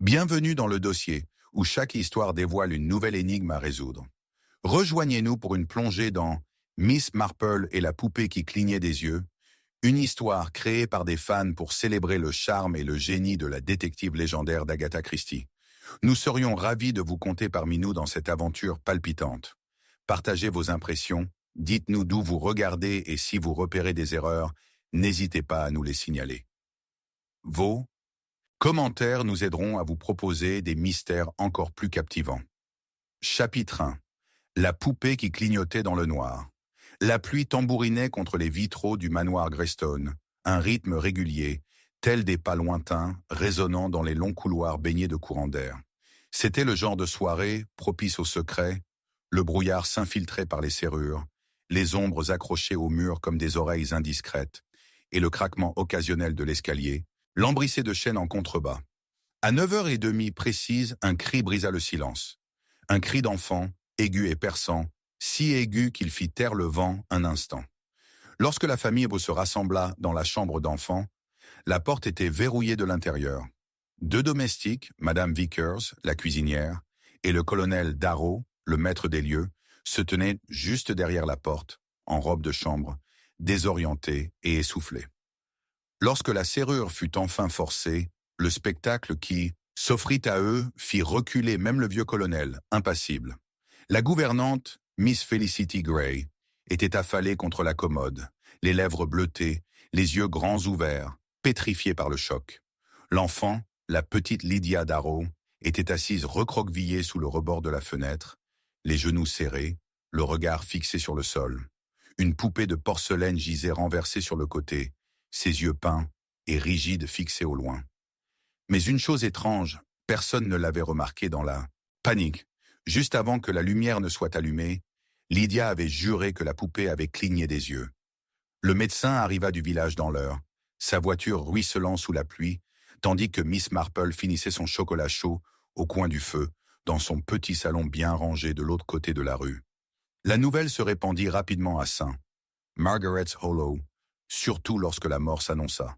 Bienvenue dans le dossier, où chaque histoire dévoile une nouvelle énigme à résoudre. Rejoignez-nous pour une plongée dans Miss Marple et la poupée qui clignait des yeux, une histoire créée par des fans pour célébrer le charme et le génie de la détective légendaire d'Agatha Christie. Nous serions ravis de vous compter parmi nous dans cette aventure palpitante. Partagez vos impressions, dites-nous d'où vous regardez et si vous repérez des erreurs, n'hésitez pas à nous les signaler. Vos commentaires nous aideront à vous proposer des mystères encore plus captivants. Chapitre 1. La poupée qui clignotait dans le noir. La pluie tambourinait contre les vitraux du manoir Greystone, un rythme régulier, tel des pas lointains, résonnant dans les longs couloirs baignés de courants d'air. C'était le genre de soirée propice au secret, le brouillard s'infiltrait par les serrures, les ombres accrochées au mur comme des oreilles indiscrètes, et le craquement occasionnel de l'escalier, lambrissé de chaînes en contrebas. À 9h30 précise, un cri brisa le silence. Un cri d'enfant, aigu et perçant, si aigu qu'il fit taire le vent un instant. Lorsque la famille se rassembla dans la chambre d'enfant, la porte était verrouillée de l'intérieur. Deux domestiques, Madame Vickers, la cuisinière, et le colonel Darrow, le maître des lieux, se tenaient juste derrière la porte, en robe de chambre, désorientés et essoufflés. Lorsque la serrure fut enfin forcée, le spectacle qui s'offrit à eux fit reculer même le vieux colonel, impassible. La gouvernante, Miss Felicity Gray, était affalée contre la commode, les lèvres bleutées, les yeux grands ouverts, pétrifiés par le choc. L'enfant, la petite Lydia Darrow, était assise recroquevillée sous le rebord de la fenêtre, les genoux serrés, le regard fixé sur le sol. Une poupée de porcelaine gisait renversée sur le côté, ses yeux peints et rigides fixés au loin. Mais une chose étrange, personne ne l'avait remarqué dans la panique. Juste avant que la lumière ne soit allumée, Lydia avait juré que la poupée avait cligné des yeux. Le médecin arriva du village dans l'heure, sa voiture ruisselant sous la pluie, tandis que Miss Marple finissait son chocolat chaud au coin du feu, dans son petit salon bien rangé de l'autre côté de la rue. La nouvelle se répandit rapidement à St. Margaret's Hollow, surtout lorsque la mort s'annonça.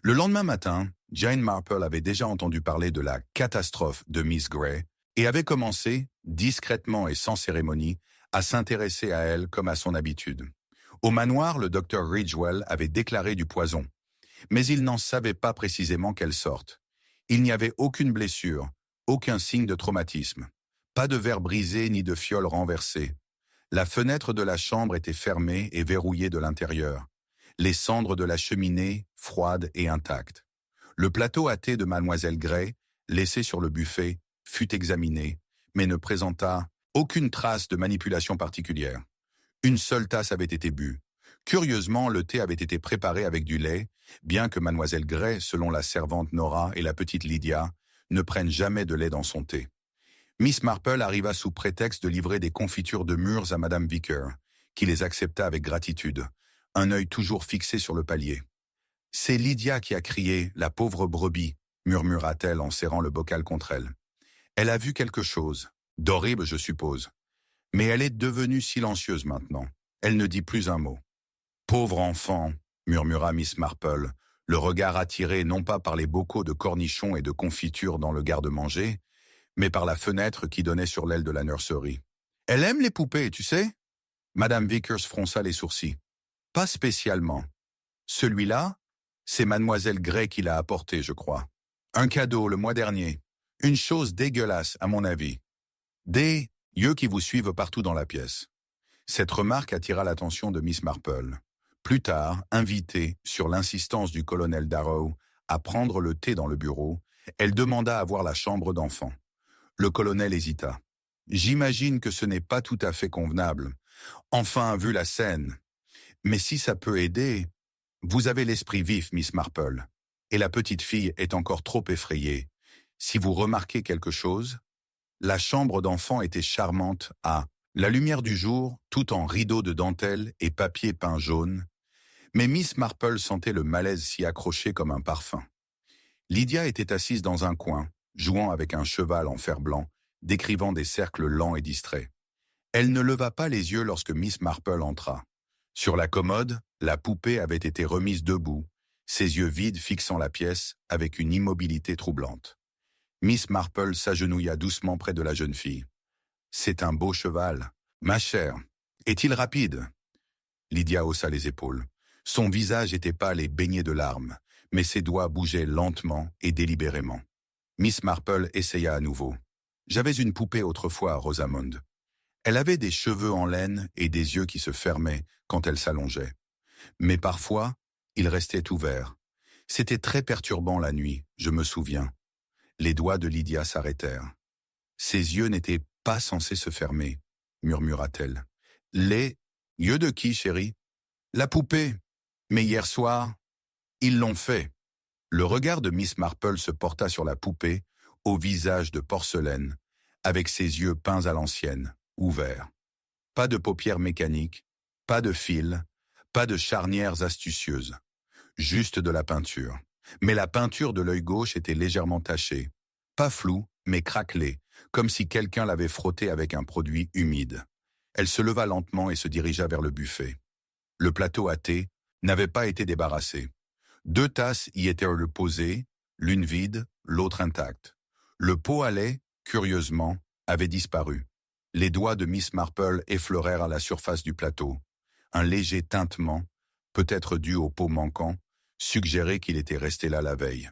Le lendemain matin, Jane Marple avait déjà entendu parler de la catastrophe de Miss Gray et avait commencé, discrètement et sans cérémonie, à s'intéresser à elle comme à son habitude. Au manoir, le docteur Ridgewell avait déclaré du poison, mais il n'en savait pas précisément quelle sorte. Il n'y avait aucune blessure, aucun signe de traumatisme, pas de verre brisé ni de fiole renversée. La fenêtre de la chambre était fermée et verrouillée de l'intérieur. Les cendres de la cheminée, froides et intactes. Le plateau à thé de Mademoiselle Gray, laissé sur le buffet, fut examiné, mais ne présenta aucune trace de manipulation particulière. Une seule tasse avait été bue. Curieusement, le thé avait été préparé avec du lait, bien que Mademoiselle Gray, selon la servante Nora et la petite Lydia, ne prennent jamais de lait dans son thé. Miss Marple arriva sous prétexte de livrer des confitures de mûres à Madame Vicker, qui les accepta avec gratitude, un œil toujours fixé sur le palier. « C'est Lydia qui a crié, la pauvre brebis », murmura-t-elle en serrant le bocal contre elle. « Elle a vu quelque chose, d'horrible je suppose. Mais elle est devenue silencieuse maintenant. Elle ne dit plus un mot. »« Pauvre enfant », murmura Miss Marple, le regard attiré non pas par les bocaux de cornichons et de confitures dans le garde-manger, mais par la fenêtre qui donnait sur l'aile de la nurserie. « Elle aime les poupées, tu sais ?» Madame Vickers fronça les sourcils. « Pas spécialement. Celui-là, c'est Mademoiselle Gray qui l'a apporté, je crois. Un cadeau le mois dernier. Une chose dégueulasse, à mon avis. Des yeux qui vous suivent partout dans la pièce. » Cette remarque attira l'attention de Miss Marple. Plus tard, invitée, sur l'insistance du colonel Darrow, à prendre le thé dans le bureau, elle demanda à voir la chambre d'enfant. Le colonel hésita. « J'imagine que ce n'est pas tout à fait convenable. Enfin, vu la scène. Mais si ça peut aider... » Vous avez l'esprit vif, Miss Marple, et la petite fille est encore trop effrayée. Si vous remarquez quelque chose, la chambre d'enfant était charmante à la lumière du jour, tout en rideaux de dentelle et papier peint jaune, mais Miss Marple sentait le malaise s'y accrocher comme un parfum. Lydia était assise dans un coin, jouant avec un cheval en fer blanc, décrivant des cercles lents et distraits. Elle ne leva pas les yeux lorsque Miss Marple entra. Sur la commode, la poupée avait été remise debout, ses yeux vides fixant la pièce avec une immobilité troublante. Miss Marple s'agenouilla doucement près de la jeune fille. « C'est un beau cheval. Ma chère, est-il rapide ?» Lydia haussa les épaules. Son visage était pâle et baigné de larmes, mais ses doigts bougeaient lentement et délibérément. Miss Marple essaya à nouveau. « J'avais une poupée autrefois, Rosamond. Elle avait des cheveux en laine et des yeux qui se fermaient quand elle s'allongeait. Mais parfois, ils restaient ouverts. C'était très perturbant la nuit, je me souviens. » Les doigts de Lydia s'arrêtèrent. « Ses yeux n'étaient pas censés se fermer, » murmura-t-elle. « Les yeux de qui, chérie ? » « La poupée. Mais hier soir, ils l'ont fait. » Le regard de Miss Marple se porta sur la poupée, au visage de porcelaine, avec ses yeux peints à l'ancienne, ouverts. Pas de paupières mécaniques, pas de fils, pas de charnières astucieuses. Juste de la peinture. Mais la peinture de l'œil gauche était légèrement tachée. Pas floue, mais craquelée, comme si quelqu'un l'avait frottée avec un produit humide. Elle se leva lentement et se dirigea vers le buffet. Le plateau à thé n'avait pas été débarrassé. 2 tasses y étaient reposées, l'une vide, l'autre intacte. Le pot à lait, curieusement, avait disparu. Les doigts de Miss Marple effleurèrent à la surface du plateau. Un léger tintement, peut-être dû au pot manquant, suggérait qu'il était resté là la veille.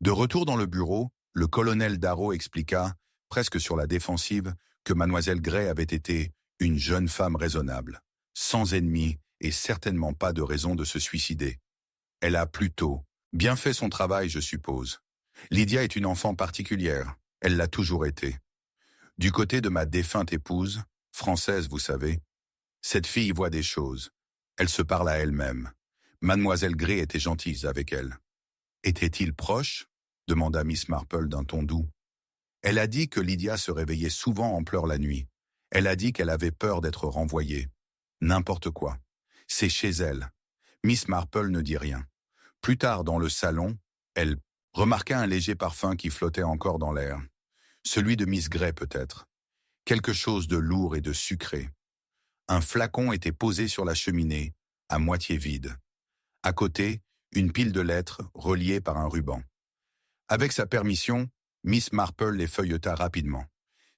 De retour dans le bureau, le colonel Darrow expliqua, presque sur la défensive, que mademoiselle Gray avait été une jeune femme raisonnable, sans ennemis et certainement pas de raison de se suicider. Elle a plutôt bien fait son travail, je suppose. Lydia est une enfant particulière, elle l'a toujours été. Du côté de ma défunte épouse, française vous savez, cette fille voit des choses. Elle se parle à elle-même. Mademoiselle Gray était gentille avec elle. Était-il proche ? Demanda Miss Marple d'un ton doux. Elle a dit que Lydia se réveillait souvent en pleurs la nuit. Elle a dit qu'elle avait peur d'être renvoyée. N'importe quoi. C'est chez elle. Miss Marple ne dit rien. Plus tard dans le salon, elle remarqua un léger parfum qui flottait encore dans l'air. Celui de Miss Gray peut-être. Quelque chose de lourd et de sucré. Un flacon était posé sur la cheminée, à moitié vide. À côté, une pile de lettres reliées par un ruban. Avec sa permission, Miss Marple les feuilleta rapidement,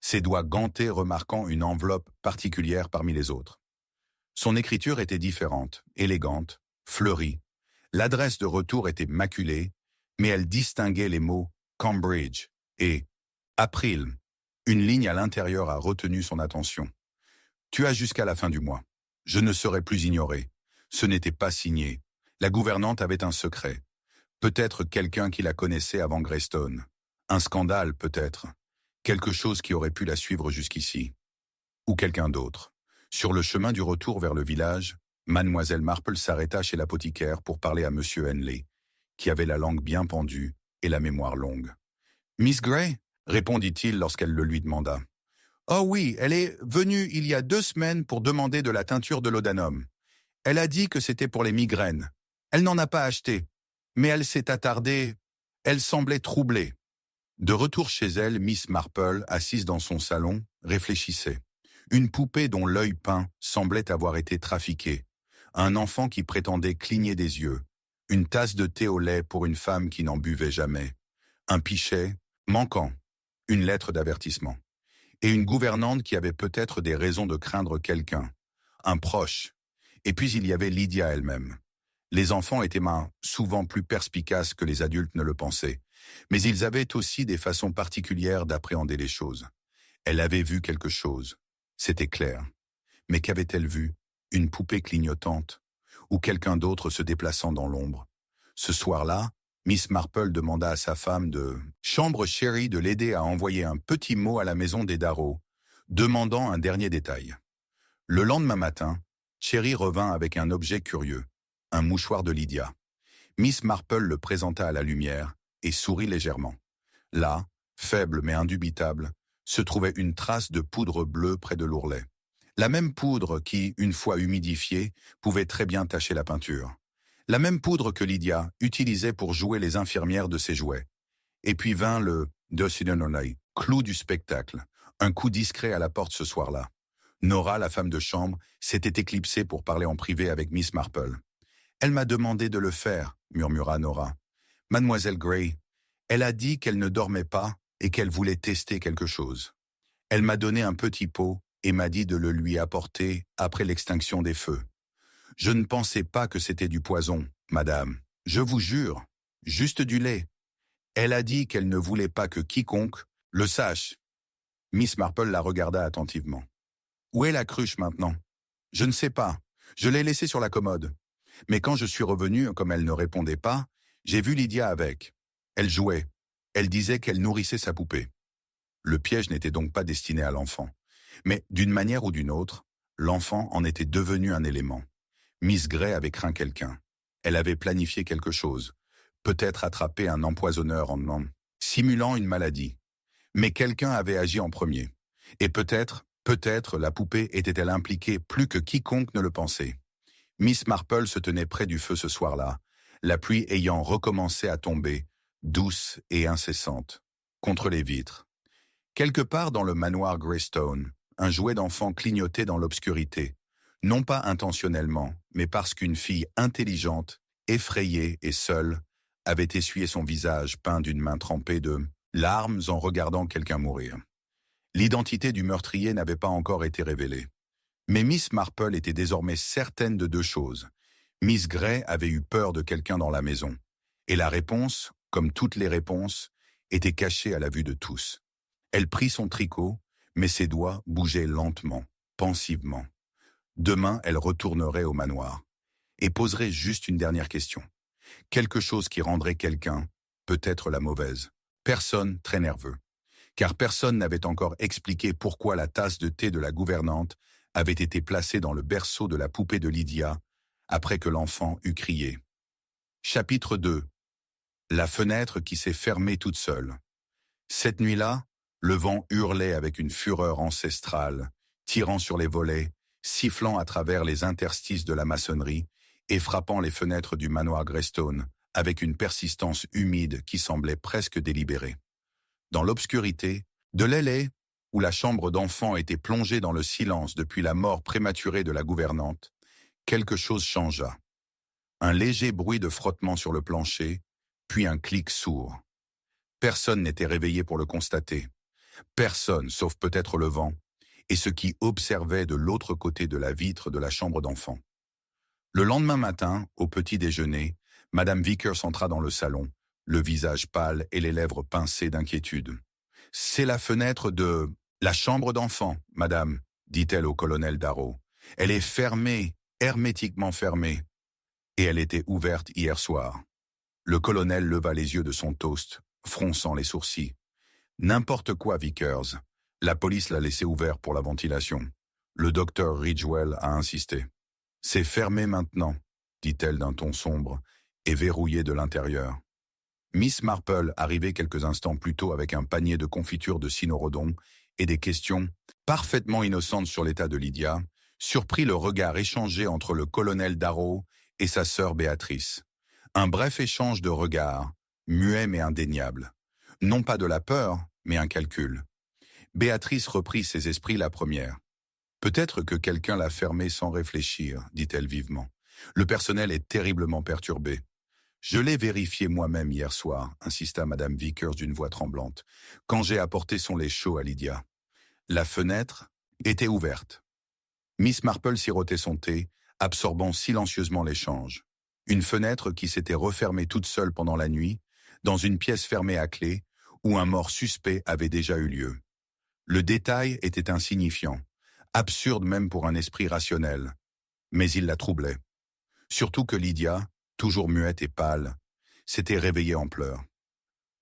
ses doigts gantés remarquant une enveloppe particulière parmi les autres. Son écriture était différente, élégante, fleurie. L'adresse de retour était maculée, mais elle distinguait les mots « Cambridge » et « April ». Une ligne à l'intérieur a retenu son attention. « Tu as jusqu'à la fin du mois. Je ne serai plus ignoré. » Ce n'était pas signé. La gouvernante avait un secret. Peut-être quelqu'un qui la connaissait avant Greystone. Un scandale, peut-être. Quelque chose qui aurait pu la suivre jusqu'ici. Ou quelqu'un d'autre. Sur le chemin du retour vers le village, Mademoiselle Marple s'arrêta chez l'apothicaire pour parler à Monsieur Henley, qui avait la langue bien pendue et la mémoire longue. « Miss Gray ?» répondit-il lorsqu'elle le lui demanda. « Oh oui, elle est venue il y a 2 semaines pour demander de la teinture de laudanum. Elle a dit que c'était pour les migraines. Elle n'en a pas acheté, mais elle s'est attardée. Elle semblait troublée. » De retour chez elle, Miss Marple, assise dans son salon, réfléchissait. Une poupée dont l'œil peint semblait avoir été trafiqué. Un enfant qui prétendait cligner des yeux. Une tasse de thé au lait pour une femme qui n'en buvait jamais. Un pichet manquant. Une lettre d'avertissement. Et une gouvernante qui avait peut-être des raisons de craindre quelqu'un. Un proche. Et puis il y avait Lydia elle-même. Les enfants étaient souvent plus perspicaces que les adultes ne le pensaient. Mais ils avaient aussi des façons particulières d'appréhender les choses. Elle avait vu quelque chose. C'était clair. Mais qu'avait-elle vu ? Une poupée clignotante, ou quelqu'un d'autre se déplaçant dans l'ombre. Ce soir-là, Miss Marple demanda à sa femme de chambre chérie de l'aider à envoyer un petit mot à la maison des Darrow, demandant un dernier détail. Le lendemain matin, Cherry revint avec un objet curieux, un mouchoir de Lydia. Miss Marple le présenta à la lumière et sourit légèrement. Là, faible mais indubitable, se trouvait une trace de poudre bleue près de l'ourlet. La même poudre qui, une fois humidifiée, pouvait très bien tacher la peinture. La même poudre que Lydia utilisait pour jouer les infirmières de ses jouets. Et puis vint le Dosidononai, clou du spectacle, un coup discret à la porte ce soir-là. Nora, la femme de chambre, s'était éclipsée pour parler en privé avec Miss Marple. « Elle m'a demandé de le faire », murmura Nora. « Mademoiselle Gray, elle a dit qu'elle ne dormait pas et qu'elle voulait tester quelque chose. Elle m'a donné un petit pot et m'a dit de le lui apporter après l'extinction des feux. Je ne pensais pas que c'était du poison, madame. Je vous jure, juste du lait. Elle a dit qu'elle ne voulait pas que quiconque le sache. Miss Marple la regarda attentivement. Où est la cruche maintenant? Je ne sais pas. Je l'ai laissée sur la commode. Mais quand je suis revenu, comme elle ne répondait pas, j'ai vu Lydia avec. Elle jouait. Elle disait qu'elle nourrissait sa poupée. Le piège n'était donc pas destiné à l'enfant. Mais d'une manière ou d'une autre, l'enfant en était devenu un élément. Miss Gray avait craint quelqu'un. Elle avait planifié quelque chose. Peut-être attraper un empoisonneur en simulant une maladie. Mais quelqu'un avait agi en premier. Et peut-être la poupée était-elle impliquée plus que quiconque ne le pensait. Miss Marple se tenait près du feu ce soir-là, la pluie ayant recommencé à tomber, douce et incessante, contre les vitres. Quelque part dans le manoir Greystone, un jouet d'enfant clignotait dans l'obscurité, non pas intentionnellement, mais parce qu'une fille intelligente, effrayée et seule, avait essuyé son visage peint d'une main trempée de larmes en regardant quelqu'un mourir. L'identité du meurtrier n'avait pas encore été révélée. Mais Miss Marple était désormais certaine de deux choses. Miss Gray avait eu peur de quelqu'un dans la maison. Et la réponse, comme toutes les réponses, était cachée à la vue de tous. Elle prit son tricot, mais ses doigts bougeaient lentement, pensivement. Demain, elle retournerait au manoir et poserait juste une dernière question. Quelque chose qui rendrait quelqu'un, peut-être la mauvaise. Personne très nerveux. Car personne n'avait encore expliqué pourquoi la tasse de thé de la gouvernante avait été placée dans le berceau de la poupée de Lydia après que l'enfant eut crié. Chapitre 2. La fenêtre qui s'est fermée toute seule. Cette nuit-là, le vent hurlait avec une fureur ancestrale, tirant sur les volets, sifflant à travers les interstices de la maçonnerie et frappant les fenêtres du manoir Greystone avec une persistance humide qui semblait presque délibérée. Dans l'obscurité, de l'ailée, où la chambre d'enfant était plongée dans le silence depuis la mort prématurée de la gouvernante, quelque chose changea. Un léger bruit de frottement sur le plancher, puis un clic sourd. Personne n'était réveillé pour le constater. Personne, sauf peut-être le vent, et ceux qui observaient de l'autre côté de la vitre de la chambre d'enfant. Le lendemain matin, au petit déjeuner, Madame Vickers entra dans le salon, le visage pâle et les lèvres pincées d'inquiétude. « C'est la fenêtre de la chambre d'enfant, madame, dit-elle au colonel Darrow. Elle est fermée, hermétiquement fermée. Et elle était ouverte hier soir. » Le colonel leva les yeux de son toast, fronçant les sourcils. « N'importe quoi, Vickers. La police l'a laissé ouvert pour la ventilation. Le docteur Ridgewell a insisté. « C'est fermé maintenant, dit-elle d'un ton sombre, et verrouillé de l'intérieur. » Miss Marple, arrivée quelques instants plus tôt avec un panier de confiture de cynorhodon et des questions parfaitement innocentes sur l'état de Lydia, surprit le regard échangé entre le colonel Darrow et sa sœur Béatrice. Un bref échange de regards, muet mais indéniable. Non pas de la peur, mais un calcul. Béatrice reprit ses esprits la première. « Peut-être que quelqu'un l'a fermé sans réfléchir, dit-elle vivement. Le personnel est terriblement perturbé. » « Je l'ai vérifié moi-même hier soir, insista Madame Vickers d'une voix tremblante, quand j'ai apporté son lait chaud à Lydia. La fenêtre était ouverte. Miss Marple sirotait son thé, absorbant silencieusement l'échange. Une fenêtre qui s'était refermée toute seule pendant la nuit, dans une pièce fermée à clé, où un mort suspect avait déjà eu lieu. Le détail était insignifiant, absurde même pour un esprit rationnel, mais il la troublait. Surtout que Lydia, toujours muette et pâle, s'était réveillée en pleurs.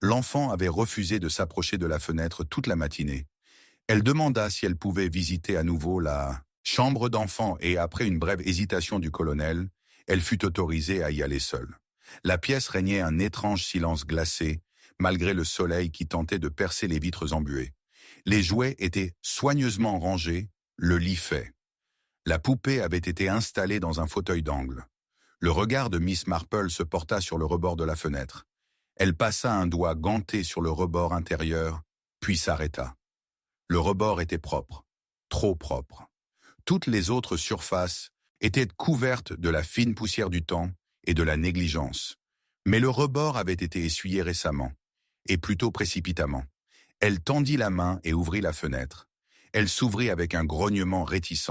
L'enfant avait refusé de s'approcher de la fenêtre toute la matinée. Elle demanda si elle pouvait visiter à nouveau la chambre d'enfant et après une brève hésitation du colonel, elle fut autorisée à y aller seule. La pièce régnait un étrange silence glacé, malgré le soleil qui tentait de percer les vitres embuées. Les jouets étaient soigneusement rangés, le lit fait. La poupée avait été installée dans un fauteuil d'angle. Le regard de Miss Marple se porta sur le rebord de la fenêtre. Elle passa un doigt ganté sur le rebord intérieur, puis s'arrêta. Le rebord était propre, trop propre. Toutes les autres surfaces étaient couvertes de la fine poussière du temps et de la négligence. Mais le rebord avait été essuyé récemment, et plutôt précipitamment. Elle tendit la main et ouvrit la fenêtre. Elle s'ouvrit avec un grognement réticent.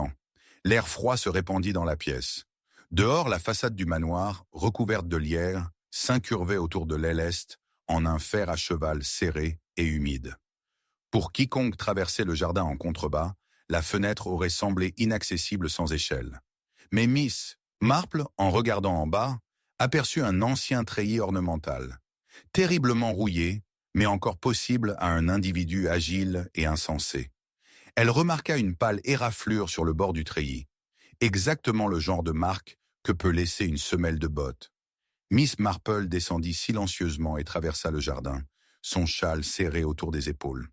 L'air froid se répandit dans la pièce. Dehors, la façade du manoir, recouverte de lierre, s'incurvait autour de l'aile est en un fer à cheval serré et humide. Pour quiconque traversait le jardin en contrebas, la fenêtre aurait semblé inaccessible sans échelle. Mais Miss Marple, en regardant en bas, aperçut un ancien treillis ornemental, terriblement rouillé, mais encore possible à un individu agile et insensé. Elle remarqua une pâle éraflure sur le bord du treillis, exactement le genre de marque que peut laisser une semelle de bottes. Miss Marple descendit silencieusement et traversa le jardin, son châle serré autour des épaules.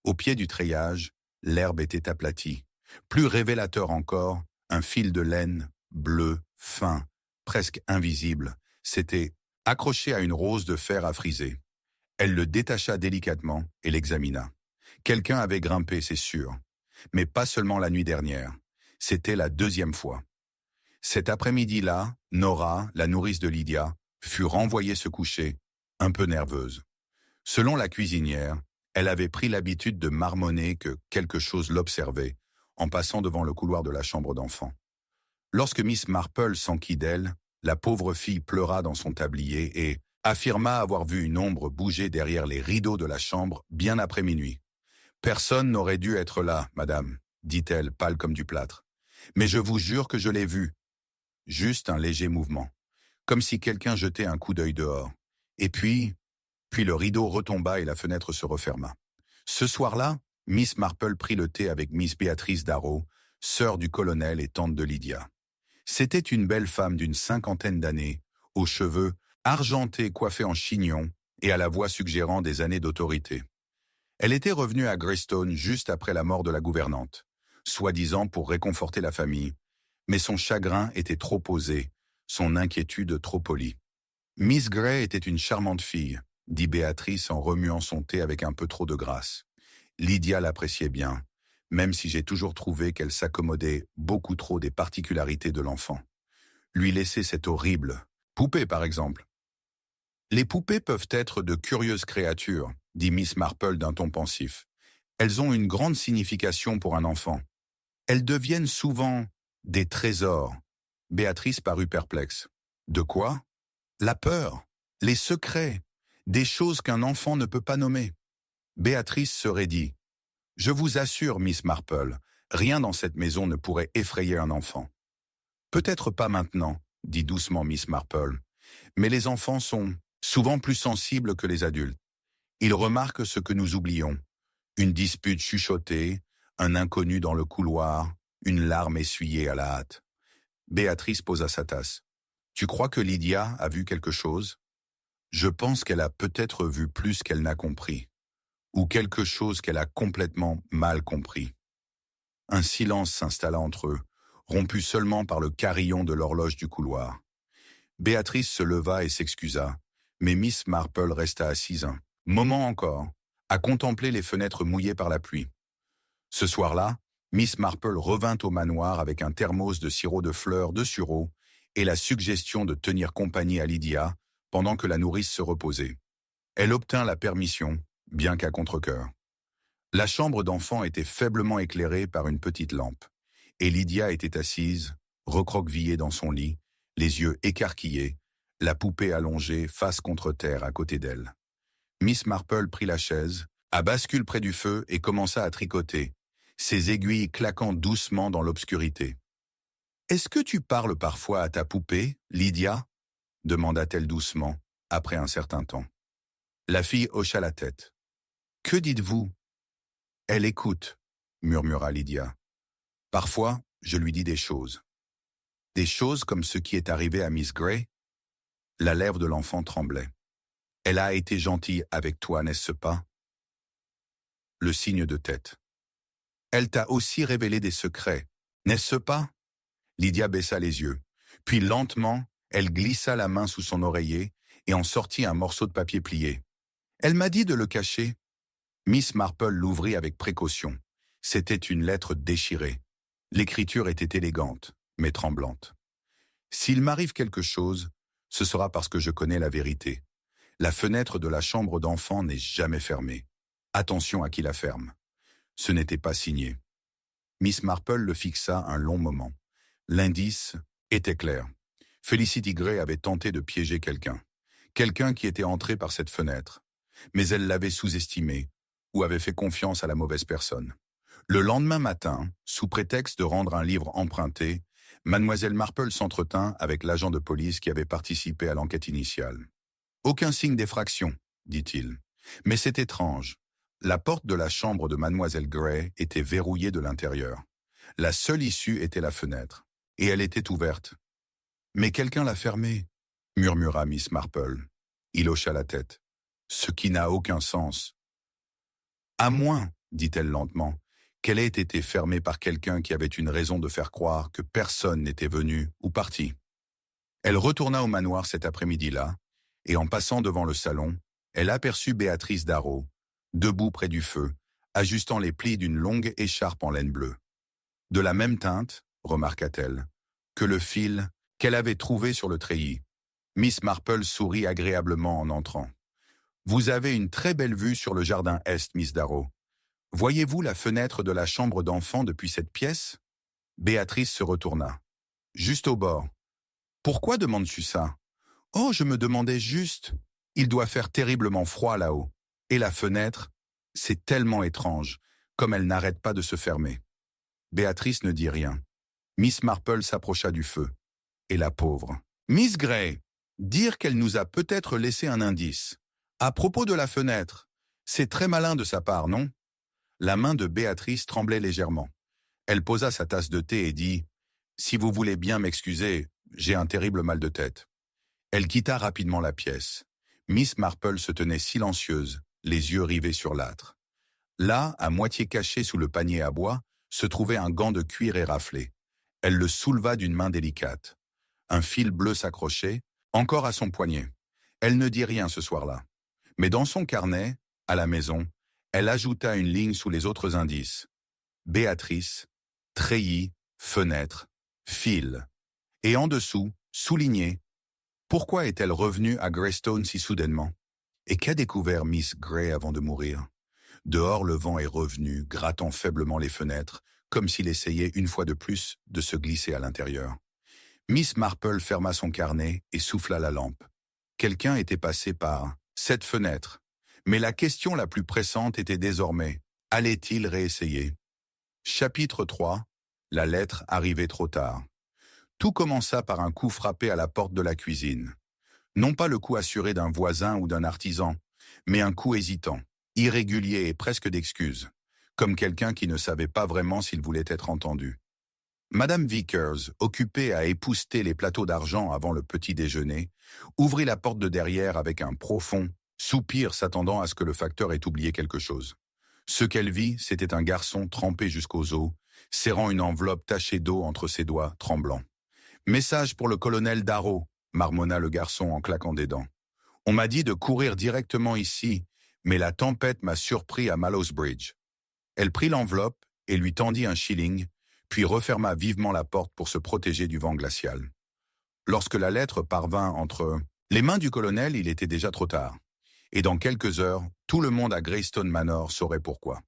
Au pied du treillage, l'herbe était aplatie. Plus révélateur encore, un fil de laine, bleu, fin, presque invisible, s'était accroché à une rose de fer à friser. Elle le détacha délicatement et l'examina. Quelqu'un avait grimpé, c'est sûr. Mais pas seulement la nuit dernière. C'était la deuxième fois. Cet après-midi-là, Nora, la nourrice de Lydia, fut renvoyée se coucher, un peu nerveuse. Selon la cuisinière, elle avait pris l'habitude de marmonner que quelque chose l'observait, en passant devant le couloir de la chambre d'enfant. Lorsque Miss Marple s'enquit d'elle, la pauvre fille pleura dans son tablier et affirma avoir vu une ombre bouger derrière les rideaux de la chambre bien après minuit. « Personne n'aurait dû être là, madame, dit-elle, pâle comme du plâtre. Mais je vous jure que je l'ai vu. Juste un léger mouvement, comme si quelqu'un jetait un coup d'œil dehors. Et puis le rideau retomba et la fenêtre se referma. Ce soir-là, Miss Marple prit le thé avec Miss Béatrice Darrow, sœur du colonel et tante de Lydia. C'était une belle femme d'une 50aine d'années, aux cheveux argentés coiffés en chignon et à la voix suggérant des années d'autorité. Elle était revenue à Greystone juste après la mort de la gouvernante, soi-disant pour réconforter la famille, mais son chagrin était trop osé, son inquiétude trop polie. Miss Gray était une charmante fille, dit Béatrice en remuant son thé avec un peu trop de grâce. Lydia l'appréciait bien, même si j'ai toujours trouvé qu'elle s'accommodait beaucoup trop des particularités de l'enfant. Lui laisser cette horrible poupée, par exemple. Les poupées peuvent être de curieuses créatures, dit Miss Marple d'un ton pensif. Elles ont une grande signification pour un enfant. Elles deviennent souvent des trésors. Béatrice parut perplexe. De quoi? La peur, les secrets, des choses qu'un enfant ne peut pas nommer. Béatrice se raidit. Je vous assure, Miss Marple, rien dans cette maison ne pourrait effrayer un enfant. Peut-être pas maintenant, dit doucement Miss Marple, mais les enfants sont souvent plus sensibles que les adultes. Ils remarquent ce que nous oublions. Une dispute chuchotée, un inconnu dans le couloir, une larme essuyée à la hâte. Béatrice posa sa tasse. Tu crois que Lydia a vu quelque chose? Je pense qu'elle a peut-être vu plus qu'elle n'a compris. Ou quelque chose qu'elle a complètement mal compris. Un silence s'installa entre eux, rompu seulement par le carillon de l'horloge du couloir. Béatrice se leva et s'excusa, mais Miss Marple resta assise un moment encore, à contempler les fenêtres mouillées par la pluie. Ce soir-là, Miss Marple revint au manoir avec un thermos de sirop de fleurs de sureau et la suggestion de tenir compagnie à Lydia pendant que la nourrice se reposait. Elle obtint la permission, bien qu'à contre-cœur. La chambre d'enfant était faiblement éclairée par une petite lampe, et Lydia était assise, recroquevillée dans son lit, les yeux écarquillés, la poupée allongée face contre terre à côté d'elle. Miss Marple prit la chaise, à bascule près du feu et commença à tricoter, ses aiguilles claquant doucement dans l'obscurité. « Est-ce que tu parles parfois à ta poupée, Lydia ?» demanda-t-elle doucement, après un certain temps. La fille hocha la tête. « Que dites-vous ?»« Elle écoute, » murmura Lydia. « Parfois, je lui dis des choses. Des choses comme ce qui est arrivé à Miss Gray. » La lèvre de l'enfant tremblait. « Elle a été gentille avec toi, n'est-ce pas ?» Le signe de tête. « Elle t'a aussi révélé des secrets, n'est-ce pas ?» Lydia baissa les yeux. Puis lentement, elle glissa la main sous son oreiller et en sortit un morceau de papier plié. « Elle m'a dit de le cacher. » Miss Marple l'ouvrit avec précaution. C'était une lettre déchirée. L'écriture était élégante, mais tremblante. « S'il m'arrive quelque chose, ce sera parce que je connais la vérité. La fenêtre de la chambre d'enfant n'est jamais fermée. Attention à qui la ferme. Ce n'était pas signé. Miss Marple le fixa un long moment. L'indice était clair. Felicity Gray avait tenté de piéger quelqu'un. Quelqu'un qui était entré par cette fenêtre. Mais elle l'avait sous-estimé ou avait fait confiance à la mauvaise personne. Le lendemain matin, sous prétexte de rendre un livre emprunté, Mademoiselle Marple s'entretint avec l'agent de police qui avait participé à l'enquête initiale. « Aucun signe d'effraction, dit-il. Mais c'est étrange. La porte de la chambre de Mademoiselle Gray était verrouillée de l'intérieur. La seule issue était la fenêtre, et elle était ouverte. « Mais quelqu'un l'a fermée, murmura Miss Marple. Il hocha la tête. « Ce qui n'a aucun sens. »« À moins, dit-elle lentement, qu'elle ait été fermée par quelqu'un qui avait une raison de faire croire que personne n'était venu ou parti. » Elle retourna au manoir cet après-midi-là, et en passant devant le salon, elle aperçut Béatrice Darrow, debout près du feu, ajustant les plis d'une longue écharpe en laine bleue. De la même teinte, remarqua-t-elle, que le fil qu'elle avait trouvé sur le treillis. Miss Marple sourit agréablement en entrant. « Vous avez une très belle vue sur le jardin est, Miss Darrow. Voyez-vous la fenêtre de la chambre d'enfant depuis cette pièce ?» Béatrice se retourna. « Juste au bord. »« Pourquoi demandes-tu ça ?»« Oh, je me demandais juste. Il doit faire terriblement froid là-haut. Et la fenêtre, c'est tellement étrange, comme elle n'arrête pas de se fermer. » Béatrice ne dit rien. Miss Marple s'approcha du feu. Et la pauvre. « Miss Gray, dire qu'elle nous a peut-être laissé un indice. À propos de la fenêtre, c'est très malin de sa part, non ?» La main de Béatrice tremblait légèrement. Elle posa sa tasse de thé et dit « Si vous voulez bien m'excuser, j'ai un terrible mal de tête. » Elle quitta rapidement la pièce. Miss Marple se tenait silencieuse, les yeux rivés sur l'âtre. Là, à moitié caché sous le panier à bois, se trouvait un gant de cuir éraflé. Elle le souleva d'une main délicate. Un fil bleu s'accrochait, encore à son poignet. Elle ne dit rien ce soir-là. Mais dans son carnet, à la maison, elle ajouta une ligne sous les autres indices. Béatrice, treillis, fenêtre, fil. Et en dessous, souligné, pourquoi est-elle revenue à Greystone si soudainement? Et qu'a découvert Miss Gray avant de mourir? Dehors, le vent est revenu, grattant faiblement les fenêtres, comme s'il essayait une fois de plus de se glisser à l'intérieur. Miss Marple ferma son carnet et souffla la lampe. Quelqu'un était passé par cette fenêtre. Mais la question la plus pressante était désormais, allait-il réessayer? Chapitre 3. La lettre arrivait trop tard. Tout commença par un coup frappé à la porte de la cuisine. Non pas le coup assuré d'un voisin ou d'un artisan, mais un coup hésitant, irrégulier et presque d'excuse, comme quelqu'un qui ne savait pas vraiment s'il voulait être entendu. Madame Vickers, occupée à épousseter les plateaux d'argent avant le petit déjeuner, ouvrit la porte de derrière avec un profond soupir s'attendant à ce que le facteur ait oublié quelque chose. Ce qu'elle vit, c'était un garçon trempé jusqu'aux os, serrant une enveloppe tachée d'eau entre ses doigts tremblants. « Message pour le colonel Darrow », marmonna le garçon en claquant des dents. « On m'a dit de courir directement ici, mais la tempête m'a surpris à Mallows Bridge. » Elle prit l'enveloppe et lui tendit un shilling, puis referma vivement la porte pour se protéger du vent glacial. Lorsque la lettre parvint entre les mains du colonel, il était déjà trop tard. Et dans quelques heures, tout le monde à Greystone Manor saurait pourquoi.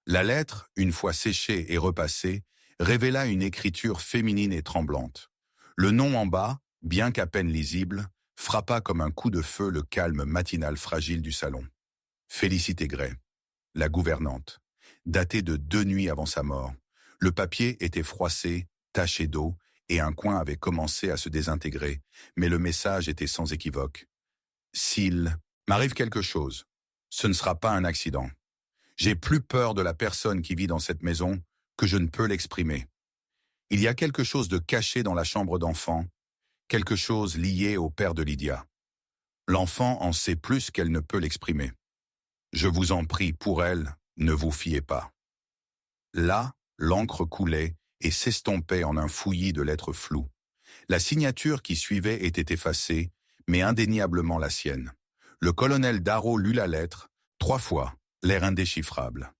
La lettre, une fois séchée et repassée, révéla une écriture féminine et tremblante. Le nom en bas, bien qu'à peine lisible, frappa comme un coup de feu le calme matinal fragile du salon. Félicité Gray, la gouvernante, datée de 2 nuits avant sa mort. Le papier était froissé, taché d'eau, et un coin avait commencé à se désintégrer, mais le message était sans équivoque. « S'il m'arrive quelque chose, ce ne sera pas un accident. J'ai plus peur de la personne qui vit dans cette maison que je ne peux l'exprimer. Il y a quelque chose de caché dans la chambre d'enfant, quelque chose lié au père de Lydia. L'enfant en sait plus qu'elle ne peut l'exprimer. Je vous en prie, pour elle, ne vous fiez pas. » Là, l'encre coulait et s'estompait en un fouillis de lettres floues. La signature qui suivait était effacée, mais indéniablement la sienne. Le colonel Darrow lut la lettre, 3 fois, l'air indéchiffrable.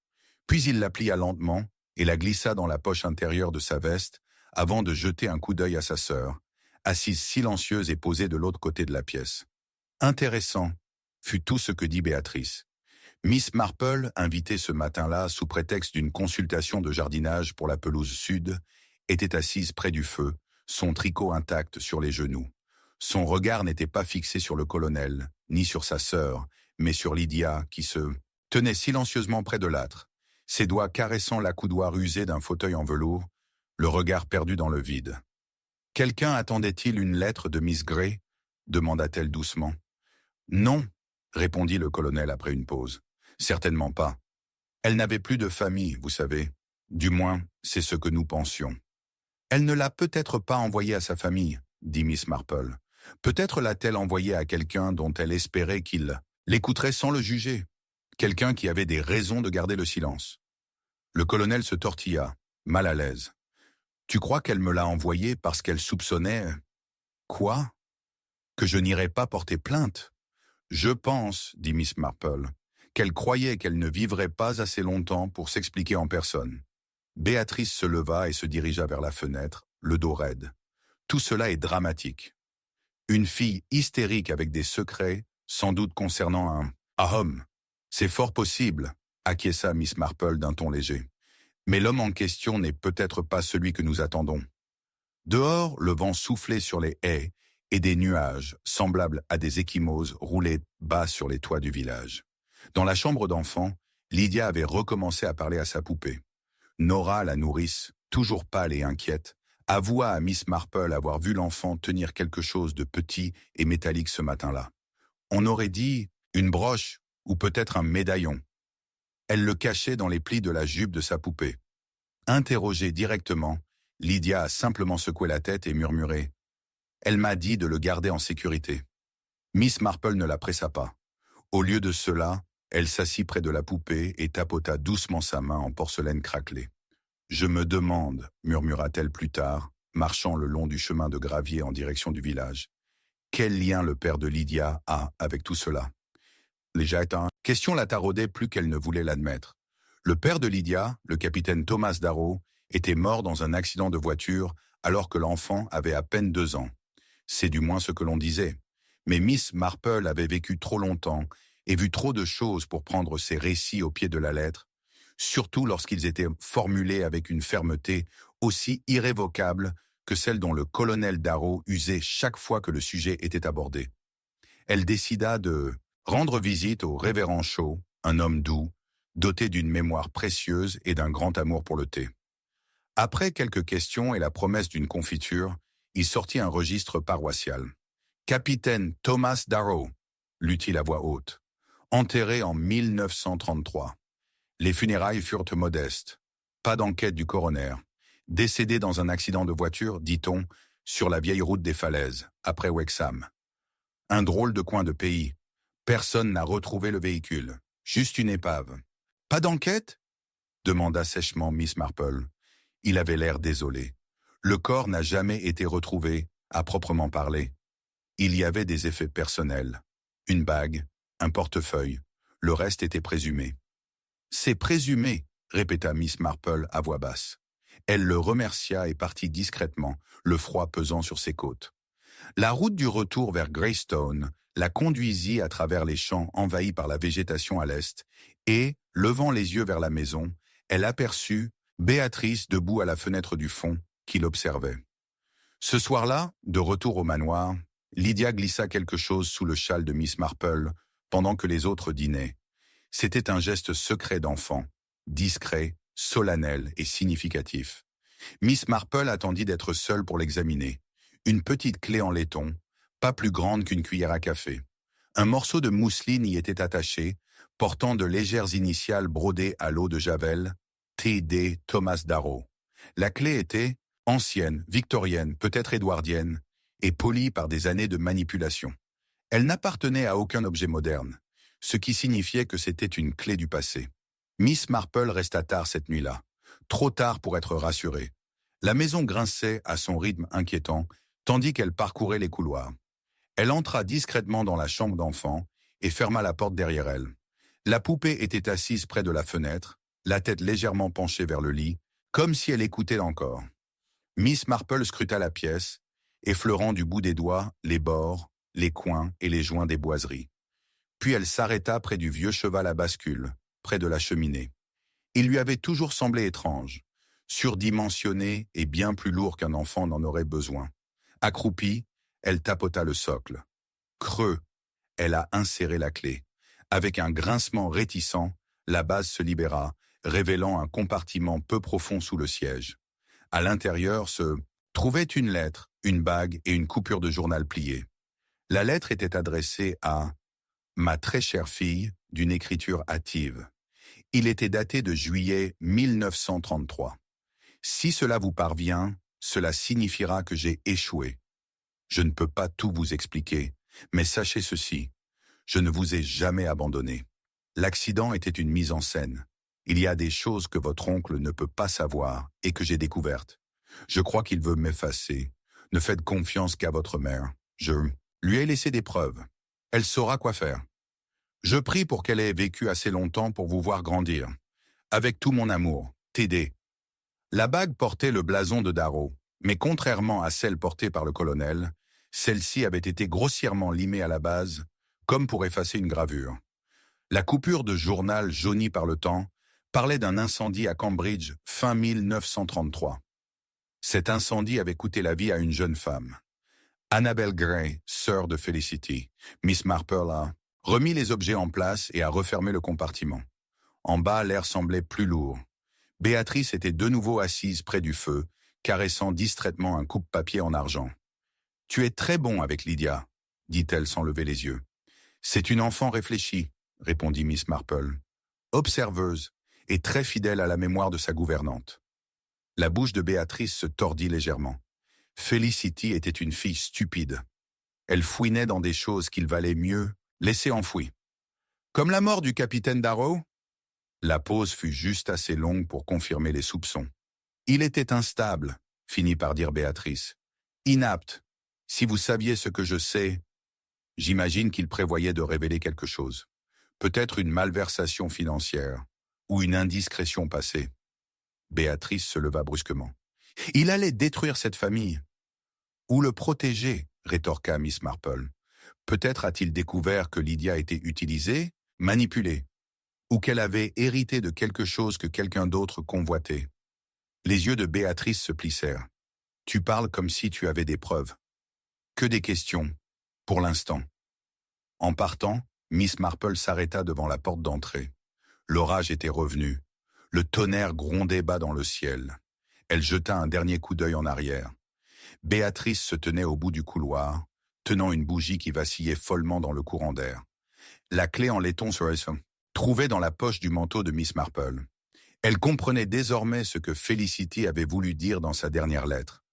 Puis il la plia lentement et la glissa dans la poche intérieure de sa veste avant de jeter un coup d'œil à sa sœur, assise silencieuse et posée de l'autre côté de la pièce. « Intéressant », fut tout ce que dit Béatrice. Miss Marple, invitée ce matin-là sous prétexte d'une consultation de jardinage pour la pelouse sud, était assise près du feu, son tricot intact sur les genoux. Son regard n'était pas fixé sur le colonel, ni sur sa sœur, mais sur Lydia qui se tenait silencieusement près de l'âtre, ses doigts caressant l'accoudoir usé d'un fauteuil en velours, le regard perdu dans le vide. « Quelqu'un attendait-il une lettre de Miss Gray » demanda-t-elle doucement. « Non » répondit le colonel après une pause. « Certainement pas. Elle n'avait plus de famille, vous savez. Du moins, c'est ce que nous pensions. »« Elle ne l'a peut-être pas envoyée à sa famille, » dit Miss Marple. « Peut-être l'a-t-elle envoyée à quelqu'un dont elle espérait qu'il l'écouterait sans le juger. Quelqu'un qui avait des raisons de garder le silence. » Le colonel se tortilla, mal à l'aise. « Tu crois qu'elle me l'a envoyée parce qu'elle soupçonnait... » « Quoi ? Que je n'irais pas porter plainte ? » « Je pense, dit Miss Marple, qu'elle croyait qu'elle ne vivrait pas assez longtemps pour s'expliquer en personne. » Béatrice se leva et se dirigea vers la fenêtre, le dos raide. « Tout cela est dramatique. Une fille hystérique avec des secrets, sans doute concernant un homme. C'est fort possible, acquiesça Miss Marple d'un ton léger. Mais l'homme en question n'est peut-être pas celui que nous attendons. » Dehors, le vent soufflait sur les haies et des nuages, semblables à des ecchymoses, roulaient bas sur les toits du village. Dans la chambre d'enfant, Lydia avait recommencé à parler à sa poupée. Nora, la nourrice, toujours pâle et inquiète, avoua à Miss Marple avoir vu l'enfant tenir quelque chose de petit et métallique ce matin-là. On aurait dit une broche ou peut-être un médaillon. Elle le cachait dans les plis de la jupe de sa poupée. Interrogée directement, Lydia a simplement secoué la tête et murmuré « Elle m'a dit de le garder en sécurité. » Miss Marple ne la pressa pas. Au lieu de cela, elle s'assit près de la poupée et tapota doucement sa main en porcelaine craquelée. « Je me demande, » murmura-t-elle plus tard, marchant le long du chemin de gravier en direction du village, « quel lien le père de Lydia a avec tout cela ?» Question la taraudait plus qu'elle ne voulait l'admettre. Le père de Lydia, le capitaine Thomas Darrow, était mort dans un accident de voiture alors que l'enfant avait à peine 2 ans. C'est du moins ce que l'on disait. Mais Miss Marple avait vécu trop longtemps et vu trop de choses pour prendre ses récits au pied de la lettre, surtout lorsqu'ils étaient formulés avec une fermeté aussi irrévocable que celle dont le colonel Darrow usait chaque fois que le sujet était abordé. Elle décida de rendre visite au révérend Shaw, un homme doux, doté d'une mémoire précieuse et d'un grand amour pour le thé. Après quelques questions et la promesse d'une confiture, il sortit un registre paroissial. « Capitaine Thomas Darrow », lut-il à voix haute, enterré en 1933. Les funérailles furent modestes. Pas d'enquête du coroner. Décédé dans un accident de voiture, dit-on, sur la vieille route des falaises, après Wexham. Un drôle de coin de pays. Personne n'a retrouvé le véhicule. Juste une épave. « Pas d'enquête ?» demanda sèchement Miss Marple. Il avait l'air désolé. Le corps n'a jamais été retrouvé, à proprement parler. Il y avait des effets personnels. Une bague, un portefeuille. Le reste était présumé. « C'est présumé », répéta Miss Marple à voix basse. Elle le remercia et partit discrètement, le froid pesant sur ses côtes. La route du retour vers Greystone la conduisit à travers les champs envahis par la végétation à l'est, et, levant les yeux vers la maison, elle aperçut Béatrice debout à la fenêtre du fond, qui l'observait. Ce soir-là, de retour au manoir, Lydia glissa quelque chose sous le châle de Miss Marple pendant que les autres dînaient. C'était un geste secret d'enfant, discret, solennel et significatif. Miss Marple attendit d'être seule pour l'examiner. Une petite clé en laiton, pas plus grande qu'une cuillère à café. Un morceau de mousseline y était attaché, portant de légères initiales brodées à l'eau de Javel, T.D. Thomas Darrow. La clé était ancienne, victorienne, peut-être édouardienne, et polie par des années de manipulation. Elle n'appartenait à aucun objet moderne, ce qui signifiait que c'était une clé du passé. Miss Marple resta tard cette nuit-là, trop tard pour être rassurée. La maison grinçait à son rythme inquiétant, tandis qu'elle parcourait les couloirs. Elle entra discrètement dans la chambre d'enfant et ferma la porte derrière elle. La poupée était assise près de la fenêtre, la tête légèrement penchée vers le lit, comme si elle écoutait encore. Miss Marple scruta la pièce, effleurant du bout des doigts les bords, les coins et les joints des boiseries. Puis elle s'arrêta près du vieux cheval à bascule, près de la cheminée. Il lui avait toujours semblé étrange, surdimensionné et bien plus lourd qu'un enfant n'en aurait besoin. Accroupie, elle tapota le socle. Creux, elle a inséré la clé. Avec un grincement réticent, la base se libéra, révélant un compartiment peu profond sous le siège. À l'intérieur se trouvaient une lettre, une bague et une coupure de journal pliée. La lettre était adressée à « Ma très chère fille » d'une écriture hâtive. Il était daté de juillet 1933. Si cela vous parvient, cela signifiera que j'ai échoué. Je ne peux pas tout vous expliquer, mais sachez ceci, je ne vous ai jamais abandonné. L'accident était une mise en scène. Il y a des choses que votre oncle ne peut pas savoir et que j'ai découvertes. Je crois qu'il veut m'effacer. Ne faites confiance qu'à votre mère. Je lui ai laissé des preuves. Elle saura quoi faire. Je prie pour qu'elle ait vécu assez longtemps pour vous voir grandir. Avec tout mon amour, T.D. La bague portait le blason de Darrow, mais contrairement à celle portée par le colonel, celle-ci avait été grossièrement limée à la base, comme pour effacer une gravure. La coupure de journal jaunie par le temps parlait d'un incendie à Cambridge fin 1933. Cet incendie avait coûté la vie à une jeune femme. Annabel Gray, sœur de Felicity, Miss Marple a remis les objets en place et a refermé le compartiment. En bas, l'air semblait plus lourd. Béatrice était de nouveau assise près du feu, caressant distraitement un coupe-papier en argent. « Tu es très bon avec Lydia », dit-elle sans lever les yeux. « C'est une enfant réfléchie », répondit Miss Marple, observeuse et très fidèle à la mémoire de sa gouvernante. La bouche de Béatrice se tordit légèrement. Felicity était une fille stupide. Elle fouinait dans des choses qu'il valait mieux laisser enfouies. Comme la mort du capitaine Darrow ? La pause fut juste assez longue pour confirmer les soupçons. Il était instable, finit par dire Béatrice. Inapte. Si vous saviez ce que je sais, j'imagine qu'il prévoyait de révéler quelque chose. Peut-être une malversation financière ou une indiscrétion passée. Béatrice se leva brusquement. Il allait détruire cette famille. Ou le protéger, rétorqua Miss Marple. Peut-être a-t-il découvert que Lydia était utilisée, manipulée, ou qu'elle avait hérité de quelque chose que quelqu'un d'autre convoitait. Les yeux de Béatrice se plissèrent. Tu parles comme si tu avais des preuves. Que des questions, pour l'instant. En partant, Miss Marple s'arrêta devant la porte d'entrée. L'orage était revenu. Le tonnerre grondait bas dans le ciel. Elle jeta un dernier coup d'œil en arrière. Béatrice se tenait au bout du couloir, tenant une bougie qui vacillait follement dans le courant d'air. La clé en laiton serait trouvée dans la poche du manteau de Miss Marple. Elle comprenait désormais ce que Felicity avait voulu dire dans sa dernière lettre.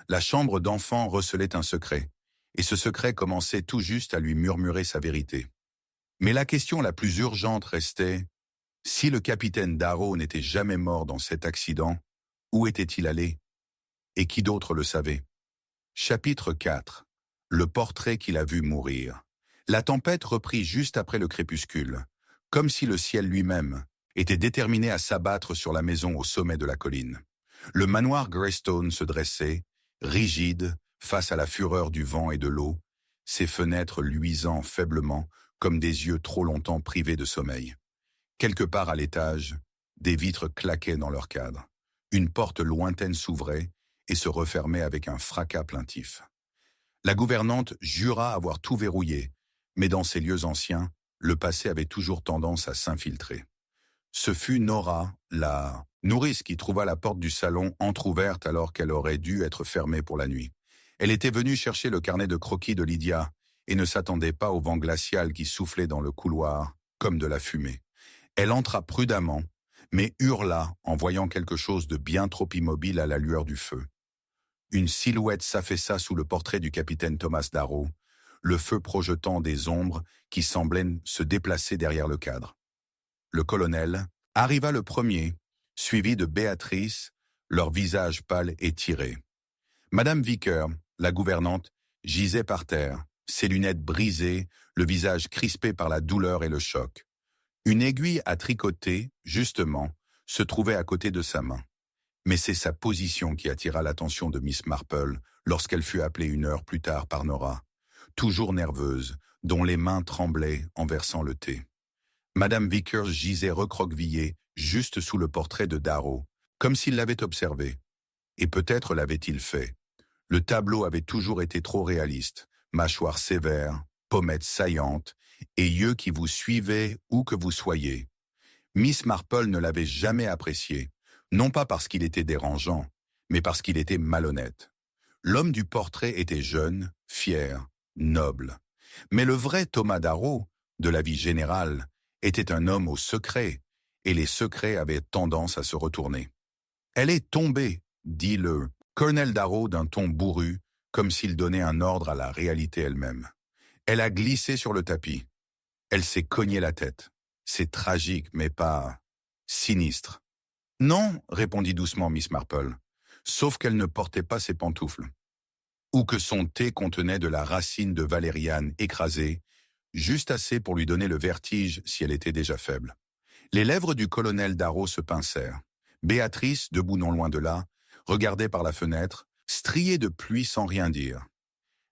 La chambre d'enfant recelait un secret, et ce secret commençait tout juste à lui murmurer sa vérité. Mais la question la plus urgente restait, si le capitaine Darrow n'était jamais mort dans cet accident, où était-il allé? Et qui d'autre le savait? Chapitre 4. Le portrait qu'il a vu mourir. La tempête reprit juste après le crépuscule, comme si le ciel lui-même était déterminé à s'abattre sur la maison au sommet de la colline. Le manoir Greystone se dressait, rigide, face à la fureur du vent et de l'eau, ses fenêtres luisant faiblement comme des yeux trop longtemps privés de sommeil. Quelque part à l'étage, des vitres claquaient dans leur cadre. Une porte lointaine s'ouvrait et se refermait avec un fracas plaintif. La gouvernante jura avoir tout verrouillé, mais dans ces lieux anciens, le passé avait toujours tendance à s'infiltrer. Ce fut Nora, la nourrice, qui trouva la porte du salon entr'ouverte alors qu'elle aurait dû être fermée pour la nuit. Elle était venue chercher le carnet de croquis de Lydia et ne s'attendait pas au vent glacial qui soufflait dans le couloir comme de la fumée. Elle entra prudemment, mais hurla en voyant quelque chose de bien trop immobile à la lueur du feu. Une silhouette s'affaissa sous le portrait du capitaine Thomas Darrow, le feu projetant des ombres qui semblaient se déplacer derrière le cadre. Le colonel arriva le premier, suivi de Béatrice, leur visage pâle et tiré. Madame Vicker, la gouvernante, gisait par terre, ses lunettes brisées, le visage crispé par la douleur et le choc. Une aiguille à tricoter, justement, se trouvait à côté de sa main. Mais c'est sa position qui attira l'attention de Miss Marple lorsqu'elle fut appelée une heure plus tard par Nora. Toujours nerveuse, dont les mains tremblaient en versant le thé. Madame Vickers gisait recroquevillée juste sous le portrait de Darrow, comme s'il l'avait observé. Et peut-être l'avait-il fait. Le tableau avait toujours été trop réaliste, mâchoire sévère, pommettes saillantes, et yeux qui vous suivaient où que vous soyez. Miss Marple ne l'avait jamais apprécié, non pas parce qu'il était dérangeant, mais parce qu'il était malhonnête. L'homme du portrait était jeune, fier, noble. Mais le vrai Thomas Darrow, de la vie générale, était un homme au secret, et les secrets avaient tendance à se retourner. « Elle est tombée », dit le colonel Darrow d'un ton bourru, comme s'il donnait un ordre à la réalité elle-même. Elle a glissé sur le tapis. Elle s'est cogné la tête. C'est tragique, mais pas sinistre. « Non, » répondit doucement Miss Marple, sauf qu'elle ne portait pas ses pantoufles. Ou que son thé contenait de la racine de valériane écrasée, juste assez pour lui donner le vertige si elle était déjà faible. Les lèvres du colonel Darrow se pincèrent. Béatrice, debout non loin de là, regardait par la fenêtre, striée de pluie sans rien dire.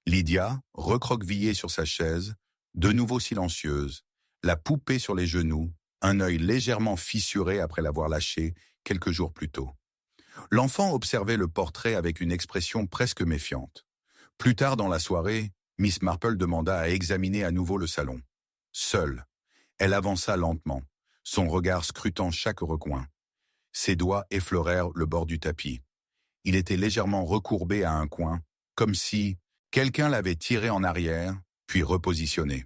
Lydia, recroquevillée sur sa chaise, de nouveau silencieuse, la poupée sur les genoux, un œil légèrement fissuré après l'avoir lâché quelques jours plus tôt. L'enfant observait le portrait avec une expression presque méfiante. Plus tard dans la soirée, Miss Marple demanda à examiner à nouveau le salon. Seule, elle avança lentement, son regard scrutant chaque recoin. Ses doigts effleurèrent le bord du tapis. Il était légèrement recourbé à un coin, comme si quelqu'un l'avait tiré en arrière, puis repositionné.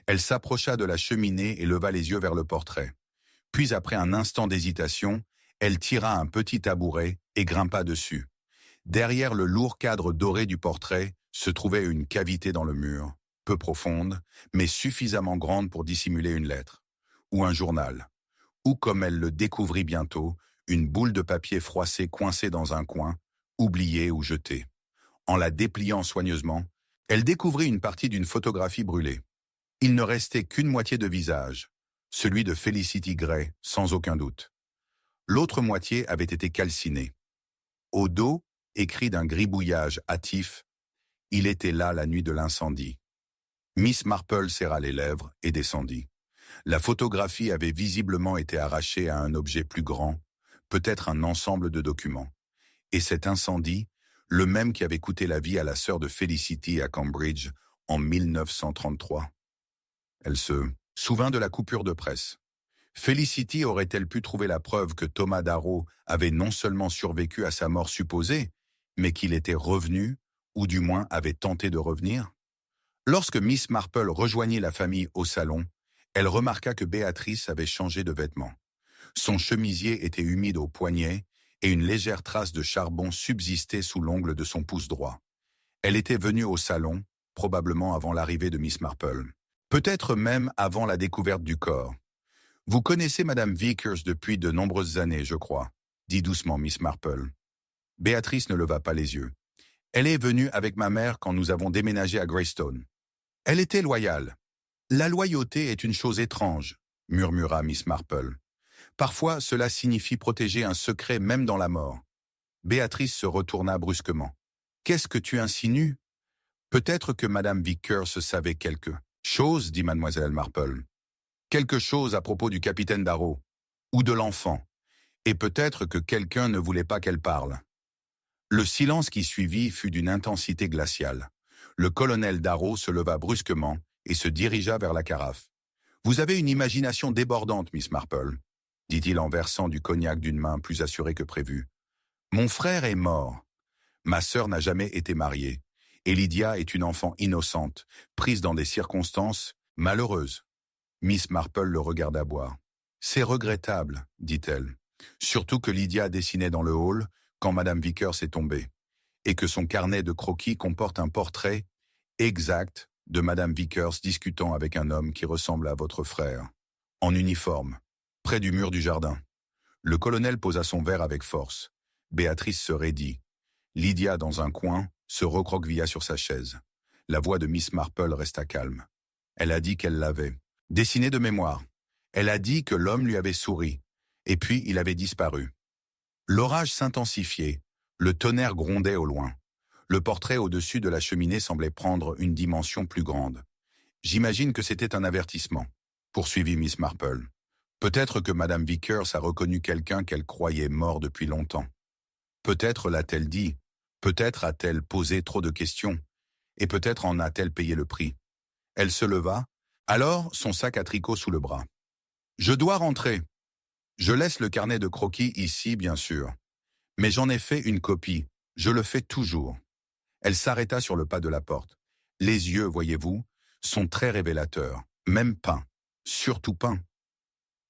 Elle s'approcha de la cheminée et leva les yeux vers le portrait. Puis après un instant d'hésitation, elle tira un petit tabouret et grimpa dessus. Derrière le lourd cadre doré du portrait se trouvait une cavité dans le mur, peu profonde, mais suffisamment grande pour dissimuler une lettre, ou un journal, ou comme elle le découvrit bientôt, une boule de papier froissée coincée dans un coin, oubliée ou jetée. En la dépliant soigneusement, elle découvrit une partie d'une photographie brûlée. Il ne restait qu'une moitié de visage, celui de Felicity Gray, sans aucun doute. L'autre moitié avait été calcinée. Au dos, écrit d'un gribouillage hâtif, « Il était là la nuit de l'incendie ». Miss Marple serra les lèvres et descendit. La photographie avait visiblement été arrachée à un objet plus grand, peut-être un ensemble de documents. Et cet incendie, le même qui avait coûté la vie à la sœur de Felicity à Cambridge en 1933. Elle se souvint de la coupure de presse. Felicity aurait-elle pu trouver la preuve que Thomas Darrow avait non seulement survécu à sa mort supposée, mais qu'il était revenu, ou du moins avait tenté de revenir? Lorsque Miss Marple rejoignit la famille au salon, elle remarqua que Béatrice avait changé de vêtements. Son chemisier était humide aux poignets et une légère trace de charbon subsistait sous l'ongle de son pouce droit. Elle était venue au salon, probablement avant l'arrivée de Miss Marple. Peut-être même avant la découverte du corps. « Vous connaissez Madame Vickers depuis de nombreuses années, je crois », dit doucement Miss Marple. Béatrice ne leva pas les yeux. « Elle est venue avec ma mère quand nous avons déménagé à Greystone. Elle était loyale. »« La loyauté est une chose étrange, » murmura Miss Marple. « Parfois, cela signifie protéger un secret même dans la mort. » Béatrice se retourna brusquement. « Qu'est-ce que tu insinues ?»« Peut-être que Madame Vickers savait quelque chose, » dit Mademoiselle Marple. « Quelque chose à propos du capitaine Darrow, ou de l'enfant, et peut-être que quelqu'un ne voulait pas qu'elle parle. » Le silence qui suivit fut d'une intensité glaciale. Le colonel Darrow se leva brusquement et se dirigea vers la carafe. « Vous avez une imagination débordante, Miss Marple, » dit-il en versant du cognac d'une main plus assurée que prévu. « Mon frère est mort. Ma sœur n'a jamais été mariée. Et Lydia est une enfant innocente, prise dans des circonstances malheureuses. » Miss Marple le regarda boire. « C'est regrettable, » dit-elle. « Surtout que Lydia dessinait dans le hall quand Madame Vickers est tombée, et que son carnet de croquis comporte un portrait exact de Madame Vickers discutant avec un homme qui ressemble à votre frère, en uniforme, près du mur du jardin. » Le colonel posa son verre avec force. Béatrice se raidit. Lydia, dans un coin, se recroquevilla sur sa chaise. La voix de Miss Marple resta calme. Elle a dit qu'elle l'avait dessiné de mémoire. Elle a dit que l'homme lui avait souri, et puis il avait disparu. L'orage s'intensifiait, le tonnerre grondait au loin. Le portrait au-dessus de la cheminée semblait prendre une dimension plus grande. J'imagine que c'était un avertissement, poursuivit Miss Marple. Peut-être que Madame Vickers a reconnu quelqu'un qu'elle croyait mort depuis longtemps. Peut-être l'a-t-elle dit, peut-être a-t-elle posé trop de questions, et peut-être en a-t-elle payé le prix. Elle se leva, alors son sac à tricot sous le bras. « Je dois rentrer. Je laisse le carnet de croquis ici, bien sûr. Mais j'en ai fait une copie. Je le fais toujours. » Elle s'arrêta sur le pas de la porte. Les yeux, voyez-vous, sont très révélateurs. Même peints. Surtout peints.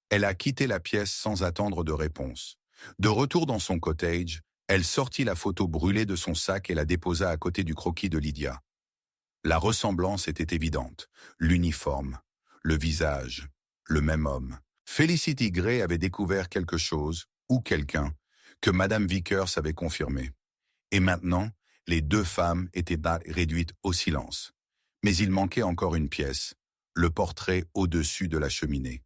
Elle a quitté la pièce sans attendre de réponse. De retour dans son cottage, elle sortit la photo brûlée de son sac et la déposa à côté du croquis de Lydia. La ressemblance était évidente. L'uniforme, le visage, le même homme. Felicity Gray avait découvert quelque chose, ou quelqu'un, que Madame Vickers avait confirmé. Et maintenant, les deux femmes étaient réduites au silence. Mais il manquait encore une pièce, le portrait au-dessus de la cheminée.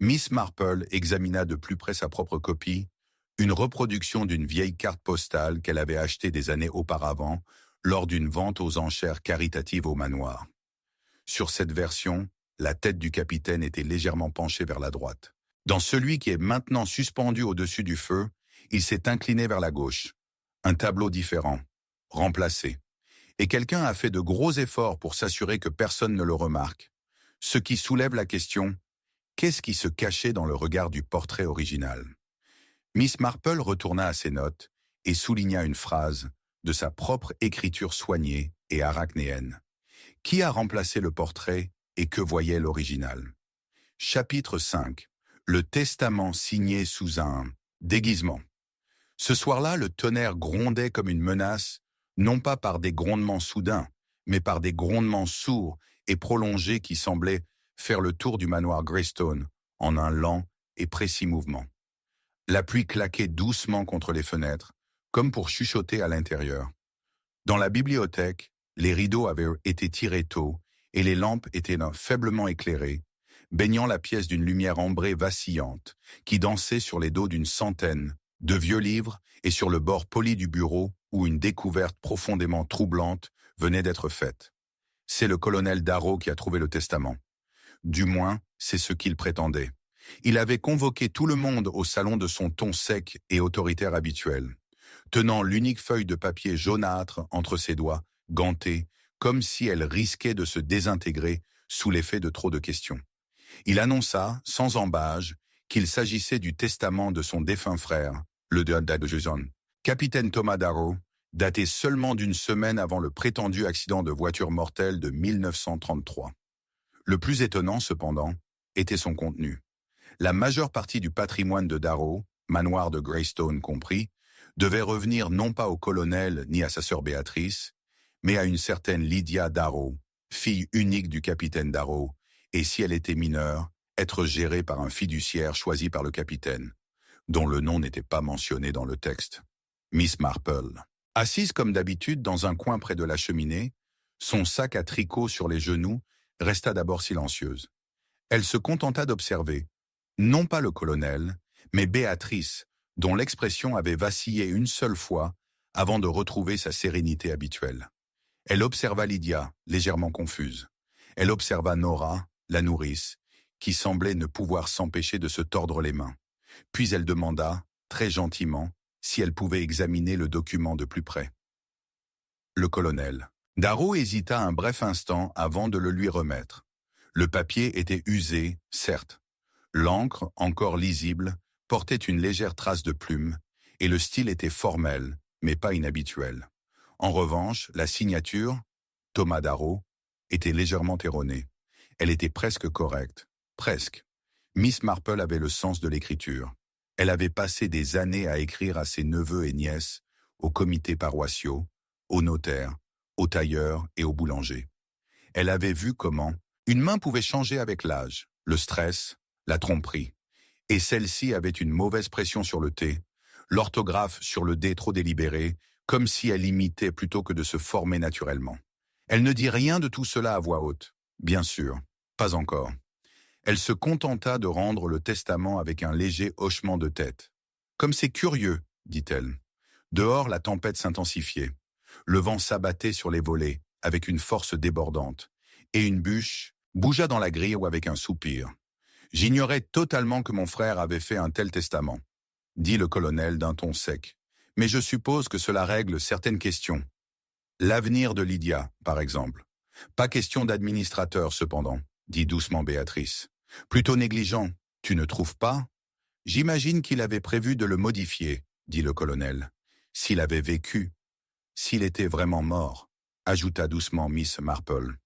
Miss Marple examina de plus près sa propre copie, une reproduction d'une vieille carte postale qu'elle avait achetée des années auparavant lors d'une vente aux enchères caritatives au manoir. Sur cette version, la tête du capitaine était légèrement penchée vers la droite. Dans celui qui est maintenant suspendu au-dessus du feu, il s'est incliné vers la gauche. Un tableau différent, remplacé. Et quelqu'un a fait de gros efforts pour s'assurer que personne ne le remarque. Ce qui soulève la question, qu'est-ce qui se cachait dans le regard du portrait original? Miss Marple retourna à ses notes et souligna une phrase de sa propre écriture soignée et arachnéenne. Qui a remplacé le portrait et que voyait l'original? Chapitre 5. Le testament signé sous un déguisement. Ce soir-là, le tonnerre grondait comme une menace, non pas par des grondements soudains, mais par des grondements sourds et prolongés qui semblaient faire le tour du manoir Greystone en un lent et précis mouvement. La pluie claquait doucement contre les fenêtres, comme pour chuchoter à l'intérieur. Dans la bibliothèque, les rideaux avaient été tirés tôt et les lampes étaient faiblement éclairées, baignant la pièce d'une lumière ambrée vacillante qui dansait sur les dos d'une centaine de vieux livres et sur le bord poli du bureau où une découverte profondément troublante venait d'être faite. C'est le colonel Darrow qui a trouvé le testament. Du moins, c'est ce qu'il prétendait. Il avait convoqué tout le monde au salon de son ton sec et autoritaire habituel, tenant l'unique feuille de papier jaunâtre entre ses doigts, gantée, comme si elle risquait de se désintégrer sous l'effet de trop de questions. Il annonça, sans embâge, qu'il s'agissait du testament de son défunt frère, le Jason, capitaine Thomas Darrow, daté seulement d'une semaine avant le prétendu accident de voiture mortel de 1933. Le plus étonnant, cependant, était son contenu. La majeure partie du patrimoine de Darrow, manoir de Greystone compris, devait revenir non pas au colonel ni à sa sœur Béatrice, mais à une certaine Lydia Darrow, fille unique du capitaine Darrow, et si elle était mineure, être gérée par un fiduciaire choisi par le capitaine, dont le nom n'était pas mentionné dans le texte. Miss Marple. Assise comme d'habitude dans un coin près de la cheminée, son sac à tricot sur les genoux, resta d'abord silencieuse. Elle se contenta d'observer, non pas le colonel, mais Béatrice, dont l'expression avait vacillé une seule fois avant de retrouver sa sérénité habituelle. Elle observa Lydia, légèrement confuse. Elle observa Nora, la nourrice, qui semblait ne pouvoir s'empêcher de se tordre les mains. Puis elle demanda, très gentiment, si elle pouvait examiner le document de plus près. Le colonel. Darrow hésita un bref instant avant de le lui remettre. Le papier était usé, certes. L'encre, encore lisible, portait une légère trace de plume, et le style était formel, mais pas inhabituel. En revanche, la signature, Thomas Darrow, était légèrement erronée. Elle était presque correcte. Presque. Miss Marple avait le sens de l'écriture. Elle avait passé des années à écrire à ses neveux et nièces, aux comités paroissiaux, aux notaires, aux tailleurs et aux boulangers. Elle avait vu comment une main pouvait changer avec l'âge, le stress, la tromperie. Et celle-ci avait une mauvaise pression sur le T, l'orthographe sur le D trop délibéré, comme si elle imitait plutôt que de se former naturellement. Elle ne dit rien de tout cela à voix haute. Bien sûr, pas encore. Elle se contenta de rendre le testament avec un léger hochement de tête. « Comme c'est curieux, dit-elle. » Dehors, la tempête s'intensifiait. Le vent s'abattait sur les volets, avec une force débordante, et une bûche, bougea dans la grille avec un soupir. « J'ignorais totalement que mon frère avait fait un tel testament, » dit le colonel d'un ton sec. « Mais je suppose que cela règle certaines questions. L'avenir de Lydia, par exemple. Pas question d'administrateur, cependant, » dit doucement Béatrice. « Plutôt négligent, tu ne trouves pas ?»« J'imagine qu'il avait prévu de le modifier, » dit le colonel. « S'il avait vécu, s'il était vraiment mort, » ajouta doucement Miss Marple.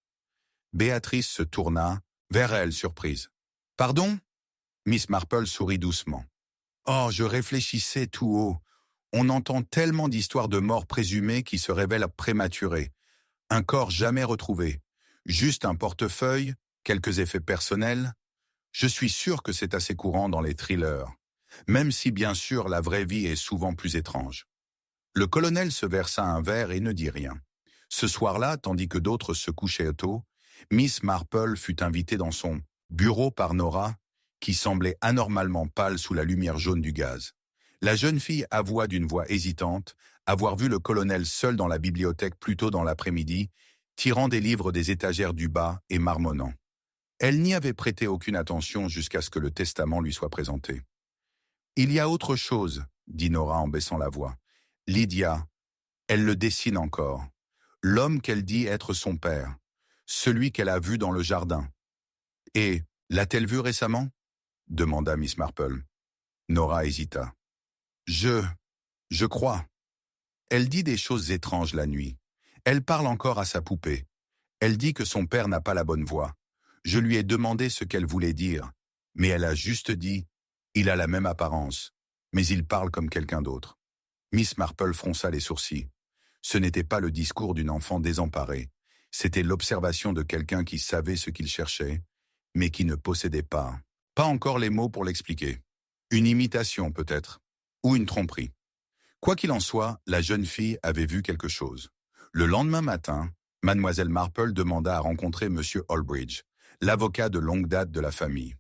Béatrice se tourna vers elle, surprise. « Pardon ?» Miss Marple sourit doucement. « Oh, je réfléchissais tout haut. On entend tellement d'histoires de morts présumées qui se révèlent prématurées. Un corps jamais retrouvé. Juste un portefeuille, quelques effets personnels. Je suis sûr que c'est assez courant dans les thrillers, même si bien sûr la vraie vie est souvent plus étrange. » Le colonel se versa un verre et ne dit rien. Ce soir-là, tandis que d'autres se couchaient tôt, Miss Marple fut invitée dans son bureau par Nora, qui semblait anormalement pâle sous la lumière jaune du gaz. La jeune fille avoua d'une voix hésitante avoir vu le colonel seul dans la bibliothèque plus tôt dans l'après-midi, tirant des livres des étagères du bas et marmonnant. Elle n'y avait prêté aucune attention jusqu'à ce que le testament lui soit présenté. « Il y a autre chose, » dit Nora en baissant la voix. « Lydia, elle le dessine encore. L'homme qu'elle dit être son père, celui qu'elle a vu dans le jardin. Et l'a-t-elle vu récemment ?» demanda Miss Marple. Nora hésita. « Je crois. Elle dit des choses étranges la nuit. Elle parle encore à sa poupée. Elle dit que son père n'a pas la bonne voix. Je lui ai demandé ce qu'elle voulait dire, mais elle a juste dit « Il a la même apparence, mais il parle comme quelqu'un d'autre. » Miss Marple fronça les sourcils. Ce n'était pas le discours d'une enfant désemparée. C'était l'observation de quelqu'un qui savait ce qu'il cherchait, mais qui ne possédait pas encore les mots pour l'expliquer. Une imitation peut-être, ou une tromperie. Quoi qu'il en soit, la jeune fille avait vu quelque chose. Le lendemain matin, Mademoiselle Marple demanda à rencontrer Monsieur Holbridge, l'avocat de longue date de la famille.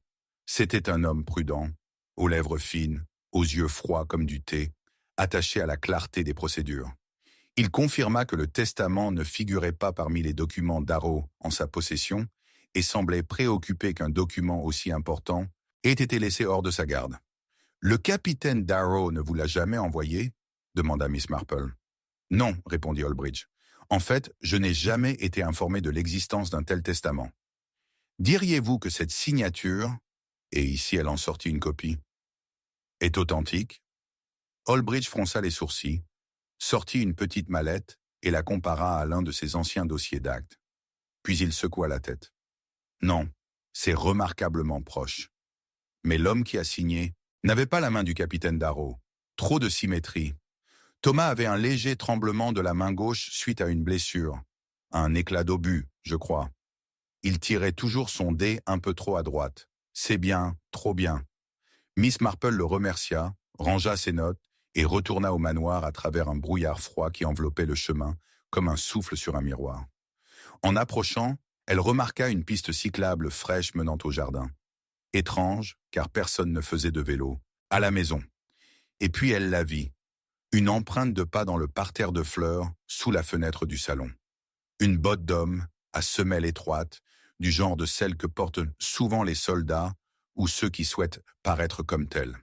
C'était un homme prudent, aux lèvres fines, aux yeux froids comme du thé, attaché à la clarté des procédures. Il confirma que le testament ne figurait pas parmi les documents d'Arrow en sa possession et semblait préoccupé qu'un document aussi important ait été laissé hors de sa garde. « Le capitaine Darrow ne vous l'a jamais envoyé ?» demanda Miss Marple. « Non, » répondit Holbridge. « En fait, je n'ai jamais été informé de l'existence d'un tel testament. Diriez-vous que cette signature, et ici elle en sortit une copie, est authentique ?» Holbridge fronça les sourcils, sortit une petite mallette et la compara à l'un de ses anciens dossiers d'actes. Puis il secoua la tête. « Non, c'est remarquablement proche. Mais l'homme qui a signé n'avait pas la main du capitaine Darrow. Trop de symétrie. Thomas avait un léger tremblement de la main gauche suite à une blessure. Un éclat d'obus, je crois. Il tirait toujours son dé un peu trop à droite. C'est bien, trop bien. » Miss Marple le remercia, rangea ses notes et retourna au manoir à travers un brouillard froid qui enveloppait le chemin comme un souffle sur un miroir. En approchant, elle remarqua une piste cyclable fraîche menant au jardin. Étrange, car personne ne faisait de vélo, à la maison. Et puis elle la vit. Une empreinte de pas dans le parterre de fleurs, sous la fenêtre du salon. Une botte d'homme, à semelle étroite, du genre de celle que portent souvent les soldats ou ceux qui souhaitent paraître comme tels.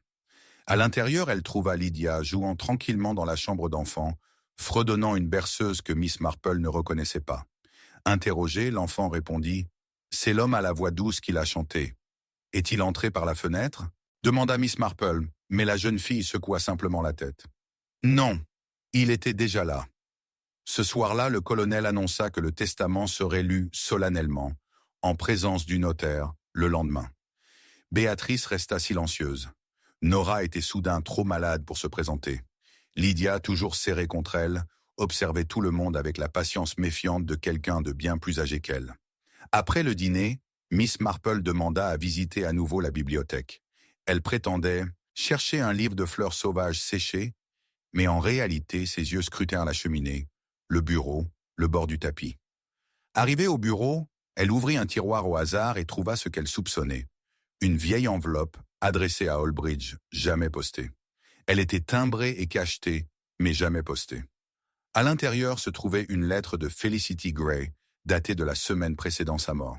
À l'intérieur, elle trouva Lydia jouant tranquillement dans la chambre d'enfant, fredonnant une berceuse que Miss Marple ne reconnaissait pas. Interrogé, l'enfant répondit « C'est l'homme à la voix douce qui l'a chanté. » « Est-il entré par la fenêtre ?» demanda Miss Marple, mais la jeune fille secoua simplement la tête. « Non, il était déjà là. » Ce soir-là, le colonel annonça que le testament serait lu solennellement, en présence du notaire, le lendemain. Béatrice resta silencieuse. Nora était soudain trop malade pour se présenter. Lydia, toujours serrée contre elle, observait tout le monde avec la patience méfiante de quelqu'un de bien plus âgé qu'elle. Après le dîner, Miss Marple demanda à visiter à nouveau la bibliothèque. Elle prétendait chercher un livre de fleurs sauvages séchées, mais en réalité, ses yeux scrutèrent la cheminée, le bureau, le bord du tapis. Arrivée au bureau, elle ouvrit un tiroir au hasard et trouva ce qu'elle soupçonnait. Une vieille enveloppe adressée à Holbridge, jamais postée. Elle était timbrée et cachetée, mais jamais postée. À l'intérieur se trouvait une lettre de Felicity Gray, daté de la semaine précédant sa mort.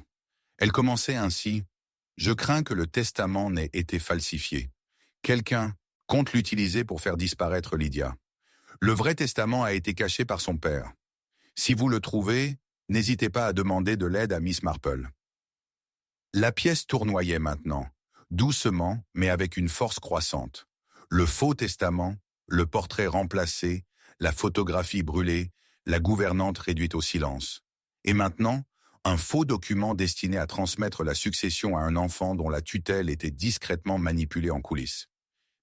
Elle commençait ainsi: « Je crains que le testament n'ait été falsifié. Quelqu'un compte l'utiliser pour faire disparaître Lydia. Le vrai testament a été caché par son père. Si vous le trouvez, n'hésitez pas à demander de l'aide à Miss Marple. » La pièce tournoyait maintenant, doucement mais avec une force croissante. Le faux testament, le portrait remplacé, la photographie brûlée, la gouvernante réduite au silence. Et maintenant, un faux document destiné à transmettre la succession à un enfant dont la tutelle était discrètement manipulée en coulisses.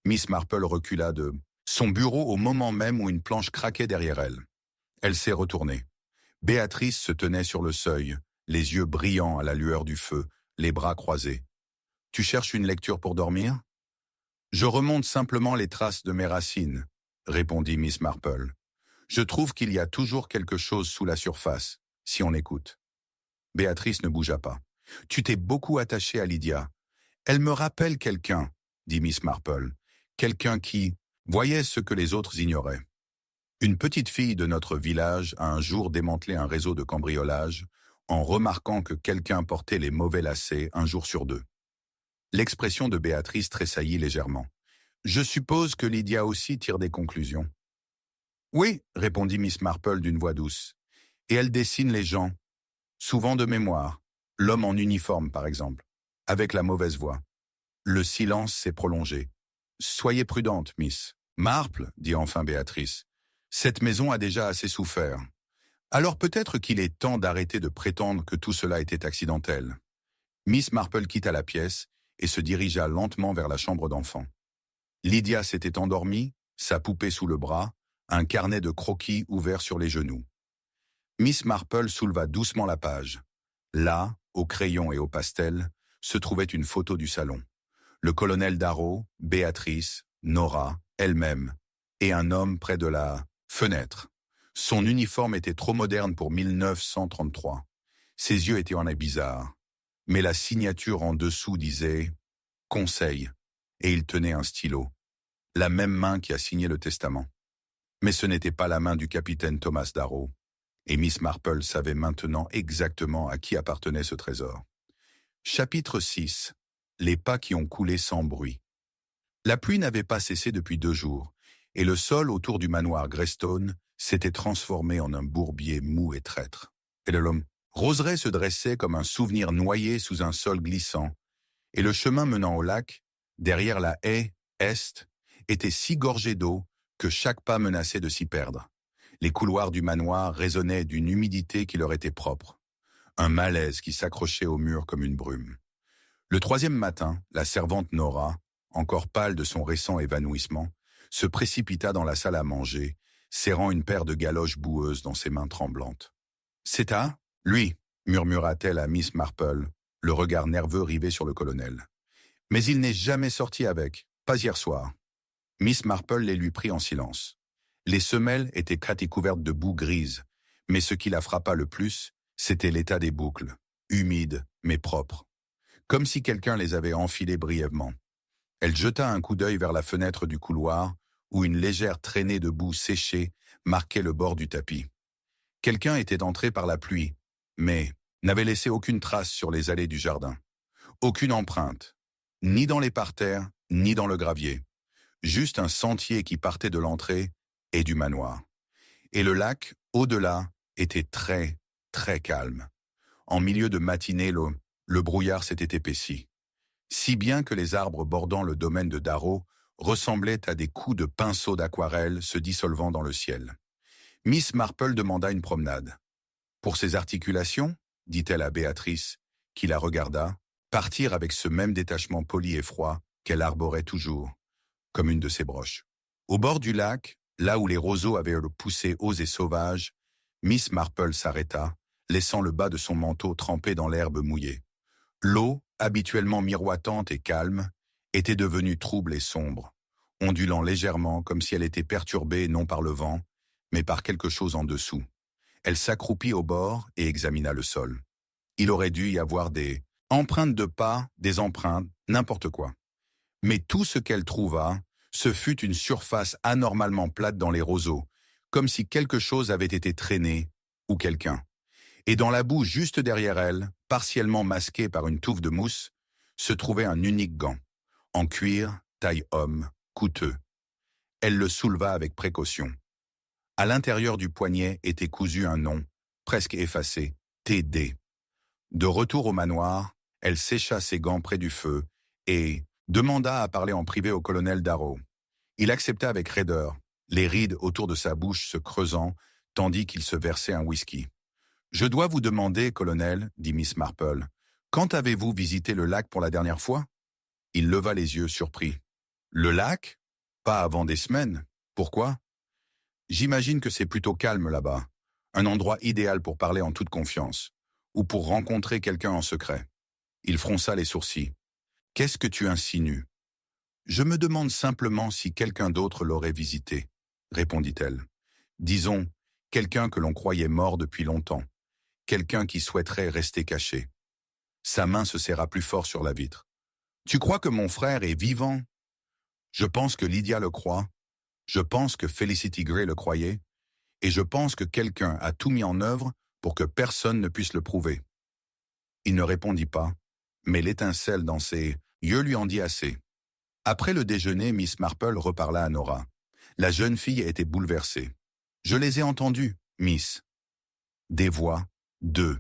Miss Marple recula de son bureau au moment même où une planche craquait derrière elle. Elle s'est retournée. Béatrice se tenait sur le seuil, les yeux brillants à la lueur du feu, les bras croisés. « Tu cherches une lecture pour dormir ?»« Je remonte simplement les traces de mes racines, » répondit Miss Marple. « Je trouve qu'il y a toujours quelque chose sous la surface, si on écoute. » Béatrice ne bougea pas. « Tu t'es beaucoup attachée à Lydia. Elle me rappelle quelqu'un, » dit Miss Marple. « Quelqu'un qui voyait ce que les autres ignoraient. Une petite fille de notre village a un jour démantelé un réseau de cambriolage en remarquant que quelqu'un portait les mauvais lacets un jour sur deux. » L'expression de Béatrice tressaillit légèrement. « Je suppose que Lydia aussi tire des conclusions. »« Oui, » répondit Miss Marple d'une voix douce. « Et elle dessine les gens, souvent de mémoire, l'homme en uniforme par exemple, avec la mauvaise voix. » Le silence s'est prolongé. « Soyez prudente, Miss. »« Marple, » dit enfin Béatrice, « cette maison a déjà assez souffert. Alors peut-être qu'il est temps d'arrêter de prétendre que tout cela était accidentel. » Miss Marple quitta la pièce et se dirigea lentement vers la chambre d'enfant. Lydia s'était endormie, sa poupée sous le bras, un carnet de croquis ouvert sur les genoux. Miss Marple souleva doucement la page. Là, au crayon et au pastel, se trouvait une photo du salon. Le colonel Darrow, Béatrice, Nora, elle-même, et un homme près de la fenêtre. Son uniforme était trop moderne pour 1933. Ses yeux étaient en bizarre. Mais la signature en dessous disait « Conseil » et il tenait un stylo. La même main qui a signé le testament. Mais ce n'était pas la main du capitaine Thomas Darrow. Et Miss Marple savait maintenant exactement à qui appartenait ce trésor. Chapitre 6. Les pas qui ont coulé sans bruit. La pluie n'avait pas cessé depuis 2 jours, et le sol autour du manoir Greystone s'était transformé en un bourbier mou et traître. Et l'homme Roseraie se dressait comme un souvenir noyé sous un sol glissant, et le chemin menant au lac, derrière la haie est, était si gorgé d'eau que chaque pas menaçait de s'y perdre. Les couloirs du manoir résonnaient d'une humidité qui leur était propre, un malaise qui s'accrochait au mur comme une brume. Le 3e matin, la servante Nora, encore pâle de son récent évanouissement, se précipita dans la salle à manger, serrant une paire de galoches boueuses dans ses mains tremblantes. « C'est à lui, » murmura-t-elle à Miss Marple, le regard nerveux rivé sur le colonel. « Mais il n'est jamais sorti avec, pas hier soir. » Miss Marple les lui prit en silence. Les semelles étaient crêtes et couvertes de boue grise, mais ce qui la frappa le plus, c'était l'état des boucles, humides mais propres, comme si quelqu'un les avait enfilées brièvement. Elle jeta un coup d'œil vers la fenêtre du couloir, où une légère traînée de boue séchée marquait le bord du tapis. Quelqu'un était entré par la pluie, mais n'avait laissé aucune trace sur les allées du jardin. Aucune empreinte, ni dans les parterres, ni dans le gravier. Juste un sentier qui partait de l'entrée et du manoir. Et le lac, au-delà, était très, très calme. En milieu de matinée, le brouillard s'était épaissi. Si bien que les arbres bordant le domaine de Darrow ressemblaient à des coups de pinceau d'aquarelle se dissolvant dans le ciel. Miss Marple demanda une promenade. « Pour ses articulations ?» dit-elle à Béatrice, qui la regarda, partir avec ce même détachement poli et froid qu'elle arborait toujours, comme une de ses broches. Au bord du lac, là où les roseaux avaient poussé hauts et sauvages, Miss Marple s'arrêta, laissant le bas de son manteau trempé dans l'herbe mouillée. L'eau, habituellement miroitante et calme, était devenue trouble et sombre, ondulant légèrement comme si elle était perturbée non par le vent, mais par quelque chose en dessous. Elle s'accroupit au bord et examina le sol. Il aurait dû y avoir des empreintes de pas, des empreintes, n'importe quoi. Mais tout ce qu'elle trouva, ce fut une surface anormalement plate dans les roseaux, comme si quelque chose avait été traîné, ou quelqu'un. Et dans la boue juste derrière elle, partiellement masquée par une touffe de mousse, se trouvait un unique gant, en cuir, taille homme, coûteux. Elle le souleva avec précaution. À l'intérieur du poignet était cousu un nom, presque effacé, T.D. De retour au manoir, elle sécha ses gants près du feu et demanda à parler en privé au colonel Darrow. Il accepta avec raideur, les rides autour de sa bouche se creusant, tandis qu'il se versait un whisky. « Je dois vous demander, colonel, dit Miss Marple, quand avez-vous visité le lac pour la dernière fois ?» Il leva les yeux surpris. « Le lac ? Pas avant des semaines. Pourquoi ? J'imagine que c'est plutôt calme là-bas, un endroit idéal pour parler en toute confiance, ou pour rencontrer quelqu'un en secret. » Il fronça les sourcils. « Qu'est-ce que tu insinues ? » « Je me demande simplement si quelqu'un d'autre l'aurait visité, » répondit-elle. « Disons, quelqu'un que l'on croyait mort depuis longtemps, quelqu'un qui souhaiterait rester caché. » Sa main se serra plus fort sur la vitre. « Tu crois que mon frère est vivant ? » « Je pense que Lydia le croit, je pense que Felicity Gray le croyait, et je pense que quelqu'un a tout mis en œuvre pour que personne ne puisse le prouver. » Il ne répondit pas, mais l'étincelle dans ses yeux lui en dit assez. Après le déjeuner, Miss Marple reparla à Nora. La jeune fille était bouleversée. « Je les ai entendus, Miss. » Des voix, deux.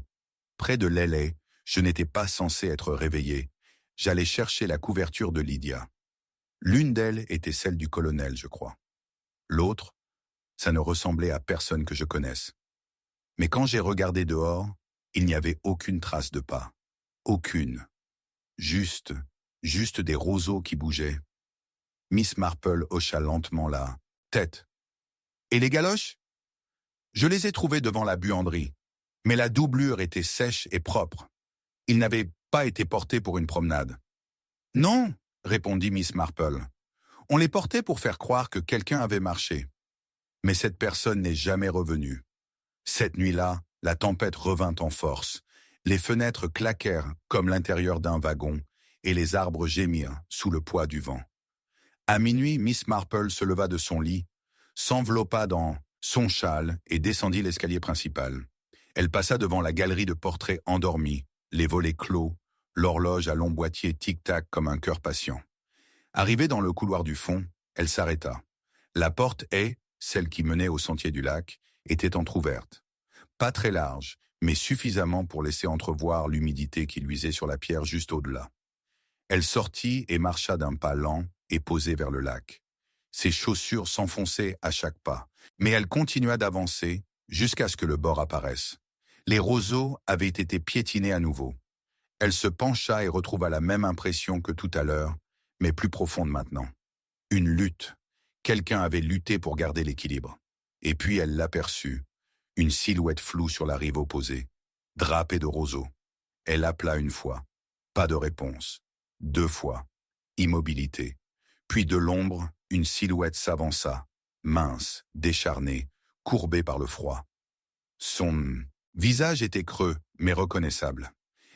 Près de l'ailée, je n'étais pas censé être réveillé. J'allais chercher la couverture de Lydia. L'une d'elles était celle du colonel, je crois. L'autre, ça ne ressemblait à personne que je connaisse. Mais quand j'ai regardé dehors, il n'y avait aucune trace de pas. Aucune. Juste des roseaux qui bougeaient. Miss Marple hocha lentement la tête. « Et les galoches ? » « Je les ai trouvées devant la buanderie, mais la doublure était sèche et propre. Ils n'avaient pas été portés pour une promenade. »« Non, » répondit Miss Marple. « On les portait pour faire croire que quelqu'un avait marché. Mais cette personne n'est jamais revenue. Cette nuit-là, la tempête revint en force. Les fenêtres claquèrent comme l'intérieur d'un wagon, et les arbres gémirent sous le poids du vent. À minuit, Miss Marple se leva de son lit, s'enveloppa dans son châle et descendit l'escalier principal. Elle passa devant la galerie de portraits endormis, les volets clos, l'horloge à long boîtier tic-tac comme un cœur patient. Arrivée dans le couloir du fond, elle s'arrêta. La porte celle qui menait au sentier du lac, était entr'ouverte. Pas très large, mais suffisamment pour laisser entrevoir l'humidité qui luisait sur la pierre juste au-delà. Elle sortit et marcha d'un pas lent et posé vers le lac. Ses chaussures s'enfonçaient à chaque pas, mais elle continua d'avancer jusqu'à ce que le bord apparaisse. Les roseaux avaient été piétinés à nouveau. Elle se pencha et retrouva la même impression que tout à l'heure, mais plus profonde maintenant. Une lutte. Quelqu'un avait lutté pour garder l'équilibre. Et puis elle l'aperçut, une silhouette floue sur la rive opposée, drapée de roseaux. Elle appela une fois. Pas de réponse. Deux fois. Immobilité. Puis de l'ombre, une silhouette s'avança, mince, décharnée, courbée par le froid. Son visage était creux, mais reconnaissable.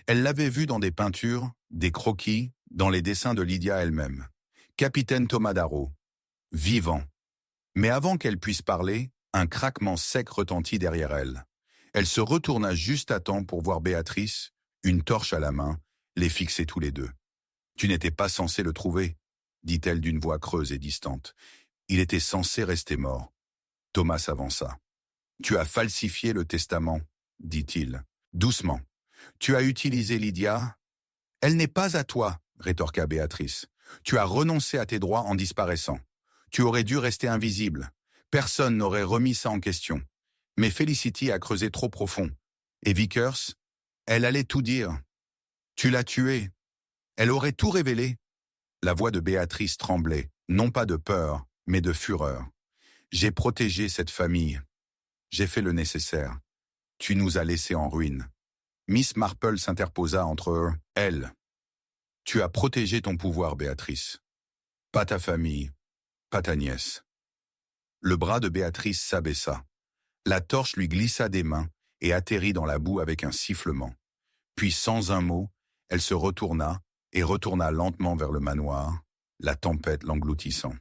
Elle l'avait vu dans des peintures, des croquis, dans les dessins de Lydia elle-même. Capitaine Thomas Darrow. Vivant. Mais avant qu'elle puisse parler, un craquement sec retentit derrière elle. Elle se retourna juste à temps pour voir Béatrice, une torche à la main, les fixer tous les deux. « Tu n'étais pas censé le trouver », dit-elle d'une voix creuse et distante. « Il était censé rester mort. » Thomas s'avança. « Tu as falsifié le testament, » dit-il, doucement. « Tu as utilisé Lydia. »« Elle n'est pas à toi, » rétorqua Béatrice. « Tu as renoncé à tes droits en disparaissant. Tu aurais dû rester invisible. Personne n'aurait remis ça en question. Mais Felicity a creusé trop profond. Et Vickers, elle allait tout dire. Tu l'as tuée. Elle aurait tout révélé. » La voix de Béatrice tremblait, non pas de peur, mais de fureur. « J'ai protégé cette famille. J'ai fait le nécessaire. Tu nous as laissés en ruine. » Miss Marple s'interposa entre elle. « Tu as protégé ton pouvoir, Béatrice. Pas ta famille, pas ta nièce. » Le bras de Béatrice s'abaissa. La torche lui glissa des mains et atterrit dans la boue avec un sifflement. Puis, sans un mot, elle se retourna et retourna lentement vers le manoir, la tempête l'engloutissant.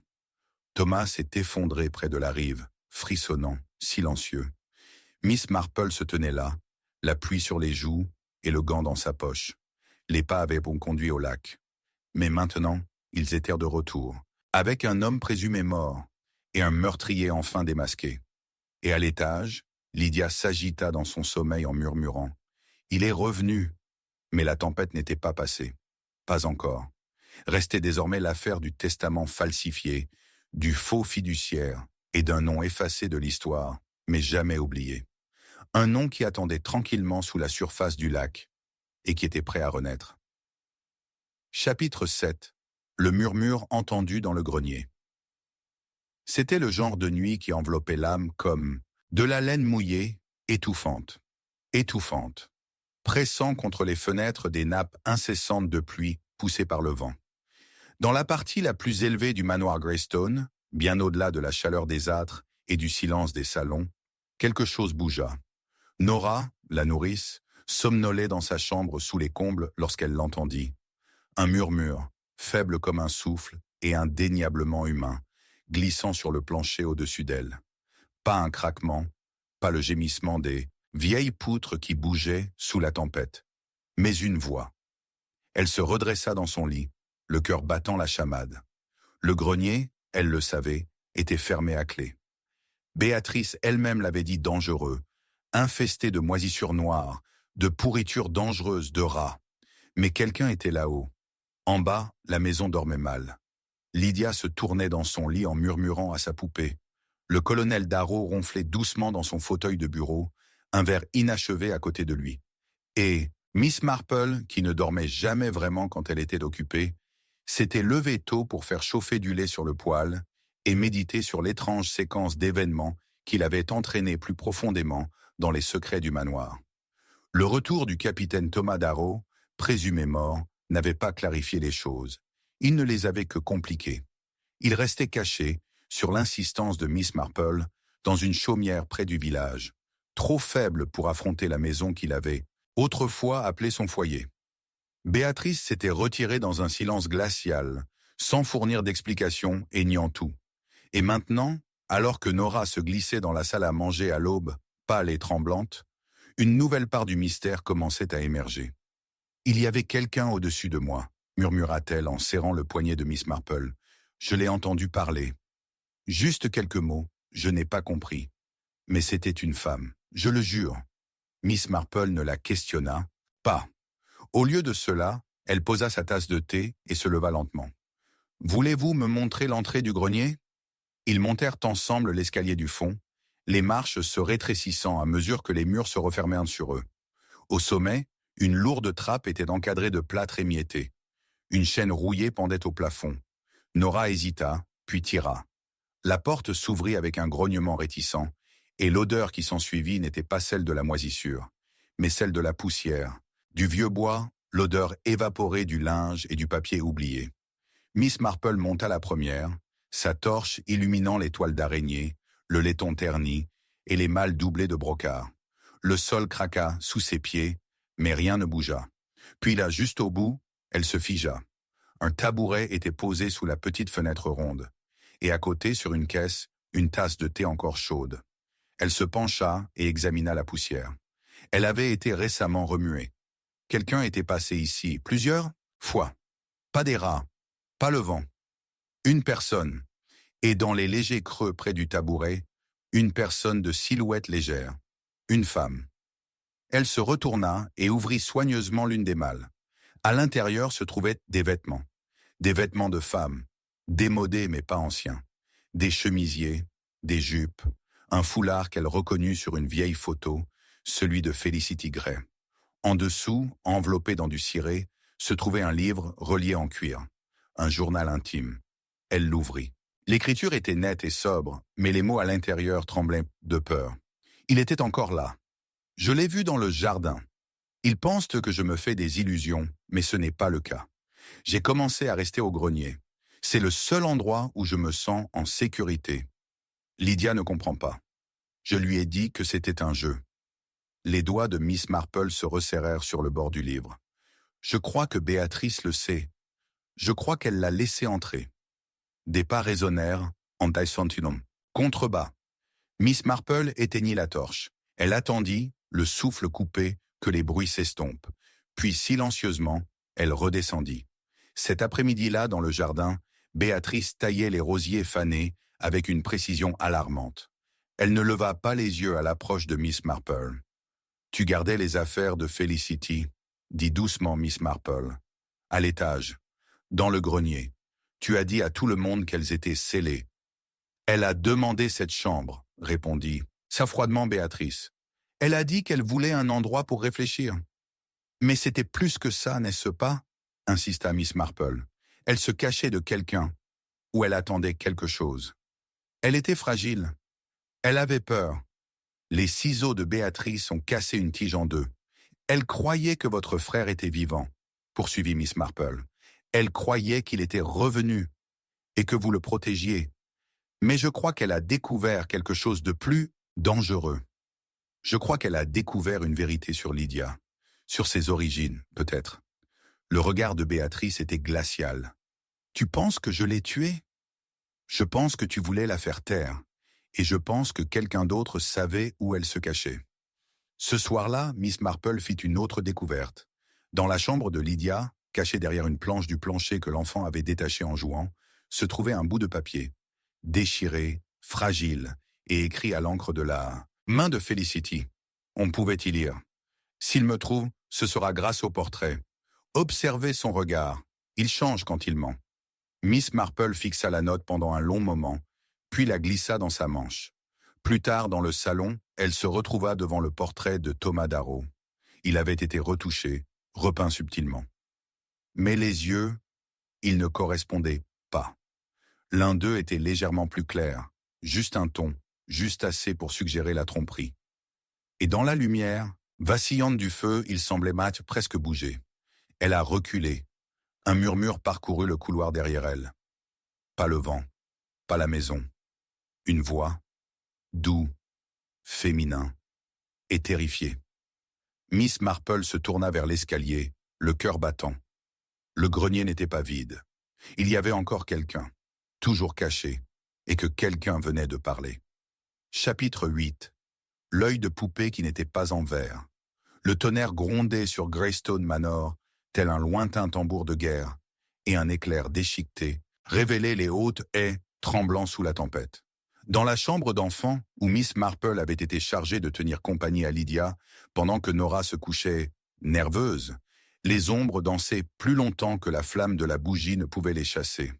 Thomas s'est effondré près de la rive, frissonnant, silencieux. Miss Marple se tenait là, la pluie sur les joues et le gant dans sa poche. Les pas avaient conduit au lac. Mais maintenant, ils étaient de retour, avec un homme présumé mort et un meurtrier enfin démasqué. Et à l'étage, Lydia s'agita dans son sommeil en murmurant « Il est revenu !» Mais la tempête n'était pas passée. Pas encore. Restait désormais l'affaire du testament falsifié, du faux fiduciaire et d'un nom effacé de l'histoire, mais jamais oublié. Un nom qui attendait tranquillement sous la surface du lac et qui était prêt à renaître. Chapitre 7. Le murmure entendu dans le grenier. C'était le genre de nuit qui enveloppait l'âme comme de la laine mouillée, étouffante, étouffante, pressant contre les fenêtres des nappes incessantes de pluie poussées par le vent. Dans la partie la plus élevée du manoir Greystone, bien au-delà de la chaleur des âtres et du silence des salons, quelque chose bougea. Nora, la nourrice, somnolait dans sa chambre sous les combles lorsqu'elle l'entendit. Un murmure, faible comme un souffle et indéniablement humain, glissant sur le plancher au-dessus d'elle. Pas un craquement, pas le gémissement des vieilles poutres qui bougeaient sous la tempête, mais une voix. Elle se redressa dans son lit, le cœur battant la chamade. Le grenier, elle le savait, était fermé à clé. Béatrice elle-même l'avait dit dangereux, infesté de moisissures noires, de pourritures dangereuses, de rats. Mais quelqu'un était là-haut. En bas, la maison dormait mal. Lydia se tournait dans son lit en murmurant à sa poupée. Le colonel Darrow ronflait doucement dans son fauteuil de bureau, un verre inachevé à côté de lui. Et Miss Marple, qui ne dormait jamais vraiment quand elle était occupée, s'était levée tôt pour faire chauffer du lait sur le poêle et méditer sur l'étrange séquence d'événements qui l'avaient entraîné plus profondément dans les secrets du manoir. Le retour du capitaine Thomas Darrow, présumé mort, n'avait pas clarifié les choses. Il ne les avait que compliquées. Il restait caché, sur l'insistance de Miss Marple, dans une chaumière près du village, trop faible pour affronter la maison qu'il avait autrefois appelée son foyer. Béatrice s'était retirée dans un silence glacial, sans fournir d'explication et niant tout. Et maintenant, alors que Nora se glissait dans la salle à manger à l'aube, pâle et tremblante, une nouvelle part du mystère commençait à émerger. « Il y avait quelqu'un au-dessus de moi », murmura-t-elle en serrant le poignet de Miss Marple. « Je l'ai entendu parler. Juste quelques mots, je n'ai pas compris. Mais c'était une femme, je le jure. » Miss Marple ne la questionna pas. Au lieu de cela, elle posa sa tasse de thé et se leva lentement. « Voulez-vous me montrer l'entrée du grenier ?» Ils montèrent ensemble l'escalier du fond, les marches se rétrécissant à mesure que les murs se refermèrent sur eux. Au sommet, une lourde trappe était encadrée de plâtre émietté. Une chaîne rouillée pendait au plafond. Nora hésita, puis tira. La porte s'ouvrit avec un grognement réticent, et l'odeur qui s'ensuivit n'était pas celle de la moisissure, mais celle de la poussière, du vieux bois, l'odeur évaporée du linge et du papier oublié. Miss Marple monta la première, sa torche illuminant les toiles d'araignée, le laiton terni et les malles doublées de brocart. Le sol craqua sous ses pieds, mais rien ne bougea. Puis là, juste au bout, elle se figea. Un tabouret était posé sous la petite fenêtre ronde, et à côté, sur une caisse, une tasse de thé encore chaude. Elle se pencha et examina la poussière. Elle avait été récemment remuée. Quelqu'un était passé ici, plusieurs fois. Pas des rats, pas le vent. Une personne, et dans les légers creux près du tabouret, une personne de silhouette légère, une femme. Elle se retourna et ouvrit soigneusement l'une des malles. À l'intérieur se trouvaient des vêtements de femmes, démodés mais pas anciens, des chemisiers, des jupes, un foulard qu'elle reconnut sur une vieille photo, celui de Felicity Gray. En dessous, enveloppé dans du ciré, se trouvait un livre relié en cuir, un journal intime. Elle l'ouvrit. L'écriture était nette et sobre, mais les mots à l'intérieur tremblaient de peur. Il était encore là. Je l'ai vu dans le jardin. Ils pensent que je me fais des illusions, mais ce n'est pas le cas. J'ai commencé à rester au grenier. C'est le seul endroit où je me sens en sécurité. Lydia ne comprend pas. Je lui ai dit que c'était un jeu. Les doigts de Miss Marple se resserrèrent sur le bord du livre. Je crois que Béatrice le sait. Je crois qu'elle l'a laissé entrer. Des pas résonnèrent, anti-sentinum. Contrebas. Miss Marple éteignit la torche. Elle attendit, le souffle coupé, que les bruits s'estompent. Puis silencieusement, elle redescendit. Cet après-midi-là, dans le jardin, Béatrice taillait les rosiers fanés avec une précision alarmante. Elle ne leva pas les yeux à l'approche de Miss Marple. « Tu gardais les affaires de Felicity », dit doucement Miss Marple. « À l'étage, dans le grenier. Tu as dit à tout le monde qu'elles étaient scellées. »« Elle a demandé cette chambre, » répondit froidement Béatrice. « Elle a dit qu'elle voulait un endroit pour réfléchir. »« Mais c'était plus que ça, n'est-ce pas ?» insista Miss Marple. « Elle se cachait de quelqu'un, ou elle attendait quelque chose. Elle était fragile. Elle avait peur. » Les ciseaux de Béatrice ont cassé une tige en deux. « Elle croyait que votre frère était vivant, » poursuivit Miss Marple. « Elle croyait qu'il était revenu et que vous le protégiez. Mais je crois qu'elle a découvert quelque chose de plus dangereux. Je crois qu'elle a découvert une vérité sur Lydia, sur ses origines, peut-être. » Le regard de Béatrice était glacial. « Tu penses que je l'ai tuée ? Je pense que tu voulais la faire taire. Et je pense que quelqu'un d'autre savait où elle se cachait. » Ce soir-là, Miss Marple fit une autre découverte. Dans la chambre de Lydia, cachée derrière une planche du plancher que l'enfant avait détachée en jouant, se trouvait un bout de papier, déchiré, fragile, et écrit à l'encre de la main de Felicity. On pouvait y lire. « S'il me trouve, ce sera grâce au portrait. Observez son regard. Il change quand il ment. » Miss Marple fixa la note pendant un long moment, puis la glissa dans sa manche. Plus tard, dans le salon, elle se retrouva devant le portrait de Thomas Darrow. Il avait été retouché, repeint subtilement. Mais les yeux, ils ne correspondaient pas. L'un d'eux était légèrement plus clair, juste un ton, juste assez pour suggérer la tromperie. Et dans la lumière, vacillante du feu, il semblait presque bouger. Elle a reculé. Un murmure parcourut le couloir derrière elle. Pas le vent, pas la maison. Une voix, doux, féminin, et terrifié. Miss Marple se tourna vers l'escalier, le cœur battant. Le grenier n'était pas vide. Il y avait encore quelqu'un, toujours caché, et que quelqu'un venait de parler. Chapitre 8. L'œil de poupée qui n'était pas en verre. Le tonnerre grondait sur Greystone Manor, tel un lointain tambour de guerre, et un éclair déchiqueté révélait les hautes haies tremblant sous la tempête. Dans la chambre d'enfant, où Miss Marple avait été chargée de tenir compagnie à Lydia, pendant que Nora se couchait nerveuse, les ombres dansaient plus longtemps que la flamme de la bougie ne pouvait les chasser.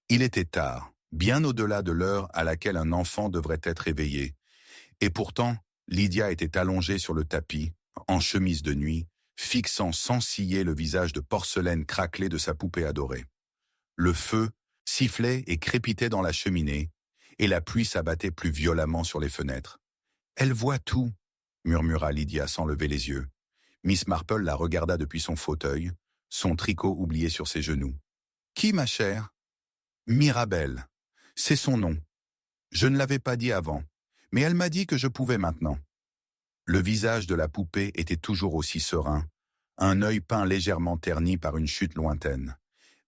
Il était tard, bien au-delà de l'heure à laquelle un enfant devrait être éveillé, et pourtant, Lydia était allongée sur le tapis, en chemise de nuit, fixant sans ciller le visage de porcelaine craquelé de sa poupée adorée. Le feu sifflait et crépitait dans la cheminée, et la pluie s'abattait plus violemment sur les fenêtres. « Elle voit tout », murmura Lydia sans lever les yeux. Miss Marple la regarda depuis son fauteuil, son tricot oublié sur ses genoux. « Qui, ma chère ?»« Mirabelle. C'est son nom. Je ne l'avais pas dit avant, mais elle m'a dit que je pouvais maintenant. » Le visage de la poupée était toujours aussi serein, un œil peint légèrement terni par une chute lointaine.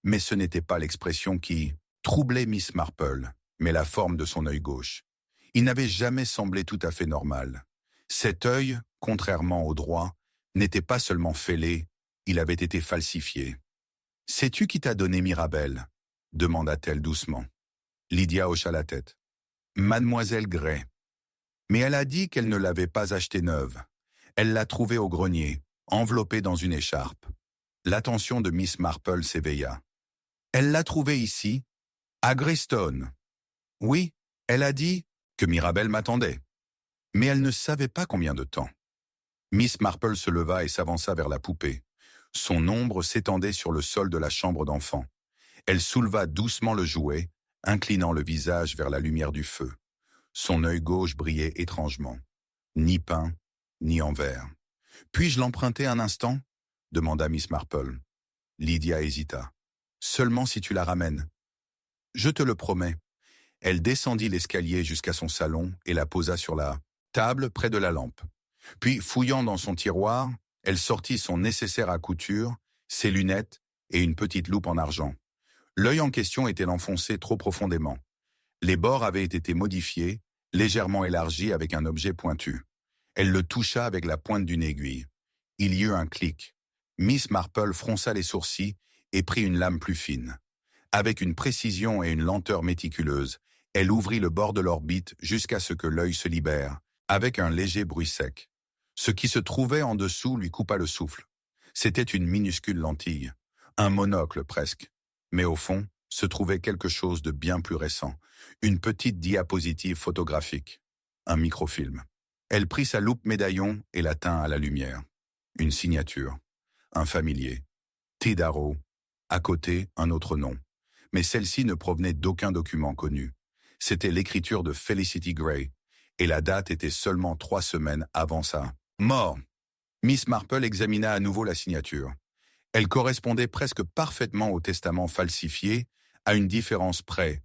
Mais ce n'était pas l'expression qui troublait Miss Marple, mais la forme de son œil gauche. Il n'avait jamais semblé tout à fait normal. Cet œil, contrairement au droit, n'était pas seulement fêlé, il avait été falsifié. « Sais-tu qui t'a donné Mirabelle ?» demanda-t-elle doucement. Lydia hocha la tête. « Mademoiselle Gray. Mais elle a dit qu'elle ne l'avait pas achetée neuve. Elle l'a trouvée au grenier, enveloppée dans une écharpe. » L'attention de Miss Marple s'éveilla. « Elle l'a trouvée ici, à Greystone. » « Oui, elle a dit que Mirabelle m'attendait. Mais elle ne savait pas combien de temps. » Miss Marple se leva et s'avança vers la poupée. Son ombre s'étendait sur le sol de la chambre d'enfant. Elle souleva doucement le jouet, inclinant le visage vers la lumière du feu. Son œil gauche brillait étrangement. Ni peint, ni en verre. « Puis-je l'emprunter un instant ?» demanda Miss Marple. Lydia hésita. « Seulement si tu la ramènes. »« Je te le promets. » Elle descendit l'escalier jusqu'à son salon et la posa sur la table près de la lampe. Puis, fouillant dans son tiroir, elle sortit son nécessaire à couture, ses lunettes et une petite loupe en argent. L'œil en question était enfoncé trop profondément. Les bords avaient été modifiés, légèrement élargis avec un objet pointu. Elle le toucha avec la pointe d'une aiguille. Il y eut un clic. Miss Marple fronça les sourcils et prit une lame plus fine. Avec une précision et une lenteur méticuleuse, elle ouvrit le bord de l'orbite jusqu'à ce que l'œil se libère, avec un léger bruit sec. Ce qui se trouvait en dessous lui coupa le souffle. C'était une minuscule lentille, un monocle presque. Mais au fond, se trouvait quelque chose de bien plus récent, une petite diapositive photographique, un microfilm. Elle prit sa loupe médaillon et la tint à la lumière. Une signature, un familier, T. Darrow, à côté un autre nom. Mais celle-ci ne provenait d'aucun document connu. C'était l'écriture de Felicity Gray, et la date était seulement 3 semaines avant sa mort. Miss Marple examina à nouveau la signature. Elle correspondait presque parfaitement au testament falsifié, à une différence près.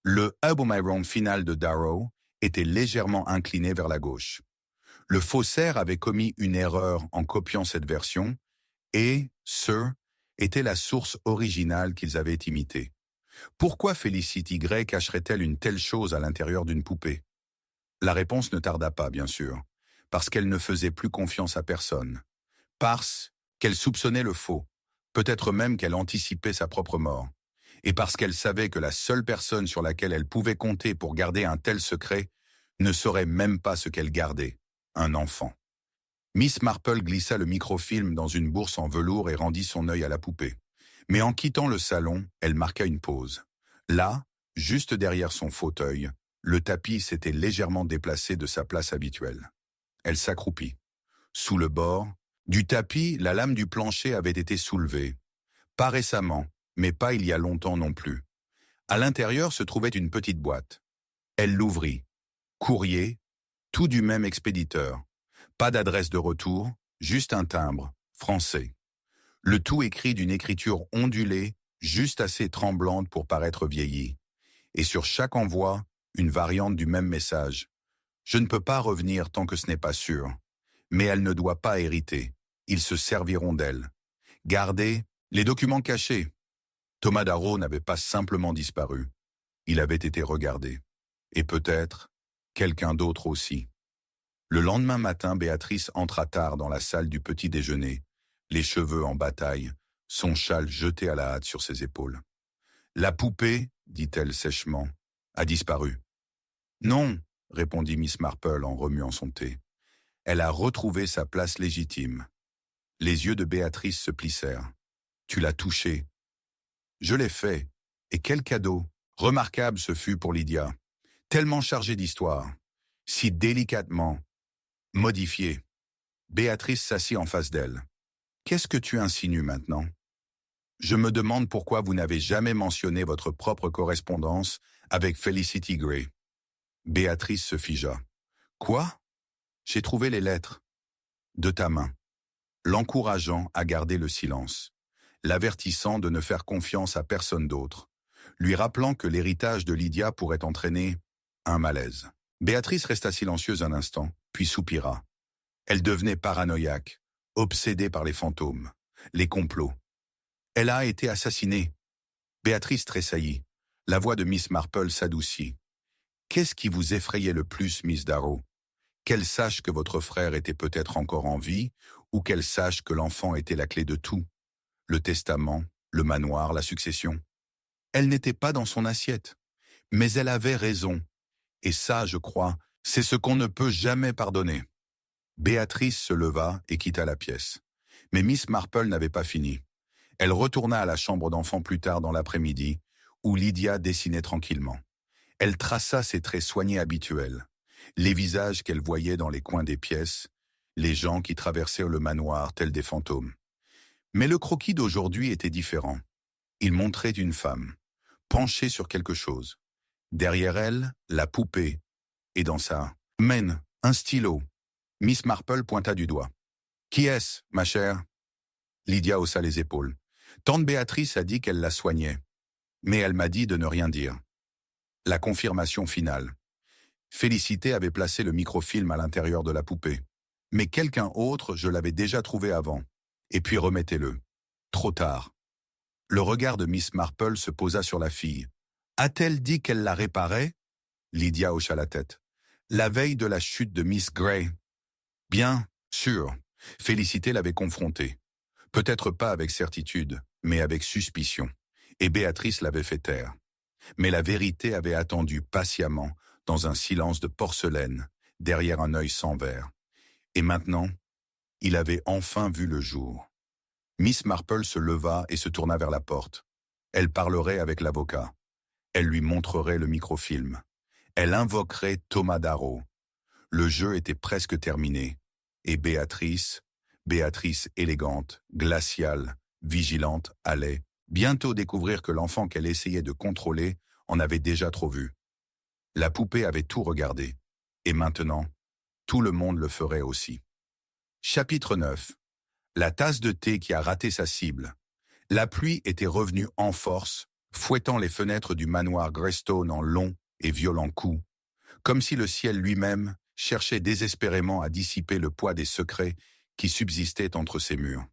Le Albemarle final de Darrow était légèrement incliné vers la gauche. Le faussaire avait commis une erreur en copiant cette version, et, était la source originale qu'ils avaient imitée. Pourquoi Felicity Gray cacherait-elle une telle chose à l'intérieur d'une poupée? La réponse ne tarda pas, bien sûr, parce qu'elle ne faisait plus confiance à personne. Parce qu'elle soupçonnait le faux, peut-être même qu'elle anticipait sa propre mort. Et parce qu'elle savait que la seule personne sur laquelle elle pouvait compter pour garder un tel secret ne saurait même pas ce qu'elle gardait, un enfant. Miss Marple glissa le microfilm dans une bourse en velours et rendit son œil à la poupée. Mais en quittant le salon, elle marqua une pause. Là, juste derrière son fauteuil, le tapis s'était légèrement déplacé de sa place habituelle. Elle s'accroupit. Sous le bord du tapis, la lame du plancher avait été soulevée. Pas récemment, mais pas il y a longtemps non plus. À l'intérieur se trouvait une petite boîte. Elle l'ouvrit. Courrier, tout du même expéditeur. Pas d'adresse de retour, juste un timbre, français. Le tout écrit d'une écriture ondulée, juste assez tremblante pour paraître vieillie. Et sur chaque envoi, une variante du même message. Je ne peux pas revenir tant que ce n'est pas sûr. Mais elle ne doit pas hériter. Ils se serviront d'elle. Gardez les documents cachés. Thomas Darrow n'avait pas simplement disparu. Il avait été regardé. Et peut-être quelqu'un d'autre aussi. Le lendemain matin, Béatrice entra tard dans la salle du petit déjeuner, les cheveux en bataille, son châle jeté à la hâte sur ses épaules. « La poupée, dit-elle sèchement, a disparu. »« Non, répondit Miss Marple en remuant son thé. Elle a retrouvé sa place légitime. Les yeux de Béatrice se plissèrent. « Tu l'as touchée. »« Je l'ai fait. Et quel cadeau. Remarquable ce fut pour Lydia. Tellement chargé d'histoire. Si délicatement. Modifié. » Béatrice s'assit en face d'elle. « Qu'est-ce que tu insinues maintenant ? Je me demande pourquoi vous n'avez jamais mentionné votre propre correspondance avec Felicity Gray. » Béatrice se figea. « Quoi ? J'ai trouvé les lettres. » De ta main. L'encourageant à garder le silence, l'avertissant de ne faire confiance à personne d'autre, lui rappelant que l'héritage de Lydia pourrait entraîner un malaise. Béatrice resta silencieuse un instant, puis soupira. Elle devenait paranoïaque, obsédée par les fantômes, les complots. Elle a été assassinée. Béatrice tressaillit. La voix de Miss Marple s'adoucit. Qu'est-ce qui vous effrayait le plus, Miss Darrow ? Qu'elle sache que votre frère était peut-être encore en vie, ou qu'elle sache que l'enfant était la clé de tout. Le testament, le manoir, la succession. Elle n'était pas dans son assiette. Mais elle avait raison. Et ça, je crois, c'est ce qu'on ne peut jamais pardonner. Béatrice se leva et quitta la pièce. Mais Miss Marple n'avait pas fini. Elle retourna à la chambre d'enfant plus tard dans l'après-midi, où Lydia dessinait tranquillement. Elle traça ses traits soignés habituels, les visages qu'elle voyait dans les coins des pièces, les gens qui traversaient le manoir tels des fantômes. Mais le croquis d'aujourd'hui était différent. Il montrait une femme, penchée sur quelque chose. Derrière elle, la poupée, et dans sa main, un stylo. Miss Marple pointa du doigt. « Qui est-ce, ma chère ?» Lydia haussa les épaules. Tante Béatrice a dit qu'elle la soignait, mais elle m'a dit de ne rien dire. La confirmation finale. Félicité avait placé le microfilm à l'intérieur de la poupée. Mais quelqu'un autre, je l'avais déjà trouvé avant. Et puis remettez-le. Trop tard. Le regard de Miss Marple se posa sur la fille. A-t-elle dit qu'elle la réparait ? Lydia hocha la tête. La veille de la chute de Miss Gray. Bien sûr, Félicité l'avait confronté. Peut-être pas avec certitude, mais avec suspicion. Et Béatrice l'avait fait taire. Mais la vérité avait attendu patiemment, dans un silence de porcelaine, derrière un œil sans verre. Et maintenant, il avait enfin vu le jour. Miss Marple se leva et se tourna vers la porte. Elle parlerait avec l'avocat. Elle lui montrerait le microfilm. Elle invoquerait Thomas Darrow. Le jeu était presque terminé. Et Béatrice élégante, glaciale, vigilante, allait bientôt découvrir que l'enfant qu'elle essayait de contrôler en avait déjà trop vu. La poupée avait tout regardé. Et maintenant, tout le monde le ferait aussi. Chapitre 9. La tasse de thé qui a raté sa cible. La pluie était revenue en force, fouettant les fenêtres du manoir Greystone en longs et violents coups, comme si le ciel lui-même cherchait désespérément à dissiper le poids des secrets qui subsistaient entre ses murs.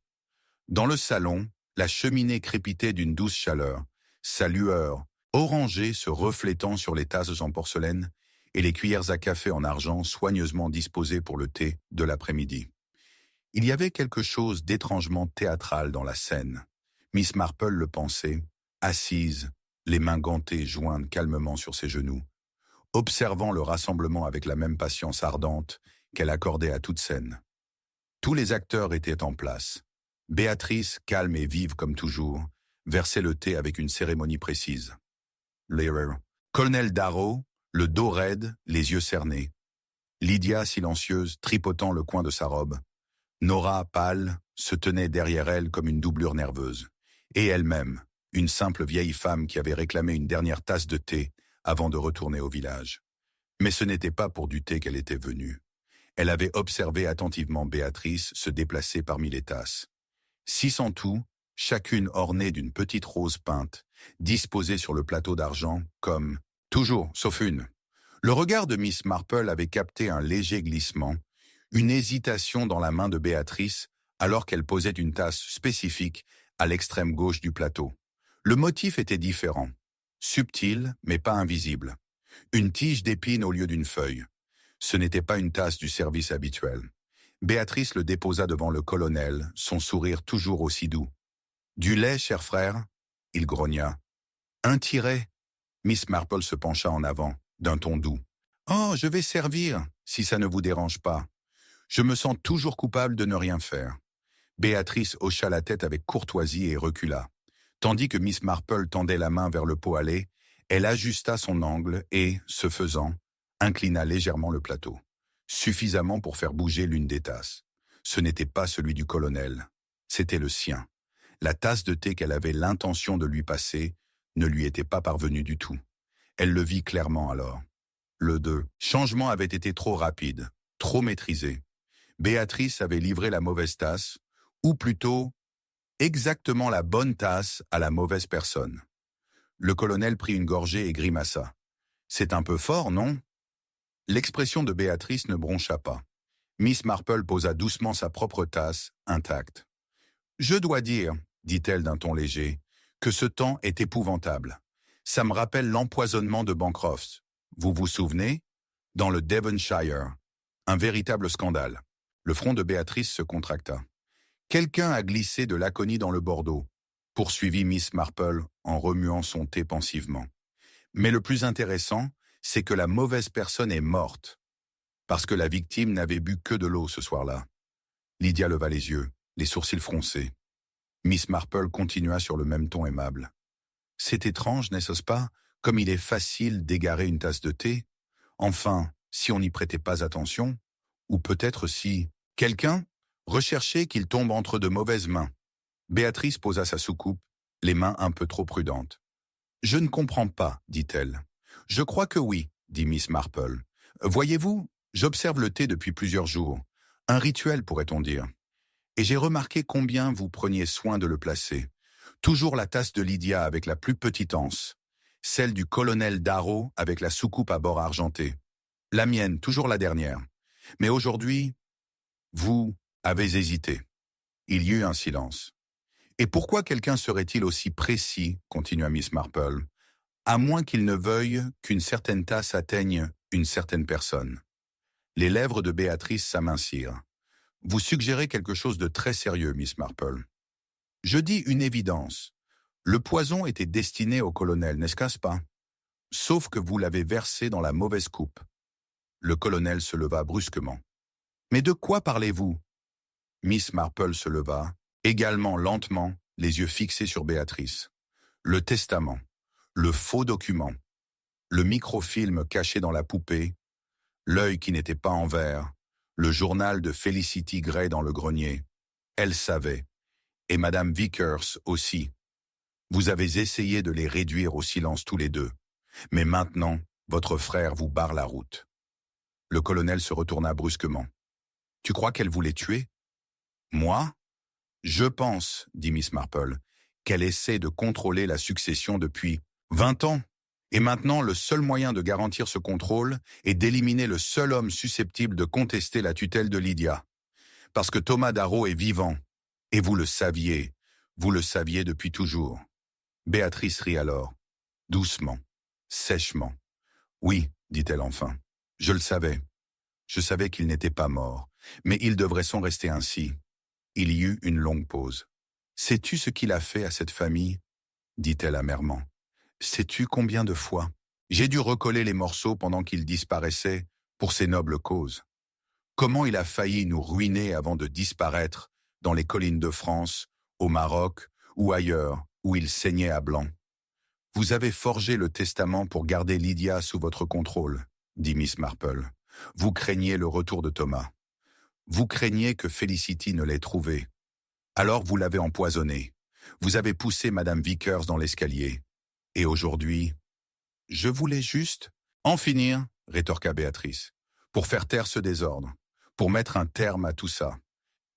Dans le salon, la cheminée crépitait d'une douce chaleur, sa lueur orangée se reflétant sur les tasses en porcelaine et les cuillères à café en argent soigneusement disposées pour le thé de l'après-midi. Il y avait quelque chose d'étrangement théâtral dans la scène. Miss Marple le pensait, assise, les mains gantées jointes calmement sur ses genoux, observant le rassemblement avec la même patience ardente qu'elle accordait à toute scène. Tous les acteurs étaient en place. Béatrice, calme et vive comme toujours, versait le thé avec une cérémonie précise. Le colonel Darrow, le dos raide, les yeux cernés. Lydia, silencieuse, tripotant le coin de sa robe. Nora, pâle, se tenait derrière elle comme une doublure nerveuse. Et elle-même, une simple vieille femme qui avait réclamé une dernière tasse de thé avant de retourner au village. Mais ce n'était pas pour du thé qu'elle était venue. Elle avait observé attentivement Béatrice se déplacer parmi les tasses. 6 en tout, chacune ornée d'une petite rose peinte, disposée sur le plateau d'argent, comme « toujours, sauf une ». Le regard de Miss Marple avait capté un léger glissement, une hésitation dans la main de Béatrice, alors qu'elle posait une tasse spécifique à l'extrême gauche du plateau. Le motif était différent, subtil mais pas invisible. Une tige d'épines au lieu d'une feuille. Ce n'était pas une tasse du service habituel. Béatrice le déposa devant le colonel, son sourire toujours aussi doux. « Du lait, cher frère ?» Il grogna. « Un tiret ?» Miss Marple se pencha en avant, d'un ton doux. « Oh, je vais servir, si ça ne vous dérange pas. Je me sens toujours coupable de ne rien faire. » Béatrice hocha la tête avec courtoisie et recula. Tandis que Miss Marple tendait la main vers le pot à lait, elle ajusta son angle et, ce faisant, inclina légèrement le plateau, suffisamment pour faire bouger l'une des tasses. Ce n'était pas celui du colonel, c'était le sien. La tasse de thé qu'elle avait l'intention de lui passer ne lui était pas parvenue du tout. Elle le vit clairement alors. Le changement avait été trop rapide, trop maîtrisé. Béatrice avait livré la mauvaise tasse, ou plutôt, exactement la bonne tasse à la mauvaise personne. Le colonel prit une gorgée et grimaça. « C'est un peu fort, non ?» L'expression de Béatrice ne broncha pas. Miss Marple posa doucement sa propre tasse, intacte. « Je dois dire, dit-elle d'un ton léger, que ce temps est épouvantable. Ça me rappelle l'empoisonnement de Bancroft. Vous vous souvenez? Dans le Devonshire. Un véritable scandale. » Le front de Béatrice se contracta. « Quelqu'un a glissé de l'aconie dans le Bordeaux, poursuivit Miss Marple en remuant son thé pensivement. Mais le plus intéressant, c'est que la mauvaise personne est morte, parce que la victime n'avait bu que de l'eau ce soir-là. » Lydia leva les yeux, les sourcils froncés. Miss Marple continua sur le même ton aimable. « C'est étrange, n'est-ce pas, comme il est facile d'égarer une tasse de thé? Enfin, si on n'y prêtait pas attention, ou peut-être si quelqu'un recherchait qu'il tombe entre de mauvaises mains. » Béatrice posa sa soucoupe, les mains un peu trop prudentes. « Je ne comprends pas, dit-elle. »« Je crois que oui, dit Miss Marple. Voyez-vous, j'observe le thé depuis plusieurs jours. Un rituel, pourrait-on dire. Et j'ai remarqué combien vous preniez soin de le placer. Toujours la tasse de Lydia avec la plus petite anse. Celle du colonel Darrow avec la soucoupe à bord argenté. La mienne, toujours la dernière. Mais aujourd'hui, vous avez hésité. » Il y eut un silence. « Et pourquoi quelqu'un serait-il aussi précis, continua Miss Marple, à moins qu'il ne veuille qu'une certaine tasse atteigne une certaine personne. » Les lèvres de Béatrice s'amincirent. Vous suggérez quelque chose de très sérieux, Miss Marple. Je dis une évidence. Le poison était destiné au colonel, n'est-ce pas? Sauf que vous l'avez versé dans la mauvaise coupe. Le colonel se leva brusquement. Mais de quoi parlez-vous? Miss Marple se leva, également lentement, les yeux fixés sur Béatrice. Le testament, le faux document, le microfilm caché dans la poupée, l'œil qui n'était pas en verre, le journal de Felicity Gray dans le grenier. Elle savait, et Madame Vickers aussi. Vous avez essayé de les réduire au silence tous les deux, mais maintenant, votre frère vous barre la route. Le colonel se retourna brusquement. Tu crois qu'elle voulait tuer? Moi? Je pense, dit Miss Marple, qu'elle essaie de contrôler la succession depuis 20 ans. Et maintenant, le seul moyen de garantir ce contrôle est d'éliminer le seul homme susceptible de contester la tutelle de Lydia. Parce que Thomas Darrow est vivant. Et vous le saviez depuis toujours. Béatrice rit alors, doucement, sèchement. Oui, dit-elle enfin, je le savais. Je savais qu'il n'était pas mort, mais il devrait s'en rester ainsi. Il y eut une longue pause. Sais-tu ce qu'il a fait à cette famille? Dit-elle amèrement. Sais-tu combien de fois j'ai dû recoller les morceaux pendant qu'il disparaissait pour ces nobles causes? Comment il a failli nous ruiner avant de disparaître dans les collines de France, au Maroc ou ailleurs où il saignait à blanc? Vous avez forgé le testament pour garder Lydia sous votre contrôle, dit Miss Marple. Vous craignez le retour de Thomas. Vous craignez que Felicity ne l'ait trouvé. Alors vous l'avez empoisonné. Vous avez poussé Madame Vickers dans l'escalier. Et aujourd'hui, je voulais juste en finir, rétorqua Béatrice, pour faire taire ce désordre, pour mettre un terme à tout ça.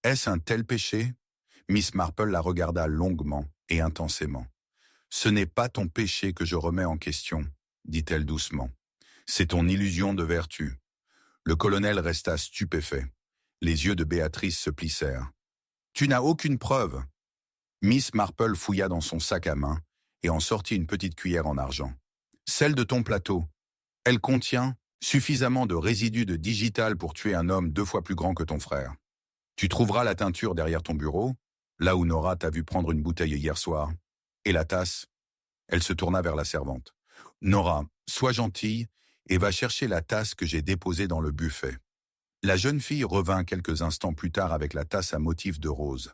Est-ce un tel péché? Miss Marple la regarda longuement et intensément. Ce n'est pas ton péché que je remets en question, dit-elle doucement. C'est ton illusion de vertu. Le colonel resta stupéfait. Les yeux de Béatrice se plissèrent. Tu n'as aucune preuve. Miss Marple fouilla dans son sac à main et en sortit une petite cuillère en argent. Celle de ton plateau. Elle contient suffisamment de résidus de digital pour tuer un homme 2 fois plus grand que ton frère. Tu trouveras la teinture derrière ton bureau, là où Nora t'a vu prendre une bouteille hier soir. Et la tasse? Elle se tourna vers la servante. Nora, sois gentille et va chercher la tasse que j'ai déposée dans le buffet. La jeune fille revint quelques instants plus tard avec la tasse à motif de rose,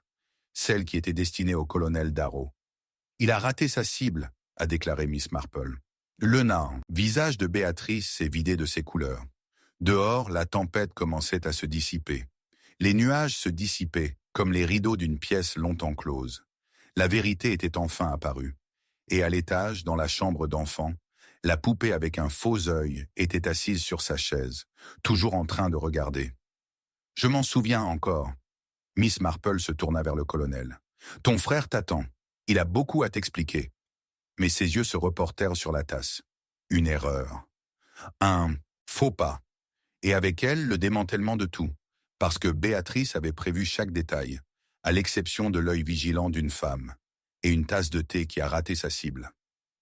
celle qui était destinée au colonel Darrow. Il a raté sa cible, a déclaré Miss Marple. Le nain, visage de Béatrice s'est vidé de ses couleurs. Dehors, la tempête commençait à se dissiper. Les nuages se dissipaient, comme les rideaux d'une pièce longtemps close. La vérité était enfin apparue. Et à l'étage, dans la chambre d'enfant, la poupée avec un faux œil était assise sur sa chaise, toujours en train de regarder. Je m'en souviens encore. Miss Marple se tourna vers le colonel. Ton frère t'attend. Il a beaucoup à t'expliquer. Mais ses yeux se reportèrent sur la tasse. Une erreur. Un faux pas. Et avec elle, le démantèlement de tout. Parce que Béatrice avait prévu chaque détail, à l'exception de l'œil vigilant d'une femme, et une tasse de thé qui a raté sa cible.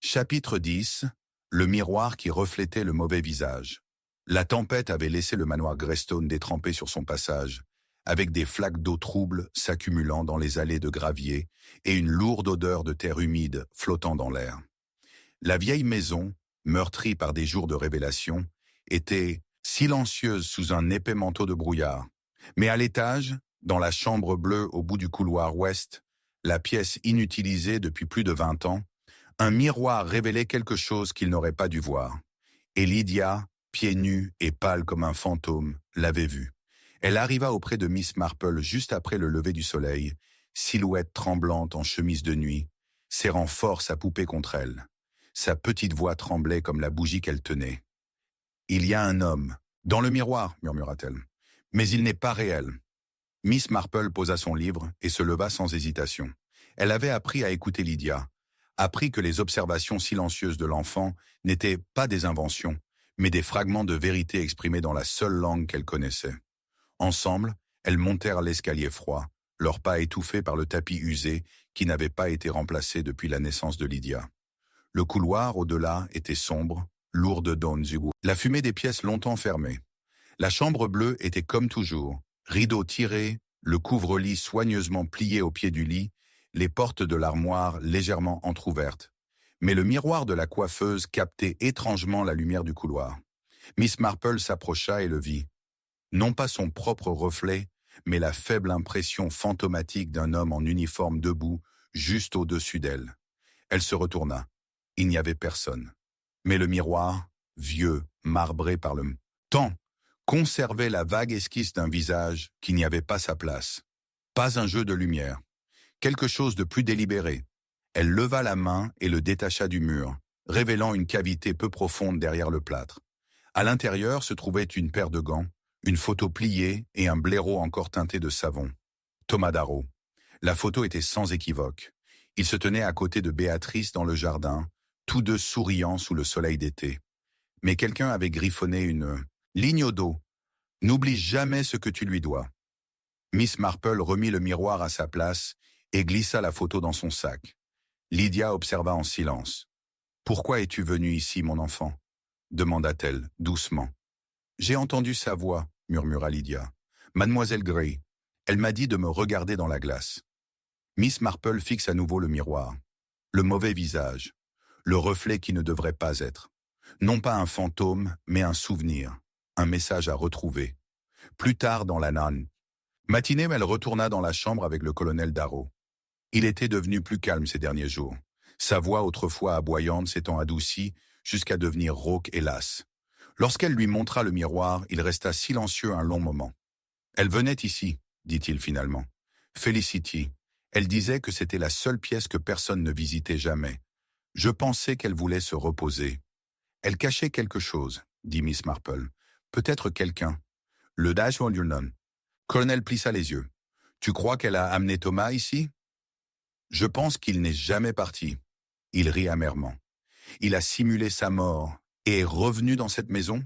Chapitre 10. Le miroir qui reflétait le mauvais visage. La tempête avait laissé le manoir Greystone détrempé sur son passage, avec des flaques d'eau trouble s'accumulant dans les allées de gravier et une lourde odeur de terre humide flottant dans l'air. La vieille maison, meurtrie par des jours de révélation, était silencieuse sous un épais manteau de brouillard. Mais à l'étage, dans la chambre bleue au bout du couloir ouest, la pièce inutilisée depuis plus de 20 ans, un miroir révélait quelque chose qu'il n'aurait pas dû voir. Et Lydia, pieds nus et pâle comme un fantôme, l'avait vu. Elle arriva auprès de Miss Marple juste après le lever du soleil, silhouette tremblante en chemise de nuit, serrant fort sa poupée contre elle. Sa petite voix tremblait comme la bougie qu'elle tenait. « Il y a un homme, dans le miroir, murmura-t-elle. Mais il n'est pas réel. » Miss Marple posa son livre et se leva sans hésitation. Elle avait appris à écouter Lydia, appris que les observations silencieuses de l'enfant n'étaient pas des inventions, mais des fragments de vérité exprimés dans la seule langue qu'elle connaissait. Ensemble, elles montèrent l'escalier froid, leurs pas étouffés par le tapis usé qui n'avait pas été remplacé depuis la naissance de Lydia. Le couloir au-delà était sombre, lourd de donzugu, la fumée des pièces longtemps fermées. La chambre bleue était comme toujours, Rideaux tirés, le couvre-lit soigneusement plié au pied du lit, les portes de l'armoire légèrement entr'ouvertes. Mais le miroir de la coiffeuse captait étrangement la lumière du couloir. Miss Marple s'approcha et le vit. Non pas son propre reflet, mais la faible impression fantomatique d'un homme en uniforme debout, juste au-dessus d'elle. Elle se retourna. Il n'y avait personne. Mais le miroir, vieux, marbré par le temps, conservait la vague esquisse d'un visage qui n'y avait pas sa place. Pas un jeu de lumière. Quelque chose de plus délibéré. Elle leva la main et le détacha du mur, révélant une cavité peu profonde derrière le plâtre. À l'intérieur se trouvait une paire de gants, une photo pliée et un blaireau encore teinté de savon. Thomas Darrow. La photo était sans équivoque. Il se tenait à côté de Béatrice dans le jardin, tous deux souriants sous le soleil d'été. Mais quelqu'un avait griffonné une ligne au dos. N'oublie jamais ce que tu lui dois. Miss Marple remit le miroir à sa place et glissa la photo dans son sac. Lydia observa en silence. « Pourquoi es-tu venu ici, mon enfant ?» demanda-t-elle, doucement. « J'ai entendu sa voix, » murmura Lydia. « Mademoiselle Gray. Elle m'a dit de me regarder dans la glace. » Miss Marple fixe à nouveau le miroir. Le mauvais visage. Le reflet qui ne devrait pas être. Non pas un fantôme, mais un souvenir. Un message à retrouver. Plus tard dans la matinée, elle retourna dans la chambre avec le colonel Darrow. Il était devenu plus calme ces derniers jours. Sa voix, autrefois aboyante, s'étant adoucie jusqu'à devenir rauque et lasse. Lorsqu'elle lui montra le miroir, il resta silencieux un long moment. « Elle venait ici, » dit-il finalement. « Felicity. Elle disait que c'était la seule pièce que personne ne visitait jamais. Je pensais qu'elle voulait se reposer. »« Elle cachait quelque chose, » dit Miss Marple. « Peut-être quelqu'un. » Le dash on your none. Colonel plissa les yeux. « Tu crois qu'elle a amené Thomas ici ?»« Je pense qu'il n'est jamais parti. » Il rit amèrement. « Il a simulé sa mort et est revenu dans cette maison ?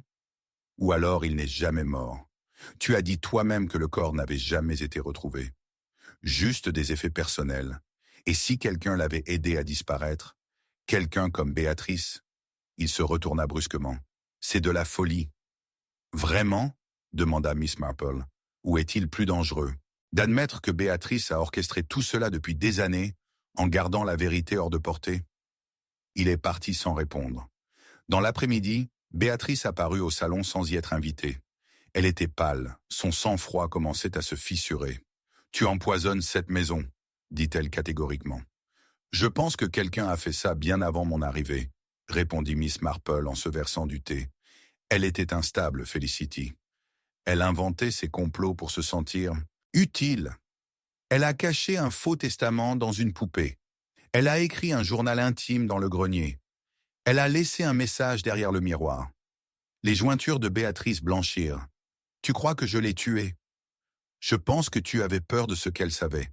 Ou alors il n'est jamais mort. Tu as dit toi-même que le corps n'avait jamais été retrouvé. Juste des effets personnels. Et si quelqu'un l'avait aidé à disparaître, quelqu'un comme Béatrice ?» Il se retourna brusquement. « C'est de la folie. »« Vraiment ?» demanda Miss Marple. « Ou est-il plus dangereux d'admettre que Béatrice a orchestré tout cela depuis des années en gardant la vérité hors de portée ?» Il est parti sans répondre. Dans l'après-midi, Béatrice apparut au salon sans y être invitée. Elle était pâle, son sang-froid commençait à se fissurer. « Tu empoisonnes cette maison », dit-elle catégoriquement. « Je pense que quelqu'un a fait ça bien avant mon arrivée », répondit Miss Marple en se versant du thé. Elle était instable, Felicity. Elle inventait ses complots pour se sentir utile. Elle a caché un faux testament dans une poupée. Elle a écrit un journal intime dans le grenier. Elle a laissé un message derrière le miroir. Les jointures de Béatrice blanchirent. « Tu crois que je l'ai tuée ? Je pense que tu avais peur de ce qu'elle savait,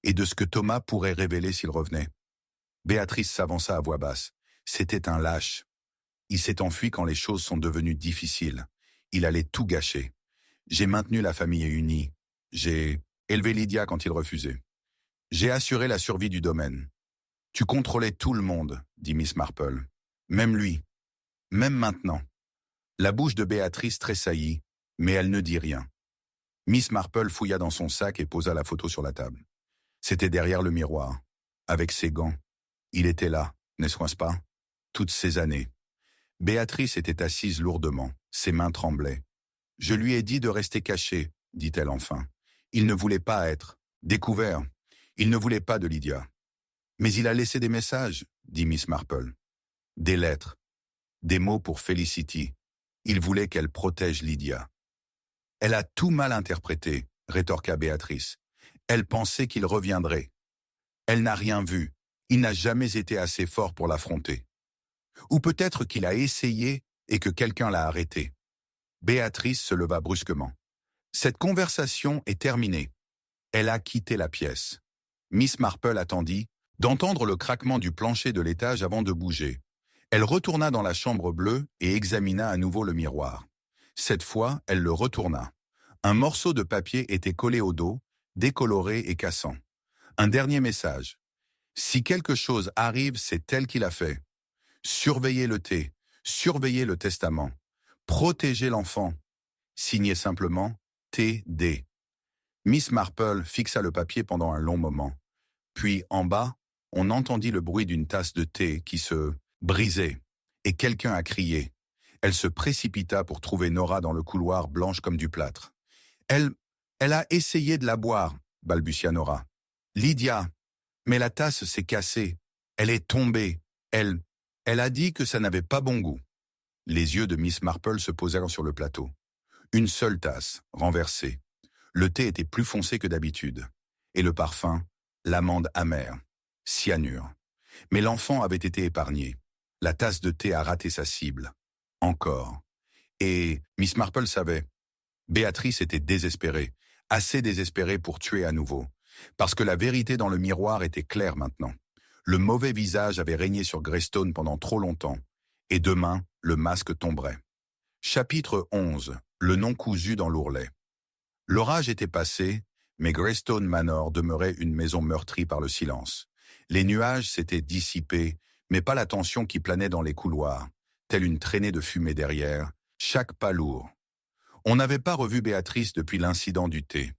et de ce que Thomas pourrait révéler s'il revenait. » Béatrice s'avança à voix basse. « C'était un lâche. Il s'est enfui quand les choses sont devenues difficiles. Il allait tout gâcher. J'ai maintenu la famille unie. J'ai élevé Lydia quand il refusait. J'ai assuré la survie du domaine. Tu contrôlais tout le monde, » dit Miss Marple. « Même lui. Même maintenant. » La bouche de Béatrice tressaillit, mais elle ne dit rien. Miss Marple fouilla dans son sac et posa la photo sur la table. C'était derrière le miroir, avec ses gants. Il était là, n'est-ce pas? Toutes ces années. Béatrice était assise lourdement, ses mains tremblaient. « Je lui ai dit de rester caché, » dit-elle enfin. Il ne voulait pas être découvert. Il ne voulait pas de Lydia. « Mais il a laissé des messages, » dit Miss Marple. « Des lettres. Des mots pour Felicity. Il voulait qu'elle protège Lydia. » « Elle a tout mal interprété, » rétorqua Béatrice. « Elle pensait qu'il reviendrait. Elle n'a rien vu. Il n'a jamais été assez fort pour l'affronter. Ou peut-être qu'il a essayé et que quelqu'un l'a arrêté. » Béatrice se leva brusquement. « Cette conversation est terminée. » Elle a quitté la pièce. Miss Marple attendit d'entendre le craquement du plancher de l'étage avant de bouger. Elle retourna dans la chambre bleue et examina à nouveau le miroir. Cette fois, elle le retourna. Un morceau de papier était collé au dos, décoloré et cassant. Un dernier message. « Si quelque chose arrive, c'est elle qui l'a fait. Surveillez le thé, surveillez le testament. Protégez l'enfant. » Signé simplement T.D. Miss Marple fixa le papier pendant un long moment. Puis, en bas, on entendit le bruit d'une tasse de thé qui se brisait, et quelqu'un a crié. Elle se précipita pour trouver Nora dans le couloir, blanche comme du plâtre. Elle, elle a essayé de la boire, balbutia Nora. Lydia, mais la tasse s'est cassée. Elle est tombée. Elle a dit que ça n'avait pas bon goût. Les yeux de Miss Marple se posèrent sur le plateau. Une seule tasse, renversée. Le thé était plus foncé que d'habitude. Et le parfum, l'amande amère. Cyanure. Mais l'enfant avait été épargné. La tasse de thé a raté sa cible. Encore. Et Miss Marple savait. Béatrice était désespérée. Assez désespérée pour tuer à nouveau. Parce que la vérité dans le miroir était claire maintenant. Le mauvais visage avait régné sur Greystone pendant trop longtemps. Et demain, le masque tomberait. Chapitre 11. Le nom cousu dans l'ourlet. L'orage était passé, mais Greystone Manor demeurait une maison meurtrie par le silence. Les nuages s'étaient dissipés, mais pas la tension qui planait dans les couloirs, telle une traînée de fumée derrière, chaque pas lourd. On n'avait pas revu Béatrice depuis l'incident du thé.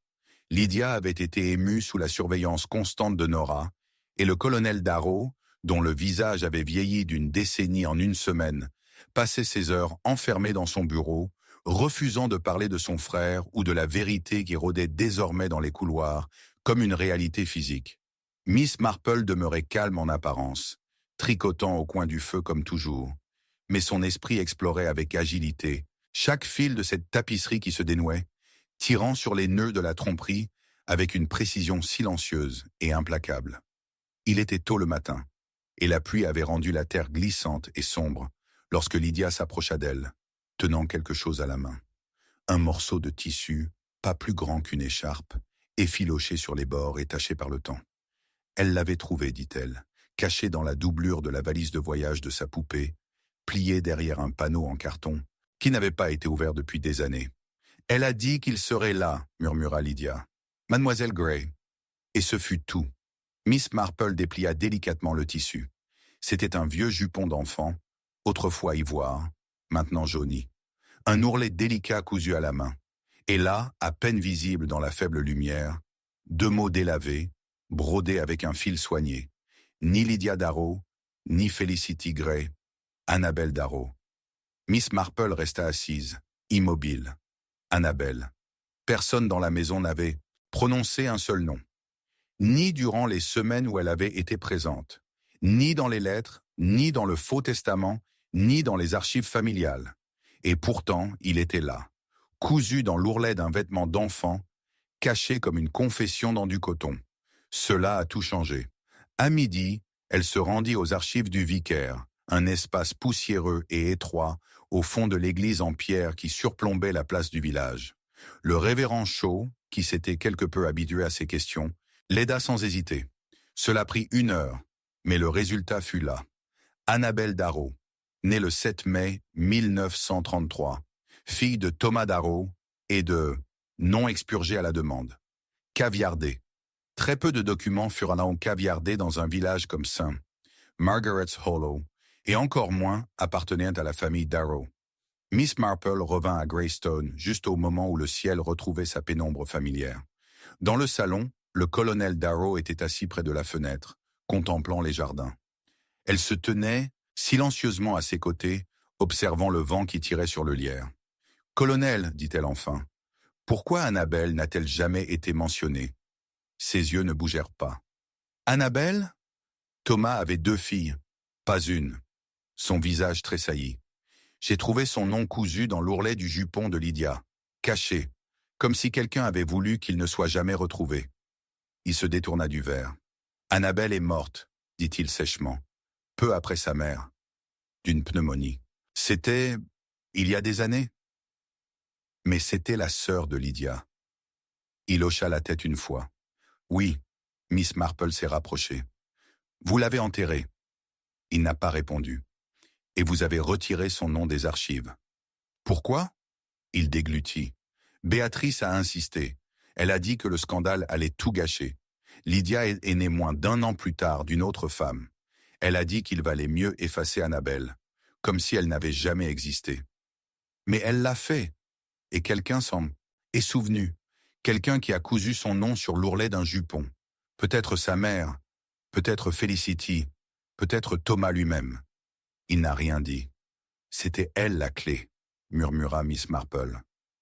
Lydia avait été émue sous la surveillance constante de Nora, et le colonel Darrow, dont le visage avait vieilli d'une décennie en une semaine, passait ses heures enfermé dans son bureau, refusant de parler de son frère ou de la vérité qui rôdait désormais dans les couloirs, comme une réalité physique. Miss Marple demeurait calme en apparence, tricotant au coin du feu comme toujours, mais son esprit explorait avec agilité chaque fil de cette tapisserie qui se dénouait, tirant sur les nœuds de la tromperie avec une précision silencieuse et implacable. Il était tôt le matin, et la pluie avait rendu la terre glissante et sombre lorsque Lydia s'approcha d'elle, tenant quelque chose à la main. Un morceau de tissu, pas plus grand qu'une écharpe, effiloché sur les bords et taché par le temps. Elle l'avait trouvé, dit-elle, caché dans la doublure de la valise de voyage de sa poupée, plié derrière un panneau en carton, qui n'avait pas été ouvert depuis des années. « Elle a dit qu'il serait là », murmura Lydia. « Mademoiselle Gray. » Et ce fut tout. Miss Marple déplia délicatement le tissu. C'était un vieux jupon d'enfant, autrefois ivoire, maintenant jauni. Un ourlet délicat cousu à la main. Et là, à peine visible dans la faible lumière, 2 mots délavés, brodés avec un fil soigné. Ni Lydia Darrow, ni Felicity Gray, Annabelle Darrow. Miss Marple resta assise, immobile. Annabelle. Personne dans la maison n'avait prononcé un seul nom. Ni durant les semaines où elle avait été présente, ni dans les lettres, ni dans le faux testament, ni dans les archives familiales. Et pourtant, il était là, cousu dans l'ourlet d'un vêtement d'enfant, caché comme une confession dans du coton. Cela a tout changé. À midi, elle se rendit aux archives du vicaire, un espace poussiéreux et étroit au fond de l'église en pierre qui surplombait la place du village. Le révérend Shaw, qui s'était quelque peu habitué à ces questions, l'aida sans hésiter. Cela prit 1 heure, mais le résultat fut là. Annabelle Darrow, née le 7 mai 1933, fille de Thomas Darrow et de non expurgée à la demande. Caviardée. Très peu de documents furent alors caviardés dans un village comme St. Margaret's Hollow, et encore moins appartenaient à la famille Darrow. Miss Marple revint à Greystone juste au moment où le ciel retrouvait sa pénombre familière. Dans le salon, le colonel Darrow était assis près de la fenêtre, contemplant les jardins. Elle se tenait silencieusement à ses côtés, observant le vent qui tirait sur le lierre. « Colonel, dit-elle enfin, pourquoi Annabelle n'a-t-elle jamais été mentionnée ?» Ses yeux ne bougèrent pas. « Annabelle ?» Thomas avait 2 filles, pas une. Son visage tressaillit. J'ai trouvé son nom cousu dans l'ourlet du jupon de Lydia, caché, comme si quelqu'un avait voulu qu'il ne soit jamais retrouvé. Il se détourna du verre. « Annabelle est morte, » dit-il sèchement, peu après sa mère, d'une pneumonie. C'était il y a des années. Mais c'était la sœur de Lydia. Il hocha la tête une fois. Oui, Miss Marple s'est rapprochée. Vous l'avez enterrée. Il n'a pas répondu. Et vous avez retiré son nom des archives. Pourquoi? Il déglutit. Béatrice a insisté. Elle a dit que le scandale allait tout gâcher. Lydia est née moins d'1 an plus tard d'une autre femme. Elle a dit qu'il valait mieux effacer Annabelle, comme si elle n'avait jamais existé. Mais elle l'a fait. Et quelqu'un s'en est souvenu. Quelqu'un qui a cousu son nom sur l'ourlet d'un jupon. Peut-être sa mère, peut-être Felicity, peut-être Thomas lui-même. Il n'a rien dit. C'était elle la clé, murmura Miss Marple.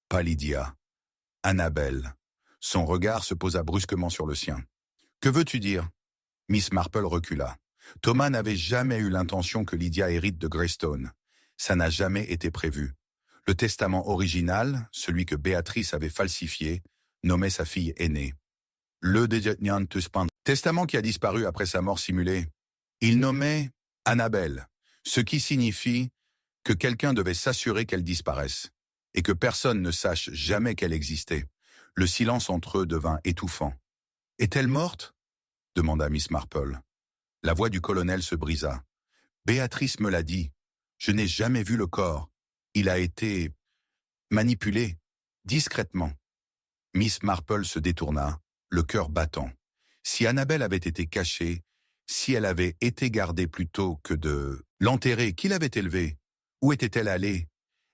Pas Lydia. Annabelle. Son regard se posa brusquement sur le sien. Que veux-tu dire? Miss Marple recula. Thomas n'avait jamais eu l'intention que Lydia hérite de Greystone. Ça n'a jamais été prévu. Le testament original, celui que Béatrice avait falsifié, nommait sa fille aînée. Le testament qui a disparu après sa mort simulée. Il nommait Annabelle, ce qui signifie que quelqu'un devait s'assurer qu'elle disparaisse, et que personne ne sache jamais qu'elle existait. Le silence entre eux devint étouffant. « Est-elle morte ?» demanda Miss Marple. La voix du colonel se brisa. « Béatrice me l'a dit. Je n'ai jamais vu le corps. Il a été manipulé, discrètement. » Miss Marple se détourna, le cœur battant. Si Annabelle avait été cachée, si elle avait été gardée plutôt que de l'enterrer, qui l'avait élevée? Où était-elle allée?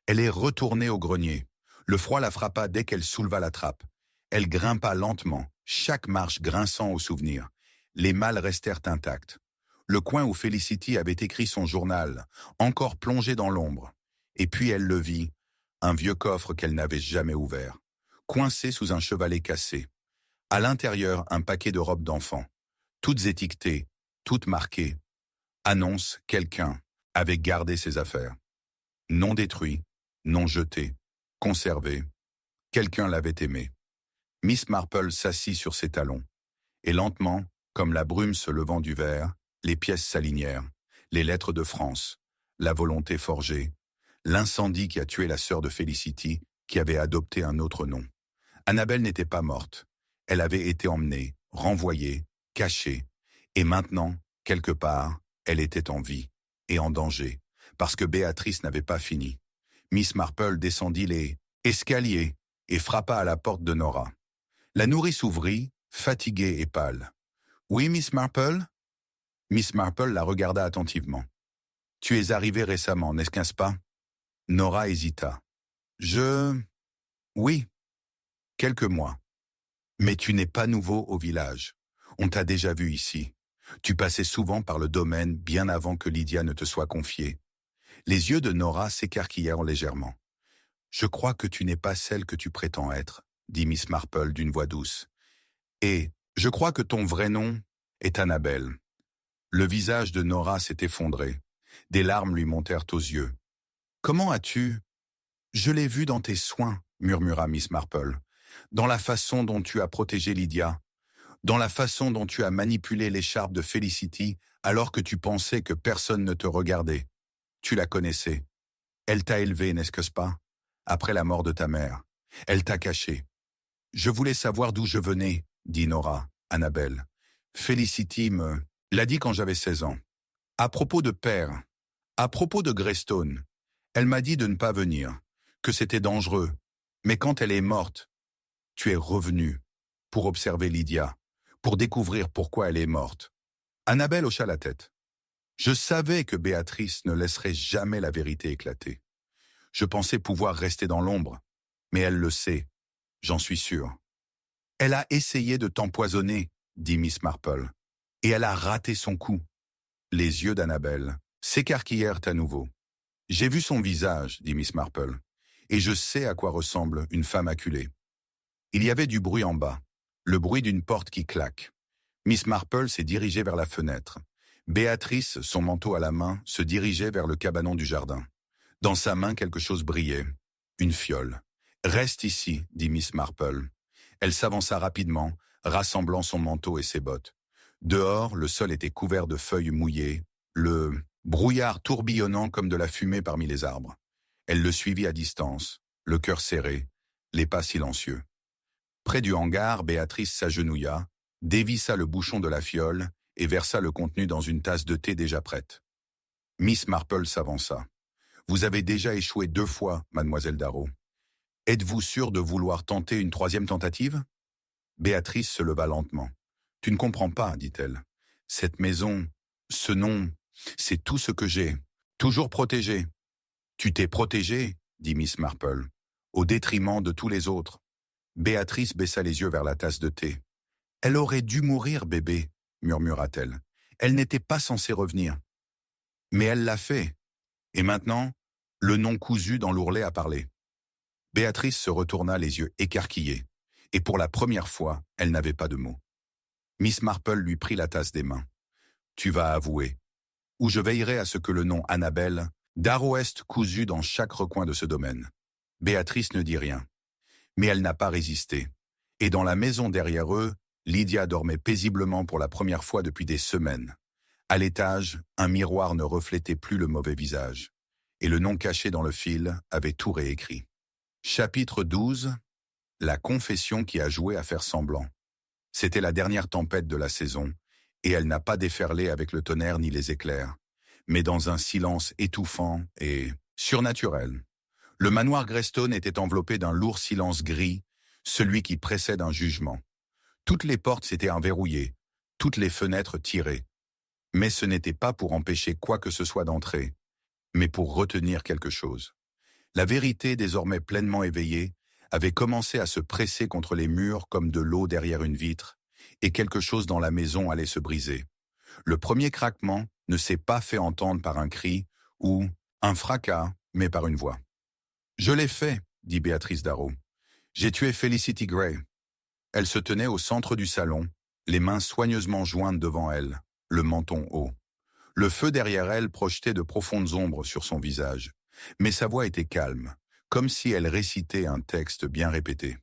Elle est retournée au grenier. Le froid la frappa dès qu'elle souleva la trappe. Elle grimpa lentement, chaque marche grinçant au souvenir. Les malles restèrent intactes. Le coin où Felicity avait écrit son journal, encore plongé dans l'ombre. Et puis elle le vit, un vieux coffre qu'elle n'avait jamais ouvert, coincé sous un chevalet cassé. À l'intérieur, un paquet de robes d'enfants, toutes étiquetées, toutes marquées. Annonce, quelqu'un avait gardé ses affaires. Non détruit, non jeté, conservé. Quelqu'un l'avait aimé. Miss Marple s'assit sur ses talons. Et lentement, comme la brume se levant du verre, les pièces s'alignèrent. Les lettres de France, la volonté forgée, l'incendie qui a tué la sœur de Felicity, qui avait adopté un autre nom. Annabelle n'était pas morte. Elle avait été emmenée, renvoyée, cachée. Et maintenant, quelque part, elle était en vie et en danger, parce que Béatrice n'avait pas fini. Miss Marple descendit les escaliers et frappa à la porte de Nora. La nourrice ouvrit, fatiguée et pâle. « Oui, Miss Marple ?» Miss Marple la regarda attentivement. « Tu es arrivée récemment, n'est-ce pas ?» Nora hésita. « Oui, quelques mois. Mais tu n'es pas nouveau au village. On t'a déjà vu ici. Tu passais souvent par le domaine bien avant que Lydia ne te soit confiée. » Les yeux de Nora s'écarquillèrent légèrement. « Je crois que tu n'es pas celle que tu prétends être, » dit Miss Marple d'une voix douce. « Et je crois que ton vrai nom est Annabelle. » Le visage de Nora s'est effondré. Des larmes lui montèrent aux yeux. « Comment as-tu... »« Je l'ai vu dans tes soins, » murmura Miss Marple. « Dans la façon dont tu as protégé Lydia. Dans la façon dont tu as manipulé l'écharpe de Felicity alors que tu pensais que personne ne te regardait. Tu la connaissais. Elle t'a élevé, n'est-ce pas? Après la mort de ta mère. Elle t'a caché. Je voulais savoir d'où je venais, dit Nora, Annabelle. Felicity me l'a dit quand j'avais 16 ans. À propos de père, à propos de Greystone, elle m'a dit de ne pas venir, que c'était dangereux. Mais quand elle est morte, tu es revenu pour observer Lydia, pour découvrir pourquoi elle est morte. Annabelle hocha la tête. Je savais que Béatrice ne laisserait jamais la vérité éclater. Je pensais pouvoir rester dans l'ombre, mais elle le sait, j'en suis sûr. Elle a essayé de t'empoisonner, dit Miss Marple, et elle a raté son coup. Les yeux d'Annabelle s'écarquillèrent à nouveau. J'ai vu son visage, dit Miss Marple, et je sais à quoi ressemble une femme acculée. Il y avait du bruit en bas, le bruit d'une porte qui claque. Miss Marple s'est dirigée vers la fenêtre. Béatrice, son manteau à la main, se dirigeait vers le cabanon du jardin. Dans sa main, quelque chose brillait. Une fiole. « Reste ici, » dit Miss Marple. Elle s'avança rapidement, rassemblant son manteau et ses bottes. Dehors, le sol était couvert de feuilles mouillées, le brouillard tourbillonnant comme de la fumée parmi les arbres. Elle le suivit à distance, le cœur serré, les pas silencieux. Près du hangar, Béatrice s'agenouilla, dévissa le bouchon de la fiole et versa le contenu dans une tasse de thé déjà prête. Miss Marple s'avança. « Vous avez déjà échoué 2 fois, mademoiselle Darrow. Êtes-vous sûre de vouloir tenter une 3e tentative ?» Béatrice se leva lentement. « Tu ne comprends pas, dit-elle. Cette maison, ce nom, c'est tout ce que j'ai. Toujours protégé. »« Tu t'es protégé, dit Miss Marple, au détriment de tous les autres. Béatrice baissa les yeux vers la tasse de thé. « Elle aurait dû mourir, bébé, murmura-t-elle. Elle n'était pas censée revenir. Mais elle l'a fait. Et maintenant, le nom cousu dans l'ourlet a parlé. » Béatrice se retourna les yeux écarquillés. Et pour la première fois, elle n'avait pas de mots. Miss Marple lui prit la tasse des mains. « Tu vas avouer. Ou je veillerai à ce que le nom Annabelle, Darrow est cousu dans chaque recoin de ce domaine. » Béatrice ne dit rien. Mais elle n'a pas résisté. Et dans la maison derrière eux, Lydia dormait paisiblement pour la première fois depuis des semaines. À l'étage, un miroir ne reflétait plus le mauvais visage. Et le nom caché dans le fil avait tout réécrit. Chapitre 12. La confession qui a joué à faire semblant. C'était la dernière tempête de la saison, et elle n'a pas déferlé avec le tonnerre ni les éclairs, mais dans un silence étouffant et surnaturel. Le manoir Greystone était enveloppé d'un lourd silence gris, celui qui précède un jugement. Toutes les portes s'étaient enverrouillées, toutes les fenêtres tirées. Mais ce n'était pas pour empêcher quoi que ce soit d'entrer, mais pour retenir quelque chose. La vérité, désormais pleinement éveillée, avait commencé à se presser contre les murs comme de l'eau derrière une vitre, et quelque chose dans la maison allait se briser. Le premier craquement ne s'est pas fait entendre par un cri ou un fracas, mais par une voix. « Je l'ai fait, » dit Béatrice Darrow. « J'ai tué Felicity Gray. » Elle se tenait au centre du salon, les mains soigneusement jointes devant elle, le menton haut. Le feu derrière elle projetait de profondes ombres sur son visage, mais sa voix était calme, comme si elle récitait un texte bien répété.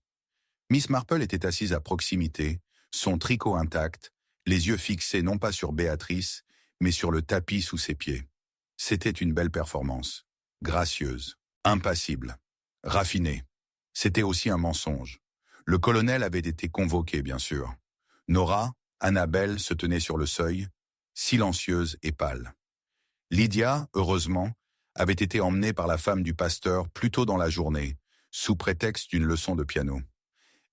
Miss Marple était assise à proximité, son tricot intact, les yeux fixés non pas sur Béatrice, mais sur le tapis sous ses pieds. C'était une belle performance, gracieuse, impassible, raffinée. C'était aussi un mensonge. Le colonel avait été convoqué, bien sûr. Nora, Annabelle se tenait sur le seuil, silencieuse et pâle. Lydia, heureusement, avait été emmenée par la femme du pasteur plus tôt dans la journée, sous prétexte d'une leçon de piano.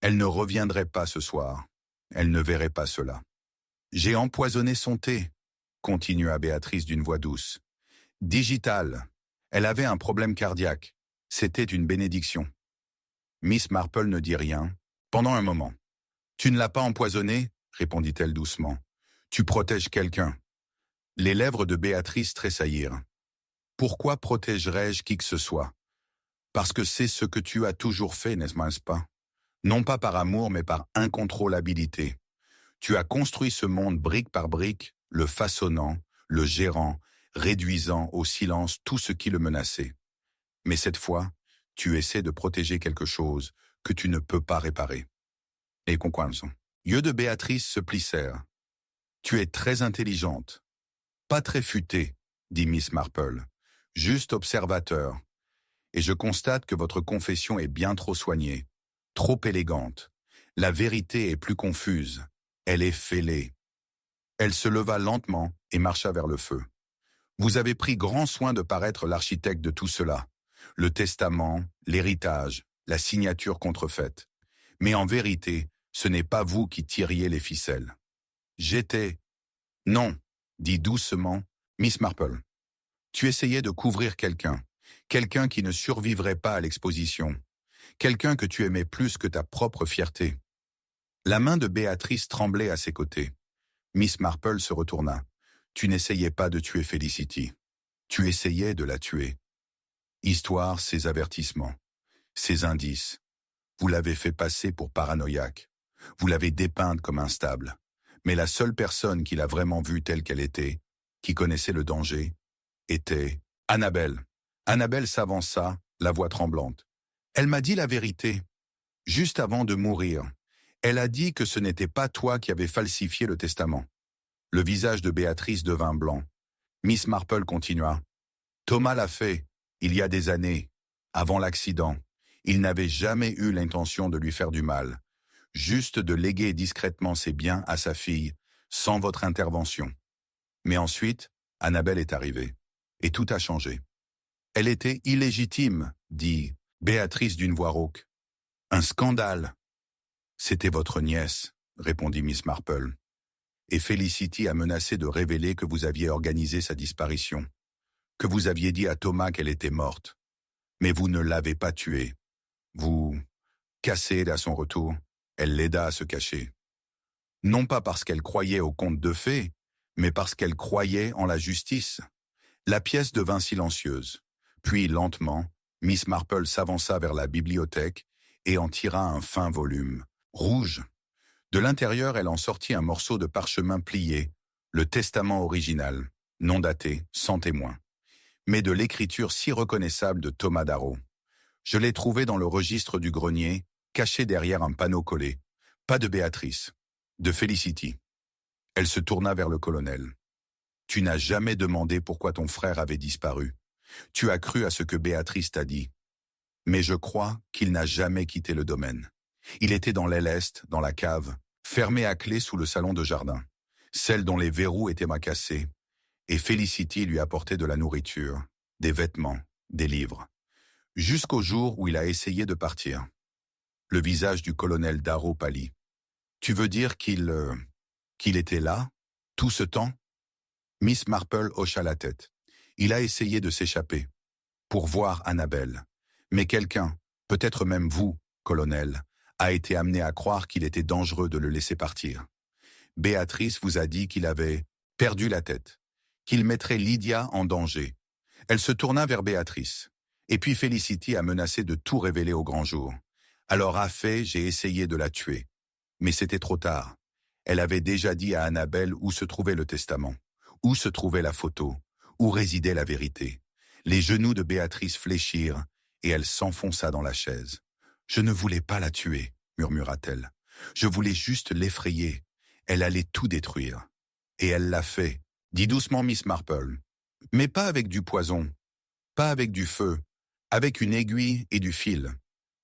Elle ne reviendrait pas ce soir. Elle ne verrait pas cela. « J'ai empoisonné son thé », continua Béatrice d'une voix douce. « Digital. Elle avait un problème cardiaque. C'était une bénédiction. » Miss Marple ne dit rien, pendant un moment. « Tu ne l'as pas empoisonné ?» répondit-elle doucement. « Tu protèges quelqu'un. » Les lèvres de Béatrice tressaillirent. « Pourquoi protégerais-je qui que ce soit ? Parce que c'est ce que tu as toujours fait, n'est-ce pas ? Non pas par amour, mais par incontrôlabilité. Tu as construit ce monde brique par brique, le façonnant, le gérant, réduisant au silence tout ce qui le menaçait. Mais cette fois, tu essaies de protéger quelque chose que tu ne peux pas réparer. » Et comprends-le. Yeux de Béatrice se plissèrent. « Tu es très intelligente. Pas très futée, » dit Miss Marple. « Juste observateur. Et je constate que votre confession est bien trop soignée, trop élégante. La vérité est plus confuse. Elle est fêlée. » Elle se leva lentement et marcha vers le feu. « Vous avez pris grand soin de paraître l'architecte de tout cela. Le testament, l'héritage, la signature contrefaite. Mais en vérité, ce n'est pas vous qui tiriez les ficelles. J'étais... » « Non, » dit doucement Miss Marple. « Tu essayais de couvrir quelqu'un qui ne survivrait pas à l'exposition, quelqu'un que tu aimais plus que ta propre fierté. » La main de Béatrice tremblait à ses côtés. Miss Marple se retourna. « Tu n'essayais pas de tuer Felicity. Tu essayais de la tuer. Histoire, ses avertissements, ses indices. Vous l'avez fait passer pour paranoïaque. Vous l'avez dépeinte comme instable. Mais la seule personne qui l'a vraiment vue telle qu'elle était, qui connaissait le danger, était Annabelle. » Annabelle s'avança, la voix tremblante. « Elle m'a dit la vérité. Juste avant de mourir, elle a dit que ce n'était pas toi qui avais falsifié le testament. » Le visage de Béatrice devint blanc. Miss Marple continua. « Thomas l'a fait, il y a des années, avant l'accident. Il n'avait jamais eu l'intention de lui faire du mal, juste de léguer discrètement ses biens à sa fille, sans votre intervention. Mais ensuite, Annabelle est arrivée, et tout a changé. Elle était illégitime, dit Béatrice d'une voix rauque. Un scandale. C'était votre nièce, répondit Miss Marple. Et Felicity a menacé de révéler que vous aviez organisé sa disparition, que vous aviez dit à Thomas qu'elle était morte. Mais vous ne l'avez pas tuée. Vous Cassée à son retour, elle l'aida à se cacher. Non pas parce qu'elle croyait au conte de fées, mais parce qu'elle croyait en la justice. La pièce devint silencieuse. Puis, lentement, Miss Marple s'avança vers la bibliothèque et en tira un fin volume, rouge. De l'intérieur, elle en sortit un morceau de parchemin plié, le testament original, non daté, sans témoin, mais de l'écriture si reconnaissable de Thomas Darrow. Je l'ai trouvé dans le registre du grenier, caché derrière un panneau collé. Pas de Béatrice, de Felicity. Elle se tourna vers le colonel. Tu n'as jamais demandé pourquoi ton frère avait disparu. Tu as cru à ce que Béatrice t'a dit. Mais je crois qu'il n'a jamais quitté le domaine. Il était dans l'aile est, dans la cave, fermé à clé sous le salon de jardin, celle dont les verrous étaient macassés, et Felicity lui apportait de la nourriture, des vêtements, des livres. Jusqu'au jour où il a essayé de partir. Le visage du colonel Darrow pâlit. Tu veux dire qu'il était là, tout ce temps? Miss Marple hocha la tête. Il a essayé de s'échapper, pour voir Annabelle. Mais quelqu'un, peut-être même vous, colonel, a été amené à croire qu'il était dangereux de le laisser partir. Béatrice vous a dit qu'il avait perdu la tête, qu'il mettrait Lydia en danger. Elle se tourna vers Béatrice. Et puis Felicity a menacé de tout révéler au grand jour. Alors à fait, j'ai essayé de la tuer. Mais c'était trop tard. Elle avait déjà dit à Annabelle où se trouvait le testament, où se trouvait la photo, où résidait la vérité. Les genoux de Béatrice fléchirent et elle s'enfonça dans la chaise. « Je ne voulais pas la tuer, murmura-t-elle. Je voulais juste l'effrayer. Elle allait tout détruire. Et elle l'a fait, dit doucement Miss Marple. Mais pas avec du poison, pas avec du feu, avec une aiguille et du fil.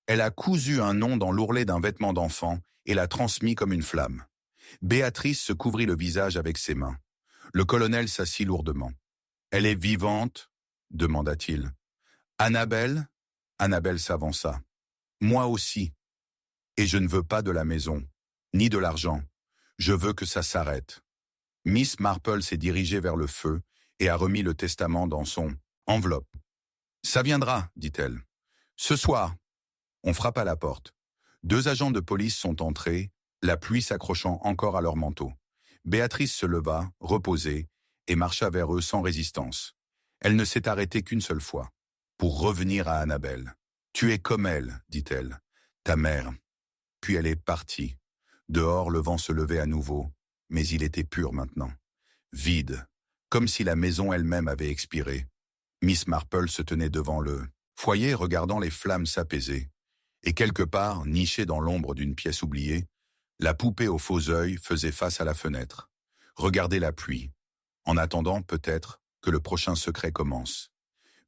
Elle a cousu un nom dans l'ourlet d'un vêtement d'enfant et l'a transmis comme une flamme. Béatrice se couvrit le visage avec ses mains. Le colonel s'assit lourdement. « Elle est vivante ?» demanda-t-il. « Annabelle ?» Annabelle s'avança. « Moi aussi. Et je ne veux pas de la maison, ni de l'argent. Je veux que ça s'arrête. » Miss Marple s'est dirigée vers le feu et a remis le testament dans son enveloppe. « Ça viendra, dit-elle. Ce soir. » On frappe à la porte. 2 agents de police sont entrés, la pluie s'accrochant encore à leur manteau. Béatrice se leva, reposée, et marcha vers eux sans résistance. Elle ne s'est arrêtée qu'une seule fois, pour revenir à Annabelle. « Tu es comme elle, dit-elle, ta mère. » Puis elle est partie. Dehors, le vent se levait à nouveau, mais il était pur maintenant. Vide, comme si la maison elle-même avait expiré. Miss Marple se tenait devant le foyer regardant les flammes s'apaiser. Et quelque part, nichée dans l'ombre d'une pièce oubliée, la poupée aux faux yeux faisait face à la fenêtre. Regardait la pluie, en attendant peut-être que le prochain secret commence.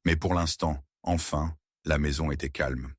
Mais pour l'instant, enfin, la maison était calme.